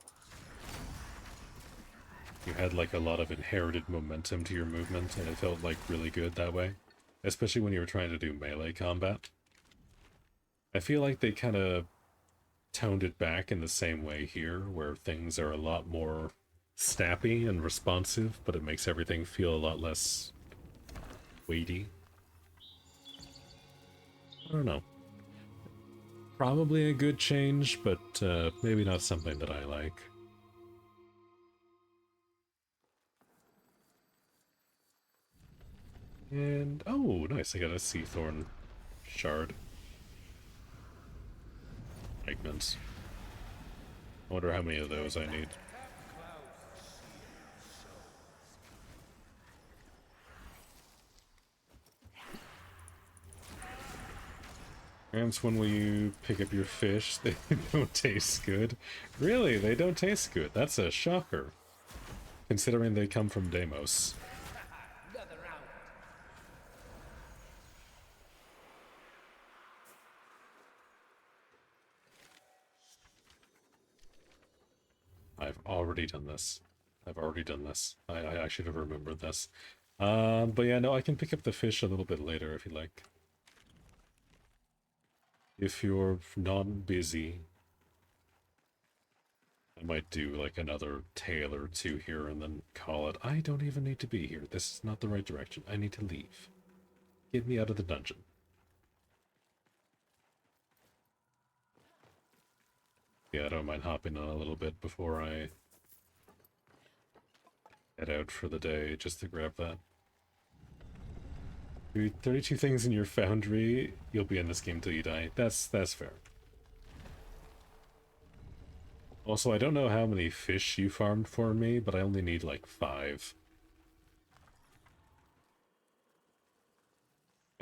You had like a lot of inherited momentum to your movement, and it felt like really good that way. Especially when you were trying to do melee combat. I feel like they kind of toned it back in the same way here, where things are a lot more snappy and responsive, but it makes everything feel a lot less weighty. I don't know. Probably a good change, but maybe not something that I like. And, oh, nice, I got a Seathorn shard. Fragments. I wonder how many of those I need. Gramps, when will you pick up your fish? They don't taste good. Really? They don't taste good? That's a shocker. Considering they come from Deimos. I've already done this. I should have remembered this. But yeah, no, I can pick up the fish a little bit later if you like. If you're not busy, I might do like another tale or two here and then call it. I don't even need to be here. This is not the right direction. I need to leave. Get me out of the dungeon. Yeah, I don't mind hopping on a little bit before I head out for the day just to grab that. Dude, 32 things in your foundry, you'll be in this game till you die. That's fair. Also, I don't know how many fish you farmed for me, but I only need like 5.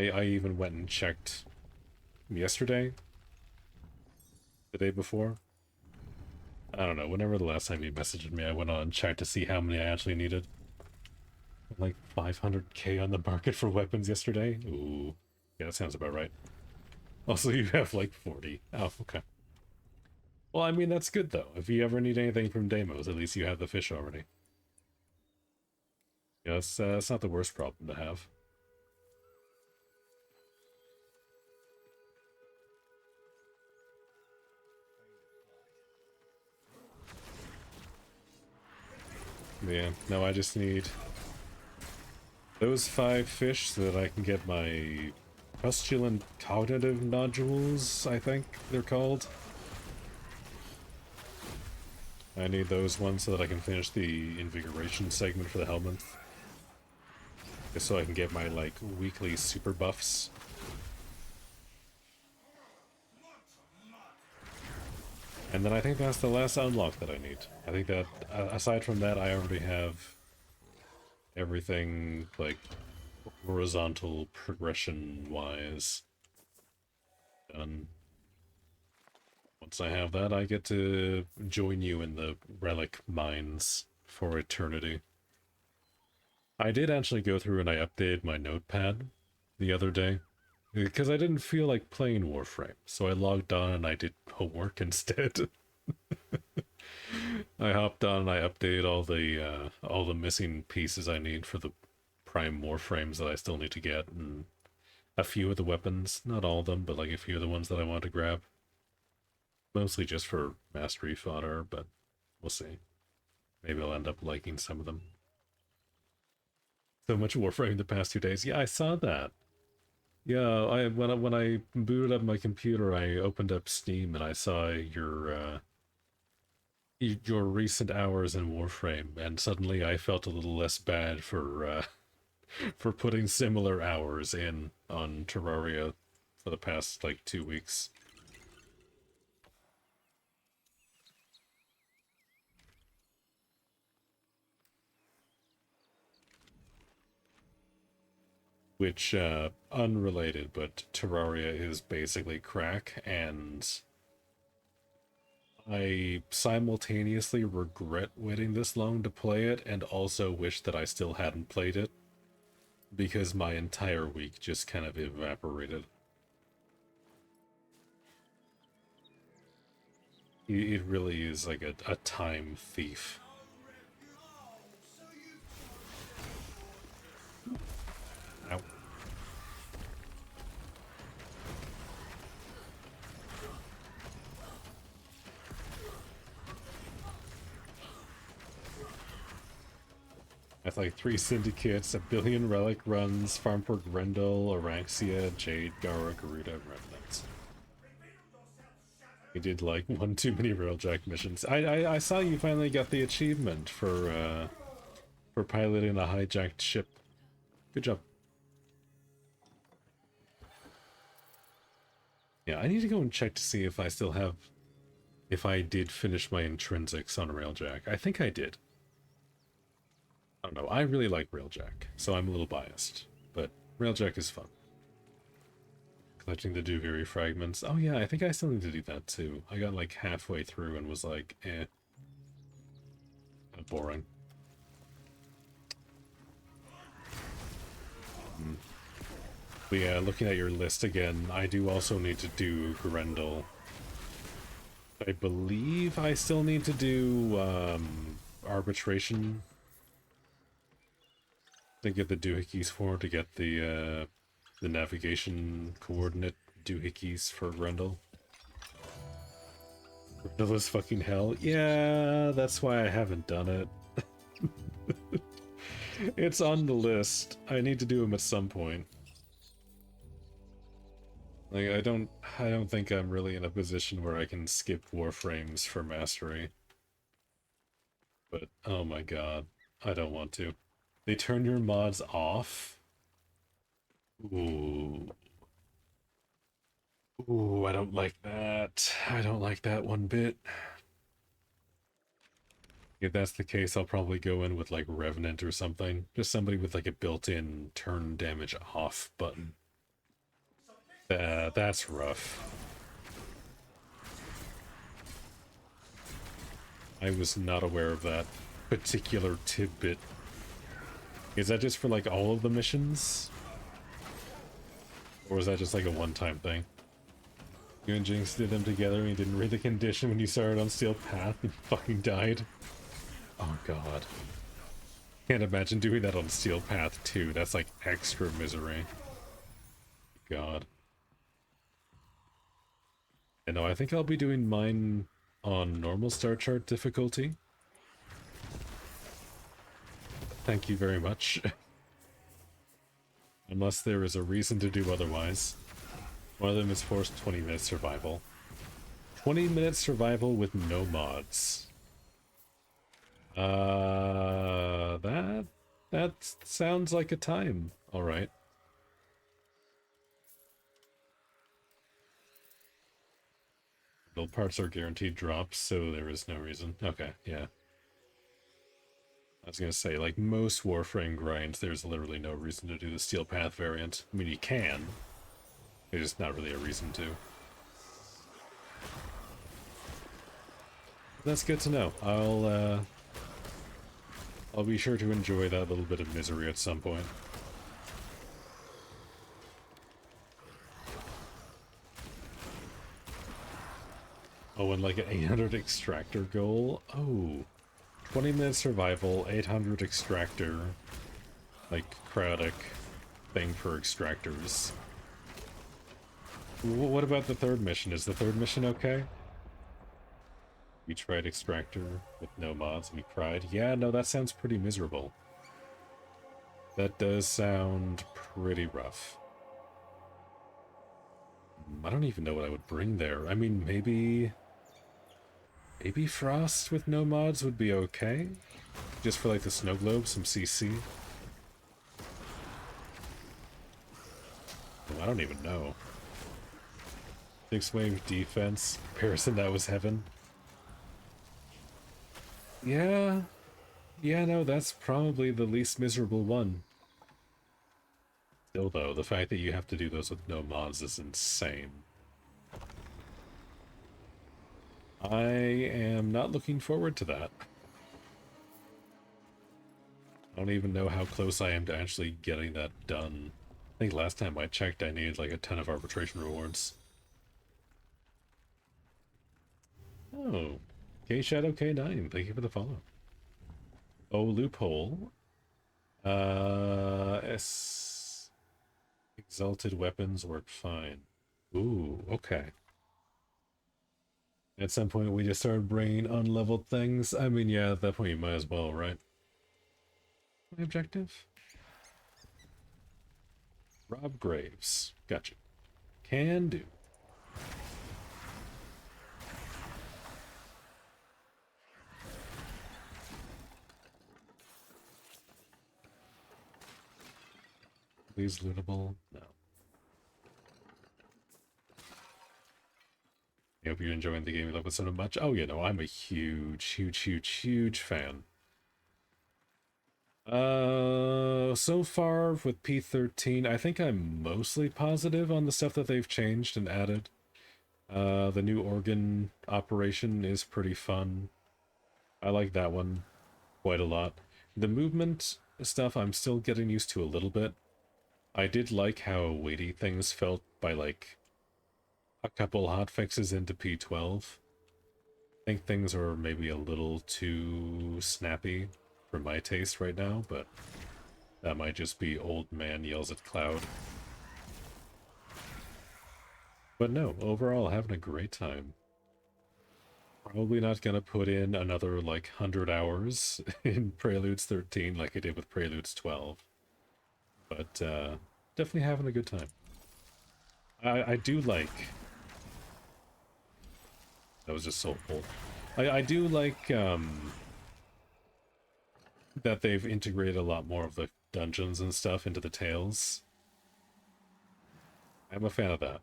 I even went and checked yesterday, the day before. I don't know, whenever the last time you messaged me, I went on and checked to see how many I actually needed. Like 500k on the market for weapons yesterday? Ooh. Yeah, that sounds about right. Also, you have like 40. Oh, okay. Well, I mean, that's good though. If you ever need anything from Deimos, at least you have the fish already. Yeah, that's not the worst problem to have. Yeah, no, I just need those 5 fish so that I can get my Pustulant Cognitive Nodules, I think they're called. I need those ones so that I can finish the Invigoration segment for the helmet. Just so I can get my, like, weekly super buffs. And then I think that's the last unlock that I need. I think that, aside from that, I already have everything, like, horizontal progression-wise done. Once I have that, I get to join you in the relic mines for eternity. I did actually go through and I updated my notepad the other day, because I didn't feel like playing Warframe, so I logged on and I did homework instead. I hopped on and I updated all the missing pieces I need for the prime Warframes that I still need to get, and a few of the weapons, not all of them, but like a few of the ones that I want to grab. Mostly just for mastery fodder, but we'll see. Maybe I'll end up liking some of them. So much Warframe the past 2 days. Yeah, I saw that. Yeah, when I booted up my computer, I opened up Steam and I saw your recent hours in Warframe, and suddenly I felt a little less bad for putting similar hours in on Terraria for the past like 2 weeks. Which, unrelated, but Terraria is basically crack, and I simultaneously regret waiting this long to play it, and also wish that I still hadn't played it, because my entire week just kind of evaporated. It really is like a time thief. Ow. That's like 3 syndicates, a billion relic runs, farm for Grendel, Araxia, Jade, Gara, Garuda, Remnants. You did like 1 too many Railjack missions. I saw you finally got the achievement for piloting a hijacked ship. Good job. Yeah, I need to go and check to see if I still have... if I did finish my intrinsics on Railjack. I think I did. I don't know, I really like Railjack, so I'm a little biased. But Railjack is fun. Collecting the Duviri fragments. Oh yeah, I think I still need to do that too. I got like halfway through and was like, eh. Boring. But yeah, looking at your list again, I do also need to do Grendel. I believe I still need to do arbitration to get the doohickeys for, to get the navigation coordinate doohickeys for Grendel. Grendel is fucking hell. Yeah, that's why I haven't done it. It's on the list. I need to do them at some point. Like, I don't think I'm really in a position where I can skip Warframes for mastery. But, oh my god, I don't want to. They turn your mods off? Ooh. Ooh, I don't like that. I don't like that one bit. If that's the case, I'll probably go in with, like, Revenant or something. Just somebody with, like, a built-in turn damage off button. That's rough. I was not aware of that particular tidbit. Is that just for, like, all of the missions? Or is that just, like, a one-time thing? You and Jinx did them together and you didn't read the condition when you started on Steel Path and you fucking died? Oh god. Can't imagine doing that on Steel Path too. That's like extra misery. God. And no, I think I'll be doing mine on normal star chart difficulty. Thank you very much. Unless there is a reason to do otherwise. One of them is forced 20-minute survival. 20-minute survival with no mods. That sounds like a time. Alright. Build parts are guaranteed drops, so there is no reason. Okay, yeah. I was gonna say, like most Warframe grinds, there's literally no reason to do the Steel Path variant. I mean, you can. There's just not really a reason to. That's good to know. I'll be sure to enjoy that little bit of misery at some point. Oh, and like an 800 extractor goal? Oh. 20-minute survival, 800 extractor, like, crowdic thing for extractors. What about the third mission? Is the third mission okay? You tried Extractor with no mods and you cried. Yeah, no, that sounds pretty miserable. That does sound pretty rough. I don't even know what I would bring there. I mean, maybe Frost with no mods would be okay. Just for like the snow globe, some CC. Oh, I don't even know. 6-wave defense. Comparison, that was heaven. Yeah. Yeah, no, that's probably the least miserable one. Still though, the fact that you have to do those with no mods is insane. I am not looking forward to that. I don't even know how close I am to actually getting that done. I think last time I checked I needed like a ton of arbitration rewards. Oh, K-Shadow K9, thank you for the follow. Oh, loophole. Exalted weapons work fine. Ooh, okay. At some point we just started bringing unleveled things. I mean, yeah, at that point you might as well, right? My objective? Rob Graves. Gotcha. Can do. Please lootable? No. I hope you're enjoying the game. You love it so much. Oh, you know, I'm a huge fan. So far with P13, I think I'm mostly positive on the stuff that they've changed and added. The new organ operation is pretty fun. I like that one quite a lot. The movement stuff I'm still getting used to a little bit. I did like how weighty things felt by like a couple hotfixes into P12. I think things are maybe a little too snappy for my taste right now, but that might just be old man yells at cloud. But no, overall having a great time. Probably not gonna put in another like 100 hours in Preludes 13 like I did with Preludes 12. But definitely having a good time. I do like... That was just so full. I do like that they've integrated a lot more of the dungeons and stuff into the tales. I'm a fan of that.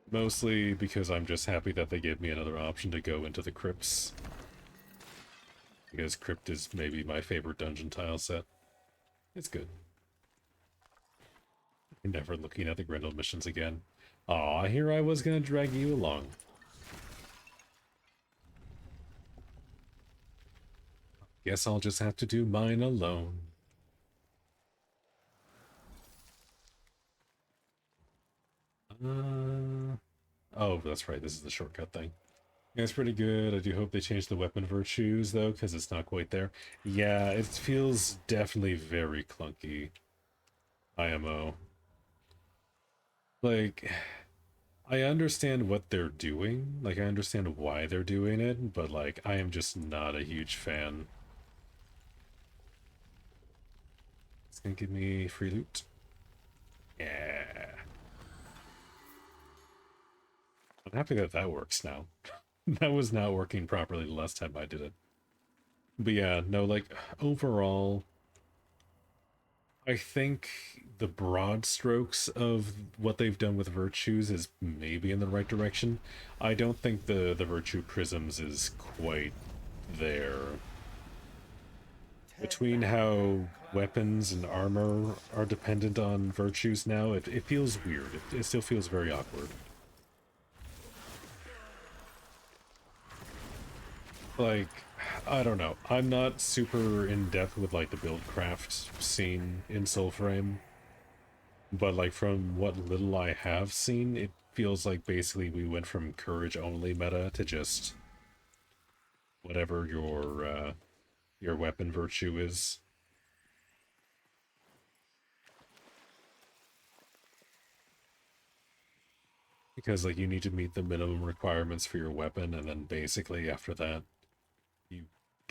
Mostly because I'm just happy that they gave me another option to go into the crypts. Because crypt is maybe my favorite dungeon tile set. It's good. Never looking at the Grendel missions again. Aw, here I was gonna drag you along. Guess I'll just have to do mine alone. Oh, that's right, this is the shortcut thing. Yeah, it's pretty good. I do hope they change the weapon virtues, though, because it's not quite there. Yeah, it feels definitely very clunky. IMO. Like, I understand what they're doing. Like, I understand why they're doing it, but, like, I am just not a huge fan. It's gonna give me free loot. Yeah. I'm happy that that works now. That was not working properly the last time I did it. But yeah, no, like, overall, I think the broad strokes of what they've done with virtues is maybe in the right direction. I don't think the virtue prisms is quite there. Between how weapons and armor are dependent on virtues now, it feels weird. It still feels very awkward. Like, I don't know. I'm not super in-depth with, like, the buildcraft scene in Soulframe. But, like, from what little I have seen, it feels like basically we went from courage-only meta to just whatever your weapon virtue is. because like you need to meet the minimum requirements for your weapon, and then basically after that, you,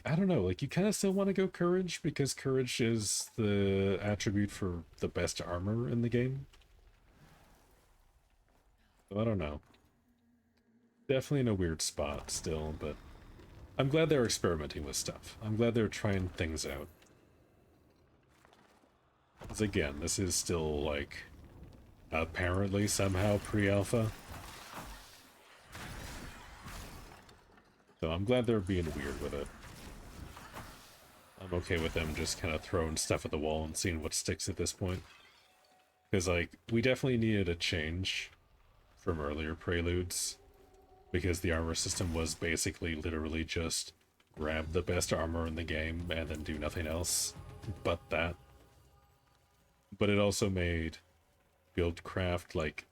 I don't know, like you kind of still want to go courage because courage is the attribute for the best armor in the game. So I don't know. Definitely in a weird spot still, but I'm glad they're experimenting with stuff. I'm glad they're trying things out. Because again, this is still like apparently somehow pre-alpha. So I'm glad they're being weird with it. I'm okay with them just kind of throwing stuff at the wall and seeing what sticks at this point. Because, like, we definitely needed a change from earlier Preludes. Because the armor system was basically literally just grab the best armor in the game and then do nothing else but that. But it also made buildcraft, like,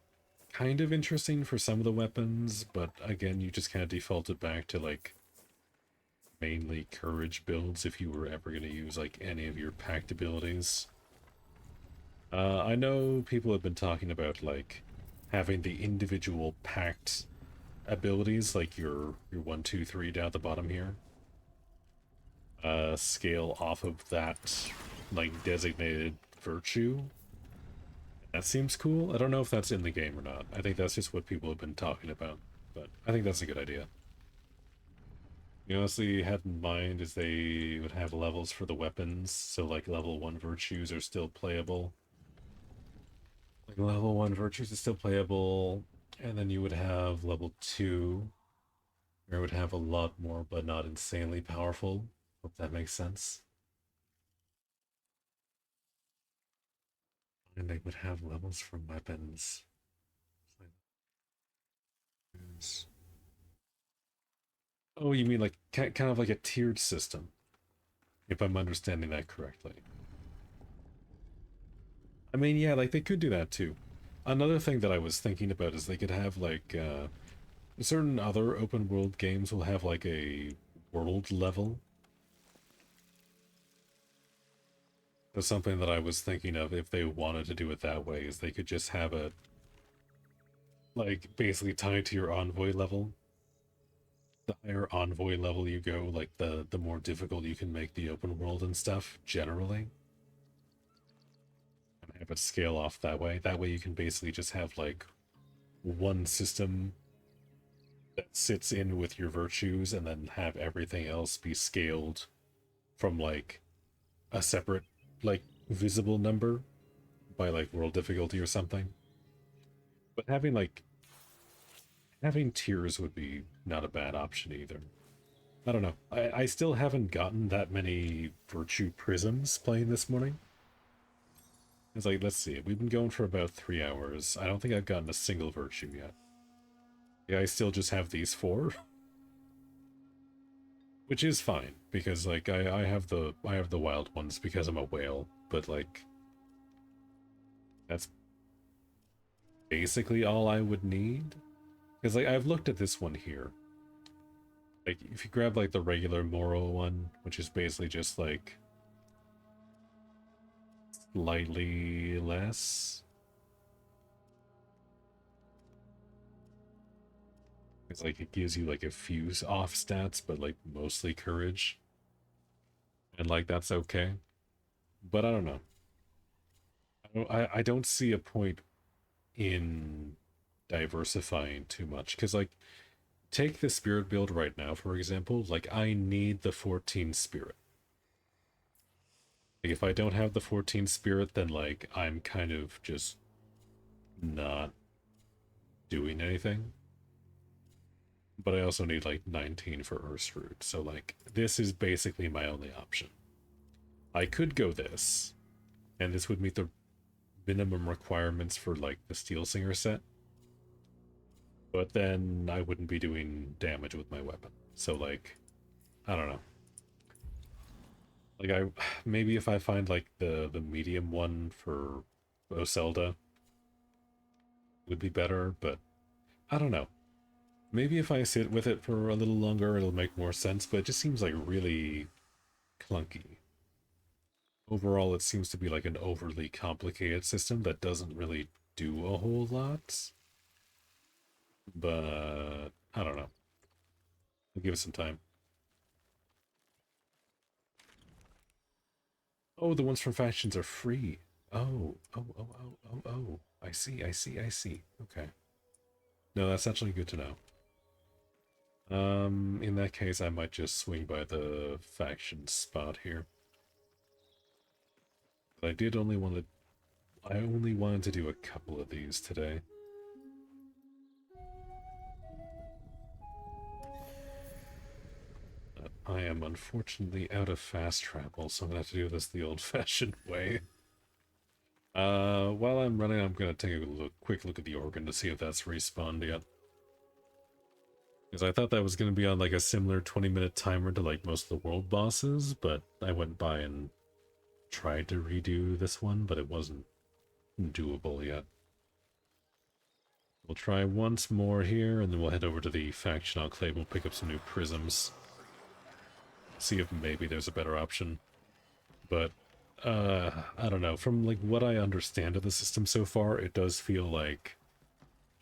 kind of interesting for some of the weapons, but again, you just kind of defaulted back to, like, mainly courage builds if you were ever going to use, like, any of your packed abilities. I know people have been talking about, like, having the individual packed abilities, like your 1, 2, 3 down at the bottom here, scale off of that, like, designated virtue. That seems cool. I don't know if that's in the game or not. I think that's just what people have been talking about, but I think that's a good idea. You honestly had in mind is they would have levels for the weapons, so like level 1 virtues are still playable. Like level 1 virtues is still playable, and then you would have level 2, where it would have a lot more, but not insanely powerful. Hope that makes sense. And they would have levels for weapons. Oh, you mean like kind of like a tiered system, if I'm understanding that correctly. I mean, yeah, like they could do that too. Another thing that I was thinking about is they could have like certain other open world games will have like a world level. That's something that I was thinking of if they wanted to do it that way, is they could just have it like basically tied to your envoy level. The higher envoy level you go, like the more difficult you can make the open world and stuff generally. And have it scale off that way. That way you can basically just have like one system that sits in with your virtues and then have everything else be scaled from like a separate like visible number by like world difficulty or something. But having tiers would be not a bad option either. I don't know. I still haven't gotten that many virtue prisms playing this morning. It's like, let's see, we've been going for about 3 hours. I don't think I've gotten a single virtue yet. Yeah, I still just have these 4. Which is fine, because like I have the wild ones because I'm a whale, but like that's basically all I would need. Because like I've looked at this one here. Like if you grab like the regular Moro one, which is basically just like slightly less. It's like it gives you like a few off stats, but like mostly courage. And like that's okay. But I don't know. I don't see a point in diversifying too much. Because like take the spirit build right now, for example. Like I need the 14 spirit. Like, if I don't have the 14 spirit, then like I'm kind of just not doing anything. But I also need like 19 for Urstrud, so like this is basically my only option. I could go this, and this would meet the minimum requirements for like the Steel Singer set, but then I wouldn't be doing damage with my weapon. So like, I don't know. Like I maybe if I find like the medium one for Oselda would be better, but I don't know. Maybe if I sit with it for a little longer, it'll make more sense, but it just seems like really clunky. Overall, it seems to be like an overly complicated system that doesn't really do a whole lot. but I don't know. I'll give it some time. Oh, the ones from factions are free. Oh. I see. Okay. No, that's actually good to know. In that case, I might just swing by the faction spot here. But I only wanted to do a couple of these today. But I am unfortunately out of fast travel, so I'm gonna have to do this the old-fashioned way. While I'm running, I'm gonna take a quick look at the organ to see if that's respawned yet. Because I thought that was gonna be on like a similar 20-minute timer to like most of the world bosses, but I went by and tried to redo this one, but it wasn't doable yet. We'll try once more here, and then we'll head over to the faction enclave. We'll pick up some new prisms. See if maybe there's a better option. But, I don't know. From, like, what I understand of the system so far, it does feel like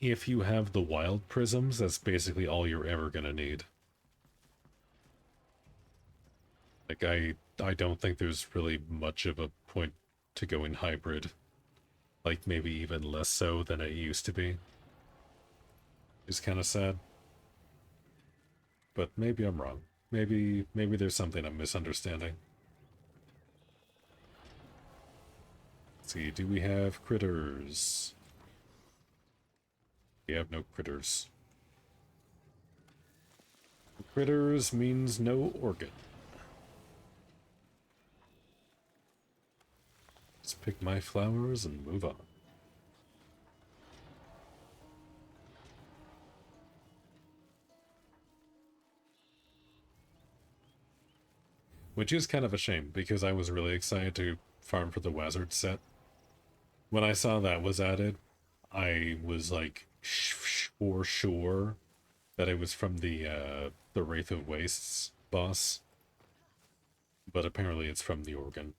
if you have the wild prisms, that's basically all you're ever gonna need. Like, I don't think there's really much of a point to going hybrid. Like, maybe even less so than it used to be. It's kind of sad. But maybe I'm wrong. Maybe there's something I'm misunderstanding. Let's see, do we have critters? We have no critters. Critters means no organ. Let's pick my flowers and move on. Which is kind of a shame, because I was really excited to farm for the Wazard set. When I saw that was added, I was like, for sure that it was from the Wraith of Wastes boss. But apparently it's from the organ.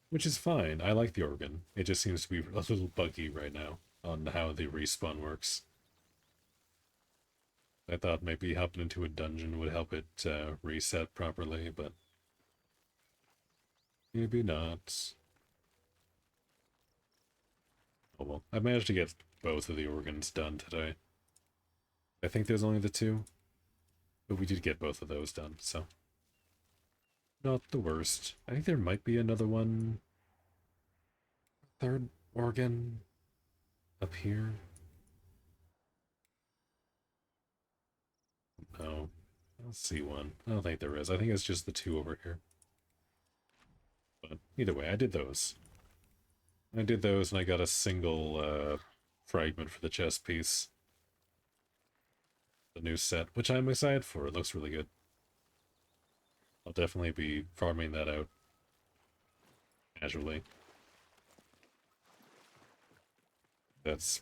Which is fine, I like the organ. It just seems to be a little buggy right now on how the respawn works. I thought maybe hopping into a dungeon would help it reset properly, but maybe not. Oh well, I managed to get both of the organs done today. I think there's only the two, but we did get both of those done, so not the worst. I think there might be another one. Third organ up here. No, I don't see one. I don't think there is. I think it's just the two over here. But either way, I did those. And I got a single fragment for the chest piece. The new set, which I'm excited for. It looks really good. I'll definitely be farming that out casually. That's...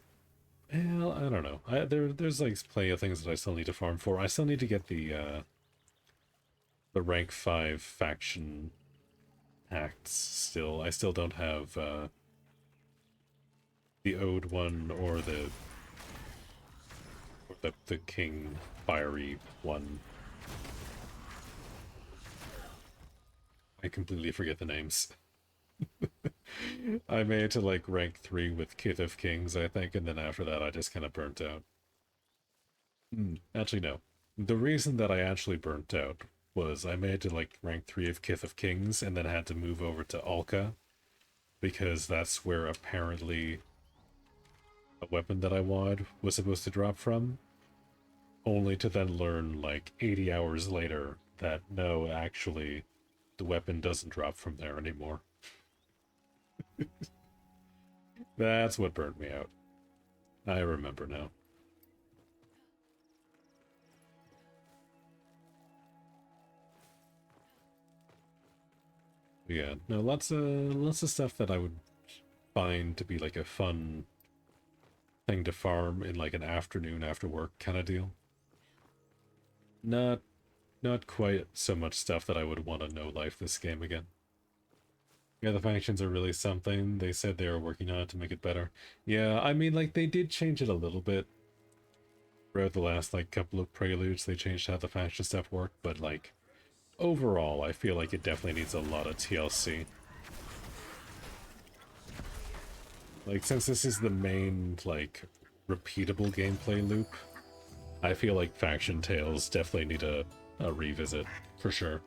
well, I don't know. There's like plenty of things that I still need to farm for. I still need to get the rank 5 faction acts still. I still don't have the Ode one or the King Fiery one. I completely forget the names. I made it to like rank 3 with Kith of Kings, I think, and then after that I just kind of burnt out. Actually, no. The reason that I actually burnt out was I made it to like rank 3 of Kith of Kings and then had to move over to Alka, because that's where apparently a weapon that I wanted was supposed to drop from, only to then learn like 80 hours later that no, actually, the weapon doesn't drop from there anymore. That's what burned me out. I remember now. Yeah, no, lots of stuff that I would find to be like a fun thing to farm in like an afternoon after work kind of deal. Not quite so much stuff that I would want to know life this game again. Yeah, the factions are really something. They said they were working on it to make it better. Yeah, I mean, like, they did change it a little bit. throughout the last like couple of preludes they changed how the faction stuff worked, but like overall I feel like it definitely needs a lot of TLC. Like since this is the main like repeatable gameplay loop, I feel like faction tales definitely need a revisit for sure.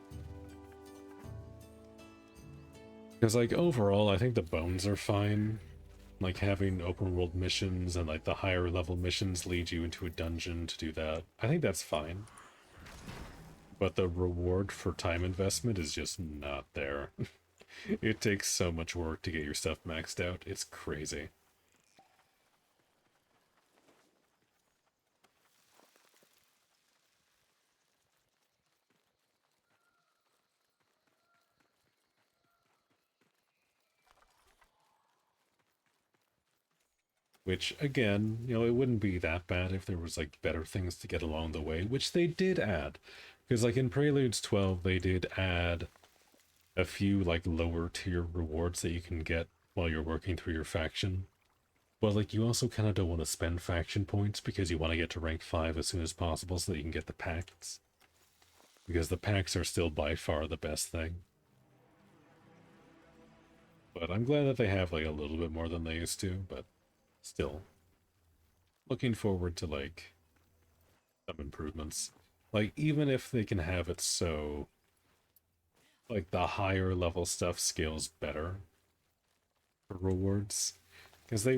Because like overall I think the bones are fine. Like having open world missions and like the higher level missions lead you into a dungeon to do that. I think that's fine. But the reward for time investment is just not there. It takes so much work to get your stuff maxed out. It's crazy. Which, again, you know, it wouldn't be that bad if there was, like, better things to get along the way, which they did add. Because, like, in Preludes 12, they did add a few, like, lower tier rewards that you can get while you're working through your faction. But, like, you also kind of don't want to spend faction points because you want to get to rank 5 as soon as possible so that you can get the pacts. Because the packs are still by far the best thing. But I'm glad that they have, like, a little bit more than they used to, but still. Looking forward to, like, some improvements. Like, even if they can have it so, like, the higher level stuff scales better for rewards. Because they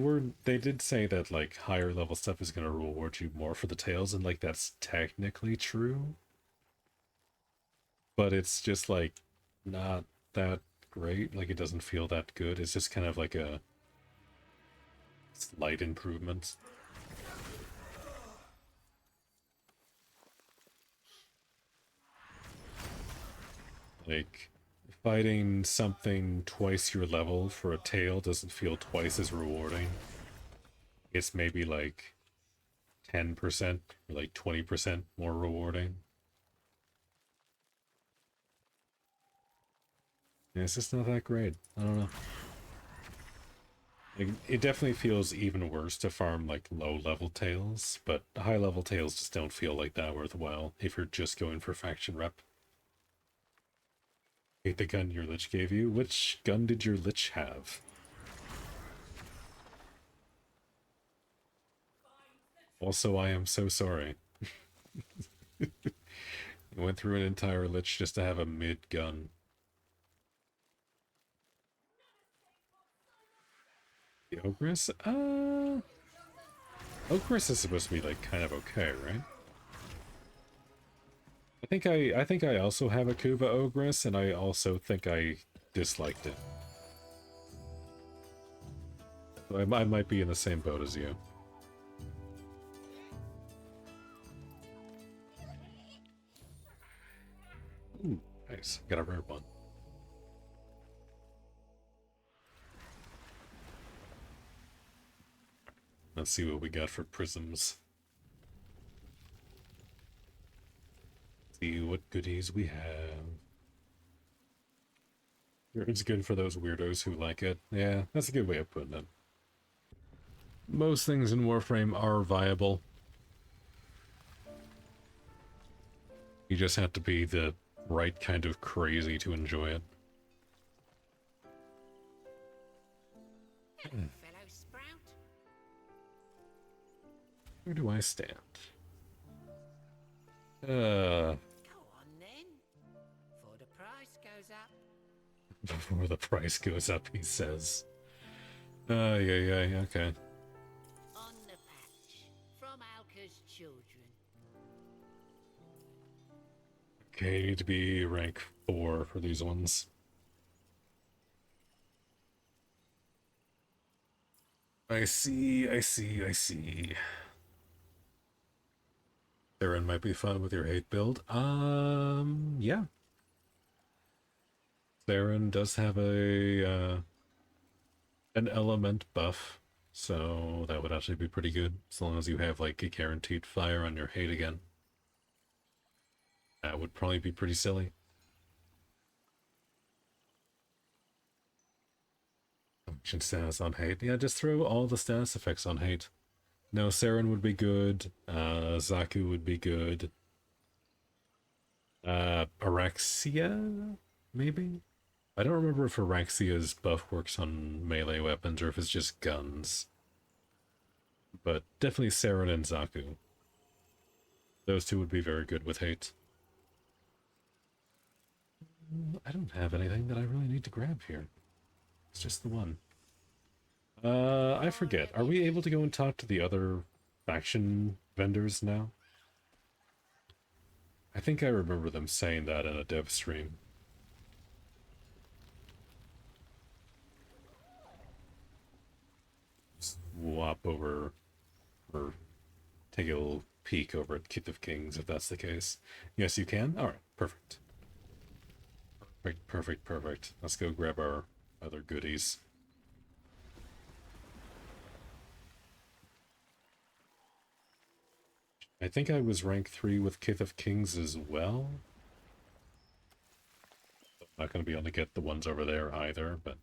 did say that, like, higher level stuff is going to reward you more for the tails, and, like, that's technically true. But it's just, like, not that great. Like, it doesn't feel that good. It's just kind of like a slight improvement. Like, fighting something twice your level for a tail doesn't feel twice as rewarding. It's maybe like 10% or like 20% more rewarding. And it's just not that great. I don't know. Like, it definitely feels even worse to farm like low level tails, but high level tails just don't feel like that worthwhile if you're just going for faction rep. Hate the gun your lich gave you. Which gun did your lich have? Also, I am so sorry. I went through an entire lich just to have a mid gun. The Ogress? Ogress is supposed to be like kind of okay, right? I think I also have a Kuva Ogress, and I also think I disliked it. So I might be in the same boat as you. Ooh, nice. Got a rare one. Let's see what we got for prisms. See what goodies we have. It's good for those weirdos who like it. Yeah, that's a good way of putting it. Most things in Warframe are viable. You just have to be the right kind of crazy to enjoy it. Hello, fellow sprout. Where do I stand? Go on then. Before the price goes up. Before the price goes up, he says. Yeah, okay. On the patch. From Alka's children. Okay, you need to be rank 4 for these ones. I see. Theron might be fun with your hate build. Yeah. Theron does have a, an element buff, so that would actually be pretty good, as long as you have, like, a guaranteed fire on your hate again. That would probably be pretty silly. Function status on hate. Yeah, just throw all the status effects on hate. No, Saren would be good. Zaku would be good. Araxia, maybe? I don't remember if Araxia's buff works on melee weapons or if it's just guns. But definitely Saren and Zaku. Those two would be very good with hate. I don't have anything that I really need to grab here. It's just the one. I forget. Are we able to go and talk to the other faction vendors now? I think I remember them saying that in a dev stream. Swap over, or take a little peek over at Kith of Kings if that's the case. Yes, you can? Alright, perfect. Perfect. Let's go grab our other goodies. I think I was rank 3 with Kith of Kings as well. I'm not going to be able to get the ones over there either, but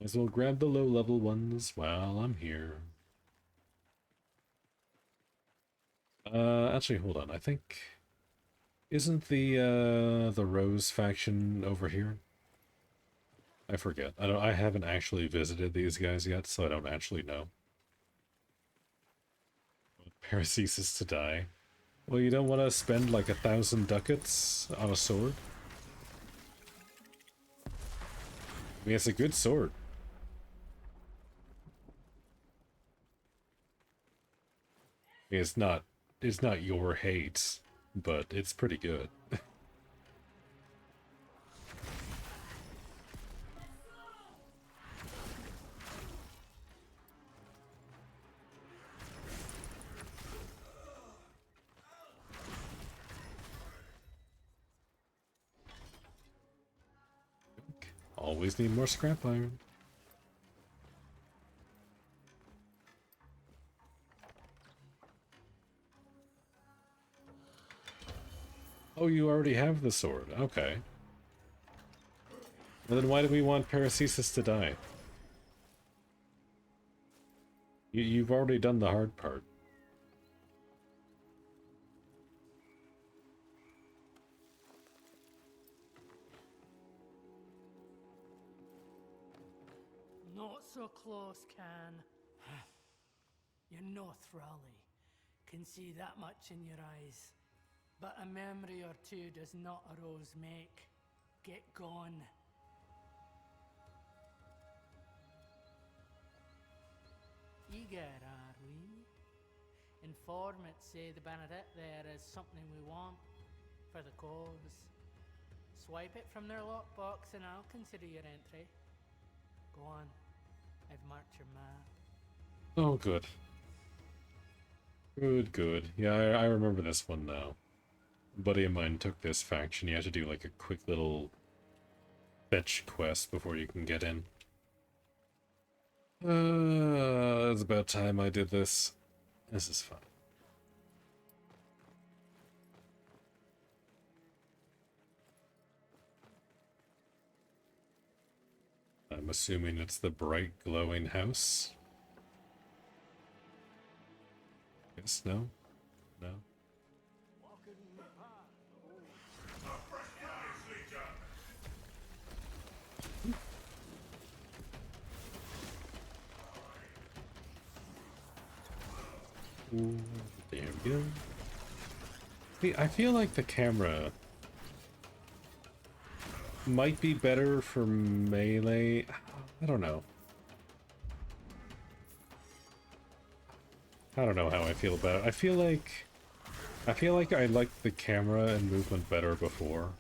might as well grab the low-level ones while I'm here. Actually, hold on. I think... Isn't the Rose faction over here? I forget. I haven't actually visited these guys yet, so I don't actually know. Paracesis to die. Well, you don't want to spend like 1,000 ducats on a sword? I mean, it's a good sword. I mean, it's not your hate, but it's pretty good. Always need more scrap iron. Oh, you already have the sword. Okay. Well, then why do we want Paracesis to die? You've already done the hard part. Not so close, Can. You're no Thrally. Can see that much in your eyes. But a memory or two does not a rose make. Get gone. Eager, are we? Informants say the Benedict there is something we want for the cause. Swipe it from their lockbox and I'll consider your entry. Go on. I've marked your map. Oh, good. Good. Yeah, I remember this one now. A buddy of mine took this faction. You have to do like a quick little fetch quest before you can get in. It's about time I did this. This is fun. I'm assuming it's the bright glowing house. Guess no? No? Ooh, there we go. See, I feel like the camera might be better for melee. I don't know. I don't know how I feel about it. I feel like I liked the camera and movement better before.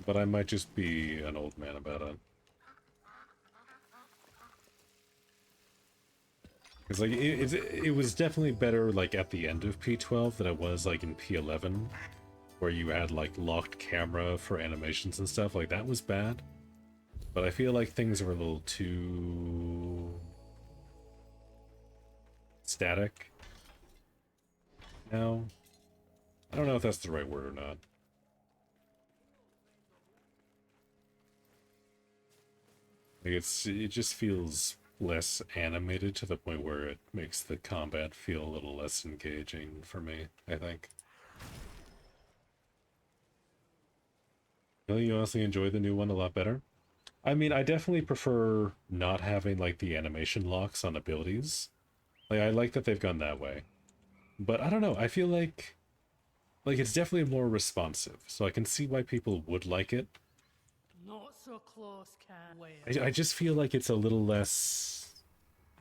But I might just be an old man about it. Because like it was definitely better like at the end of P12 than it was like in P11, where you had like locked camera for animations and stuff. Like that was bad. But I feel like things were a little too static now. I don't know if that's the right word or not. Like it just feels less animated to the point where it makes the combat feel a little less engaging for me, I think. You honestly enjoy the new one a lot better? I mean, I definitely prefer not having, like, the animation locks on abilities. Like, I like that they've gone that way. But I don't know, I feel like it's definitely more responsive, so I can see why people would like it. Not so close, can wait. I just feel like it's a little less...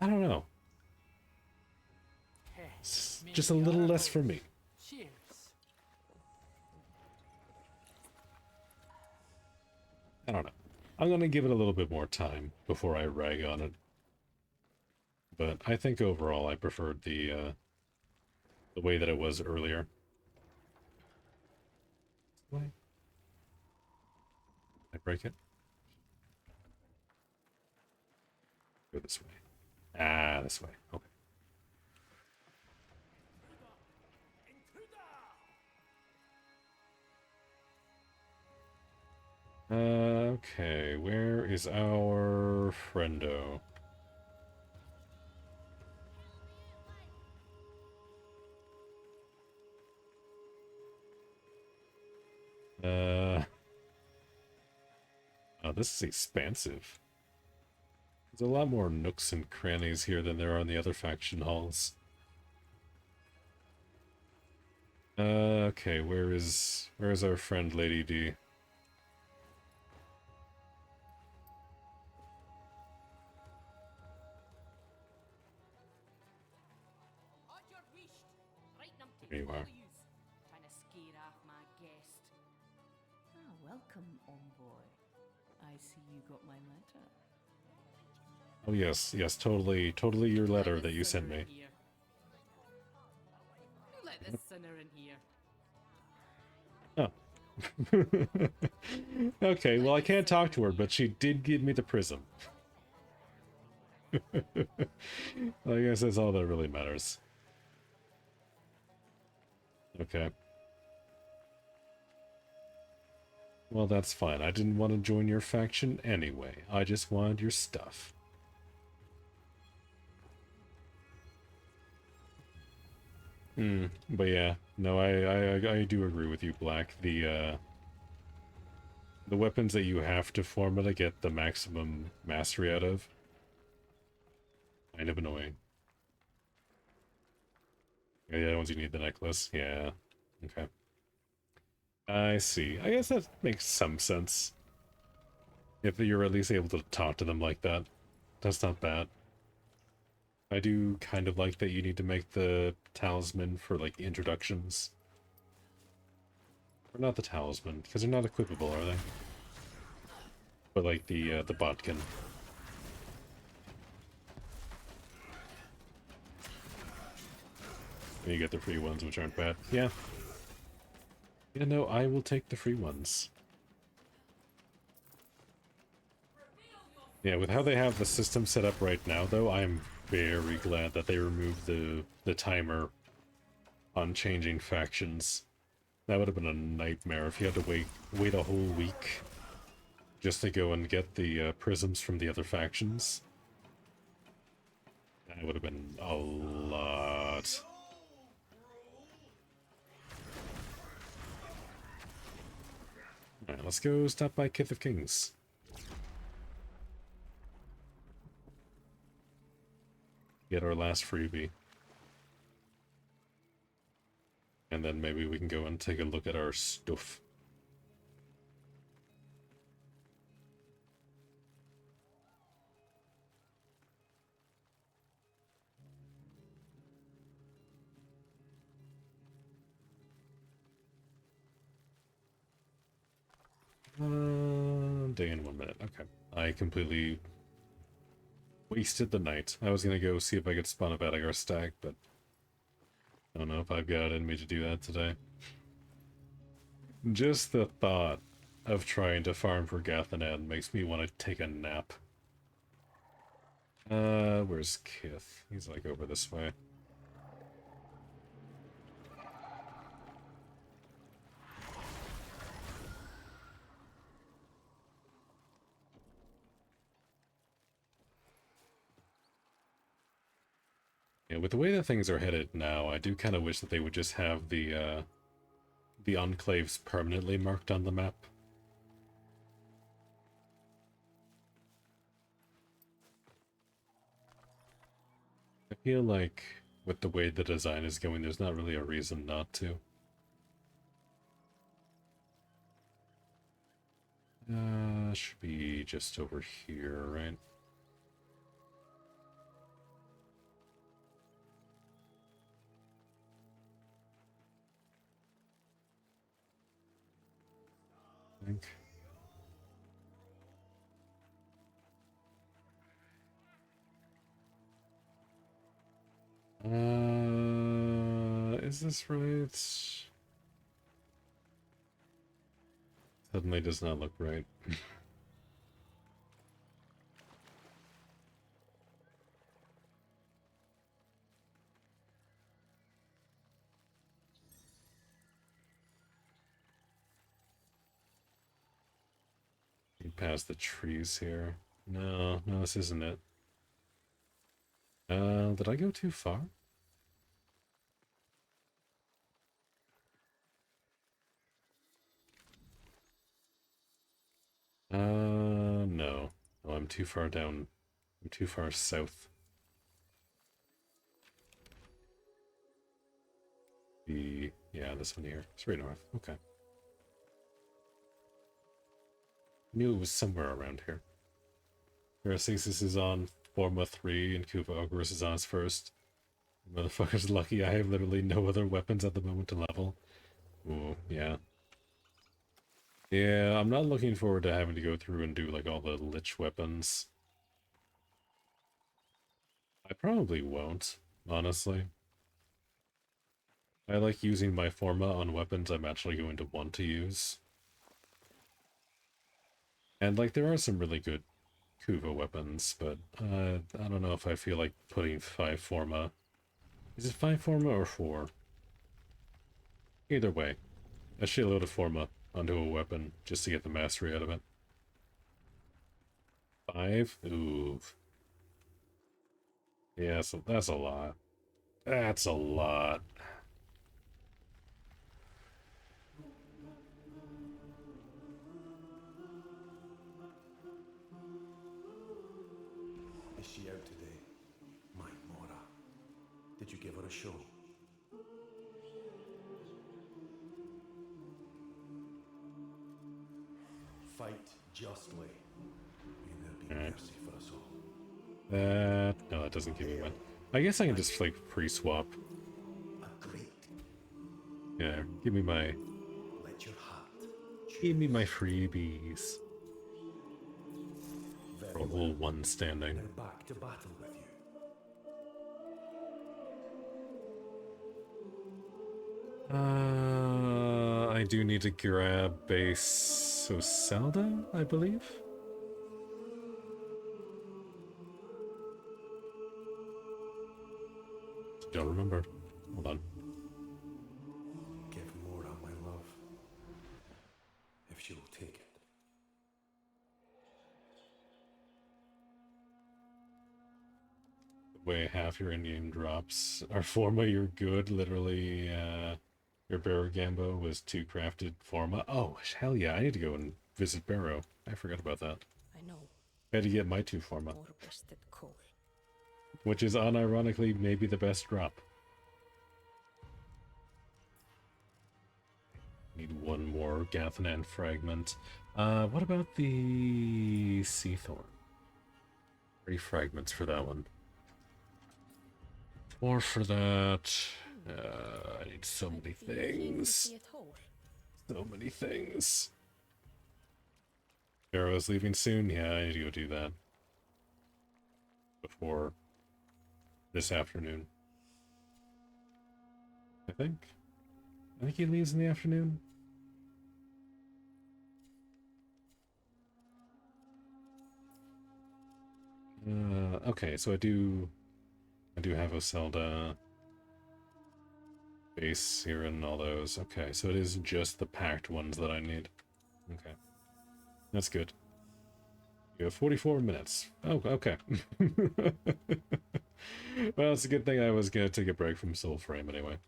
I don't know. It's just a little less for me. Cheers. I don't know. I'm gonna give it a little bit more time before I rag on it. But I think overall I preferred the way that it was earlier. Why? Did I break it? Go this way. Ah, this way. Okay. Okay, where is our friendo? Oh, this is expansive. There's a lot more nooks and crannies here than there are in the other faction halls. Okay, where is our friend Lady D? There you are. Trying to scare off my guest. Ah, welcome, envoy. I see you got my letter. Oh yes, yes, totally your letter that you sent me. Let this sinner in here. Oh. Okay, well I can't talk to her, but she did give me the prism. I guess that's all that really matters. Okay. Well, that's fine. I didn't want to join your faction anyway. I just wanted your stuff. But yeah, no, I do agree with you, Black. The weapons that you have to farm to get the maximum mastery out of, kind of annoying. Yeah, the ones you need the necklace. Yeah. Okay. I see. I guess that makes some sense. If you're at least able to talk to them like that, that's not bad. I do kind of like that you need to make the talisman for, like, introductions. Or not the talisman, because they're not equipable, are they? But, like, the botkin. And you get the free ones, which aren't bad. Yeah. Yeah, no, I will take the free ones. Yeah, with how they have the system set up right now, though, I'm very glad that they removed the timer on changing factions. That would have been a nightmare if you had to wait a whole week just to go and get the prisms from the other factions. That would have been a lot. Alright, let's go stop by Kith of Kings. Get our last freebie. And then maybe we can go and take a look at our stuff. Day in 1 minute. Okay. I completely wasted the night. I was gonna go see if I could spawn a Vadagar stack, but I don't know if I've got it in me to do that today. Just the thought of trying to farm for Gathanan makes me want to take a nap. Where's Kith? He's like over this way. Yeah, with the way that things are headed now, I do kind of wish that they would just have the enclaves permanently marked on the map. I feel like with the way the design is going, there's not really a reason not to. Should be just over here, right? I think. Is this right? Suddenly does not look right. Past the trees here. No, no, this isn't it. Did I go too far? No. No, I'm too far down. I'm too far south. Yeah, this one here. It's right north. Okay. Knew it was somewhere around here. Paracesis is on Forma 3 and Kuva Ogres is on its first. Motherfucker's lucky I have literally no other weapons at the moment to level. Ooh, yeah. Yeah, I'm not looking forward to having to go through and do like all the lich weapons. I probably won't, honestly. I like using my Forma on weapons I'm actually going to want to use. And like there are some really good Kuva weapons, but I don't know if I feel like putting 5 Forma. Is it 5 Forma or 4? Either way, a shitload of Forma onto a weapon just to get the mastery out of it. 5? Ooh. Yeah, so that's a lot. That's a lot. Is she out today? My Mora. Did you give her a show? Fight justly, and there'll be mercy for us all. No, that doesn't give me one. I guess I can just like pre-swap. Agreed. Yeah, give me my Let your heart freebies. very Roll well. one standing. Now back to battle with you. I do need to grab base Oselda, I believe. Don't remember. Hold on. Give Mora my love, if she will take it. The way half your Indian drops are Forma, you're good. Literally, your Barrow Gambo was 2 crafted Forma. Oh, hell yeah, I need to go and visit Barrow. I forgot about that. I know. I had to get my 2 Forma, More wasted coal. which is unironically maybe the best drop. Need one more Gathanan fragment. What about the Seathorn? 3 fragments for that one. 4 for that. I need so many things. So many things. Barrow's leaving soon? Yeah, I need to go do that. Before this afternoon. I think he leaves in the afternoon. Okay, so I do have Oselda base here and all those. Okay, so it is just the packed ones that I need. Okay. That's good. You have 44 minutes. Oh, okay. Well, it's a good thing I was gonna take a break from Soul Frame anyway.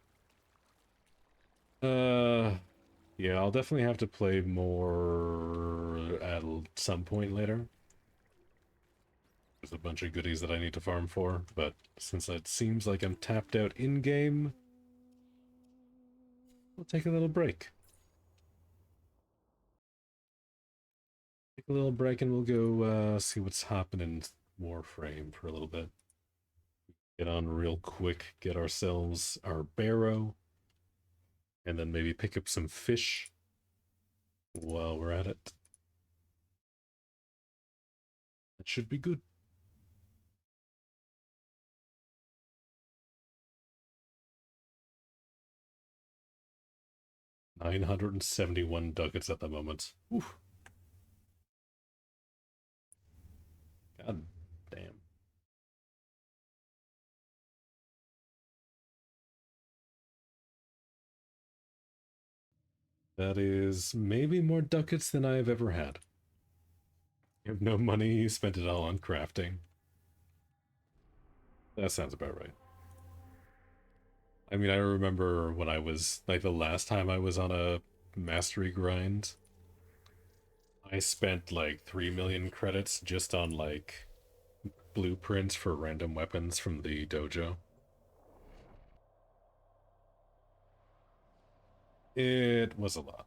Yeah, I'll definitely have to play more at some point later. There's a bunch of goodies that I need to farm for, but since it seems like I'm tapped out in-game, we'll take a little break. Take a little break and we'll go see what's happening in Warframe for a little bit. Get on real quick, get ourselves our barrow, and then maybe pick up some fish while we're at it. That should be good. $971 ducats at the moment. Oof. God damn. That is maybe more ducats than I've ever had. You have no money, you spent it all on crafting. That sounds about right. I mean, I remember when I was, like, the last time I was on a mastery grind, I spent like 3 million credits just on, like, blueprints for random weapons from the dojo. It was a lot.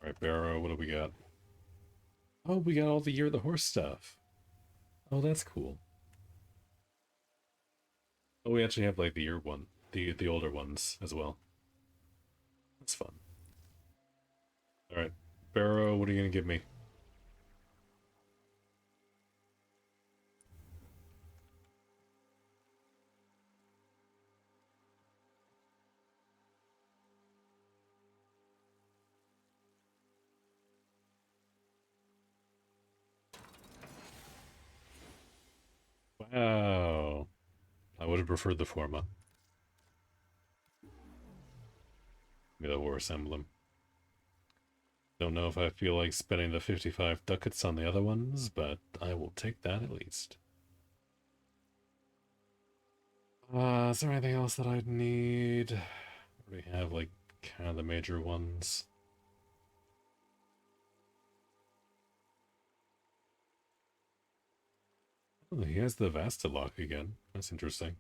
Alright, Barrow, what do we got? Oh, we got all the Year of the Horse stuff. Oh, that's cool. Oh, we actually have, like, the year one, the older ones as well. That's fun. Alright, Barrow, what are you gonna give me? Wow. I would have preferred the Forma. Maybe the Horse Emblem. Don't know if I feel like spending the 55 ducats on the other ones, but I will take that at least. Is there anything else that I'd need? I already have, like, kind of the major ones. Oh, he has the Vasta lock again. That's interesting.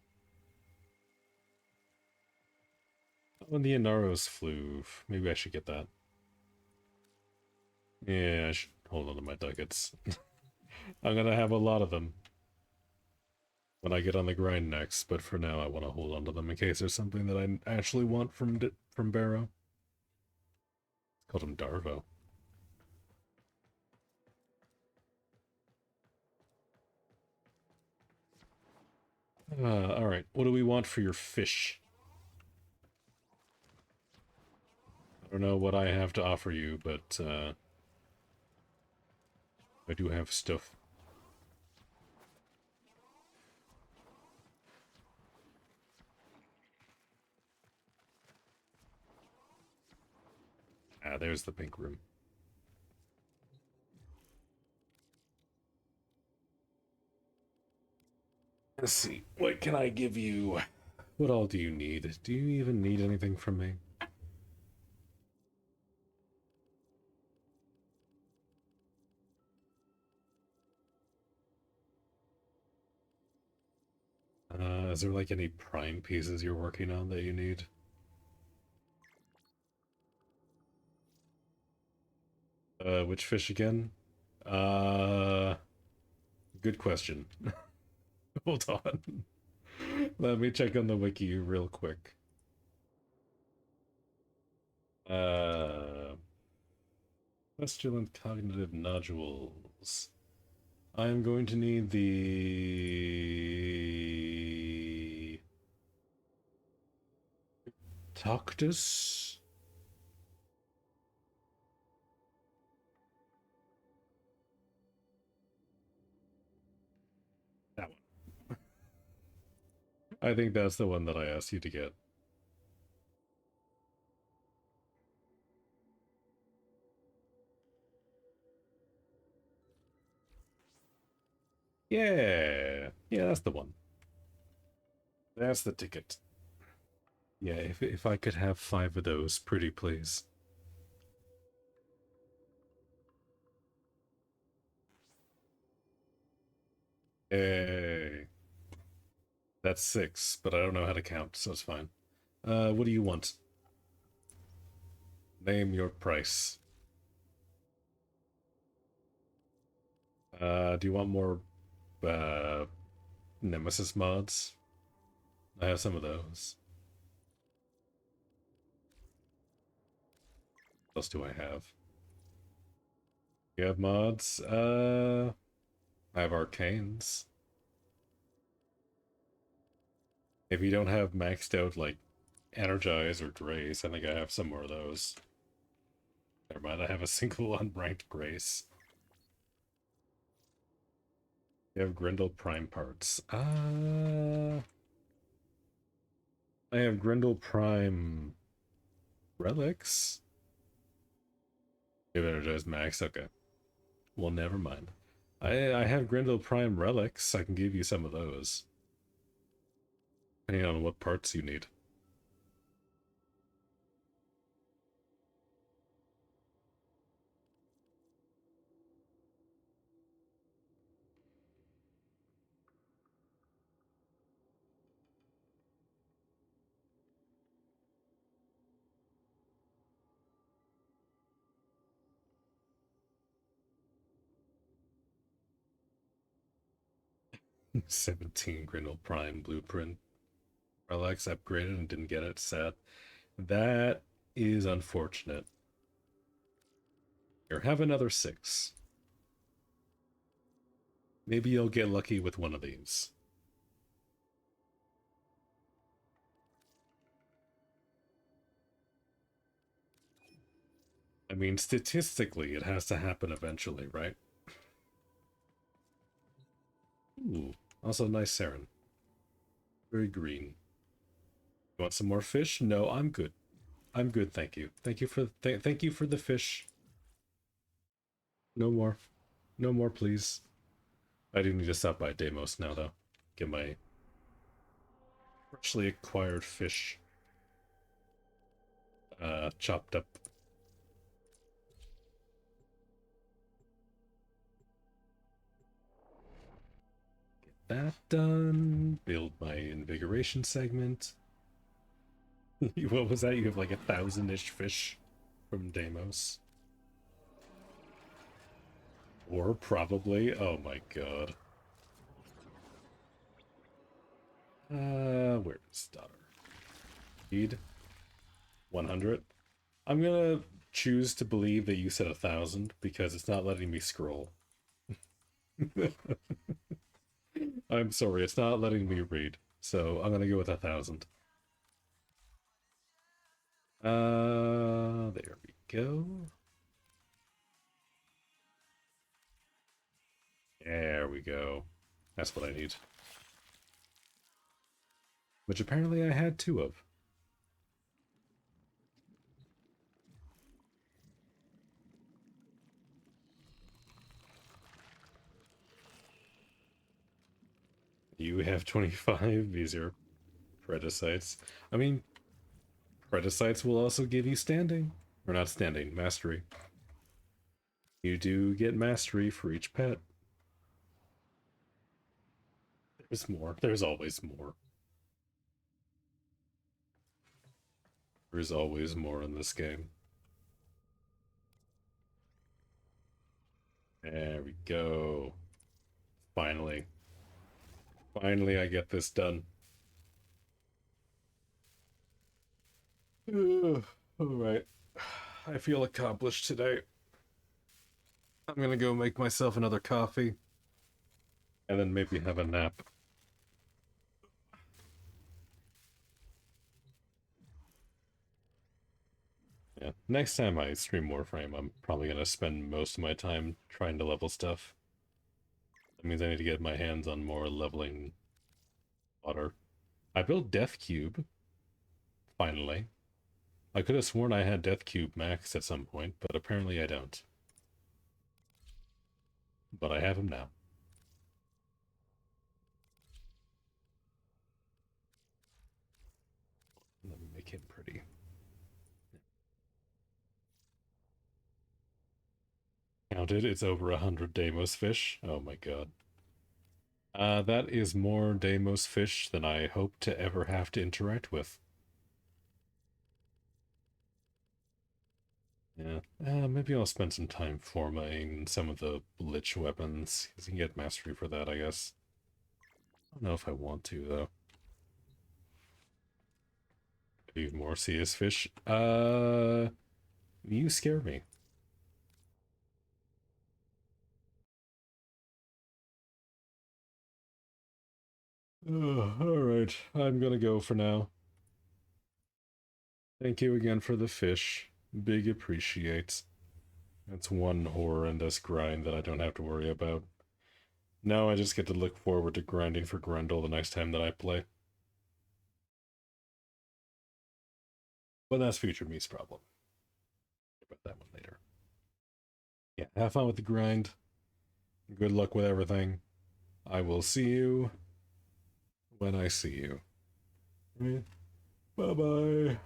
Oh, and the Inaros floof. Maybe I should get that. Yeah, I should hold on to my ducats. I'm gonna have a lot of them when I get on the grind next, but for now I want to hold on to them in case there's something that I actually want from Barrow. Called him Darvo. Alright, what do we want for your fish? I don't know what I have to offer you, but I do have stuff. Ah, there's the pink room. Let's see, what can I give you? What all do you need? Do you even need anything from me? Is there like any prime pieces you're working on that you need? Which fish again? Uh, Good question. Hold on. Let me check on the wiki real quick. Pestilent cognitive nodules. I am going to need the Toctus. That one. I think that's the one that I asked you to get. Yeah. Yeah, that's the one. That's the ticket. Yeah, if I could have 5 of those, pretty please. Hey. That's 6, but I don't know how to count, so it's fine. What do you want? Name your price. Do you want more, Nemesis mods? I have some of those. What else do I have? You have mods? I have arcanes. If you don't have maxed out, like, Energize or Grace, I think I have some more of those. Never mind, I have a single unranked Grace. You have Grendel Prime parts. I have Grendel Prime relics. You have Energize Max, okay. Well, never mind. I have Grendel Prime relics. I can give you some of those. Depending on what parts you need. Hmm. 17 Grendel Prime blueprint relics upgraded and didn't get it. Sad. That is unfortunate. Here, have another 6. Maybe you'll get lucky with one of these. I mean, statistically, it has to happen eventually, right? Ooh, also nice Saren. Very green. You want some more fish? No, I'm good. I'm good, thank you. Thank you for thank you for the fish. No more. No more, please. I do need to stop by Deimos now, though. Get my freshly acquired fish chopped up. That done. Build my invigoration segment. What was that? You have like 1,000-ish fish from Deimos. Or probably, oh my god. Where's daughter? Feed 100. I'm gonna choose to believe that you said 1,000 because it's not letting me scroll. I'm sorry, it's not letting me read, so I'm gonna go with 1,000. There we go. There we go. That's what I need. Which apparently I had 2 of. You have 25, these are Predicites. I mean, Predicites will also give you standing. Or not standing, mastery. You do get mastery for each pet. There's more. There's always more. There's always more in this game. There we go. Finally. Finally, I get this done. Alright. I feel accomplished today. I'm gonna go make myself another coffee. And then maybe have a nap. Yeah, next time I stream Warframe, I'm probably gonna spend most of my time trying to level stuff. That means I need to get my hands on more leveling fodder. I built Death Cube. Finally. I could have sworn I had Death Cube max at some point, but apparently I don't. But I have him now. counted. It's over 100 Deimos fish. Oh my god. That is more Deimos fish than I hope to ever have to interact with. Yeah, maybe I'll spend some time formatting some of the Lich weapons, because you can get mastery for that, I guess. I don't know if I want to, though. Maybe more CS fish. You scare me. Alright, I'm gonna go for now. Thank you again for the fish. Big appreciates. That's one horrendous grind that I don't have to worry about. Now I just get to look forward to grinding for Grendel the next time that I play. But that's future me's problem. About that one later. Yeah, have fun with the grind. Good luck with everything. I will see you when I see you. Bye-bye.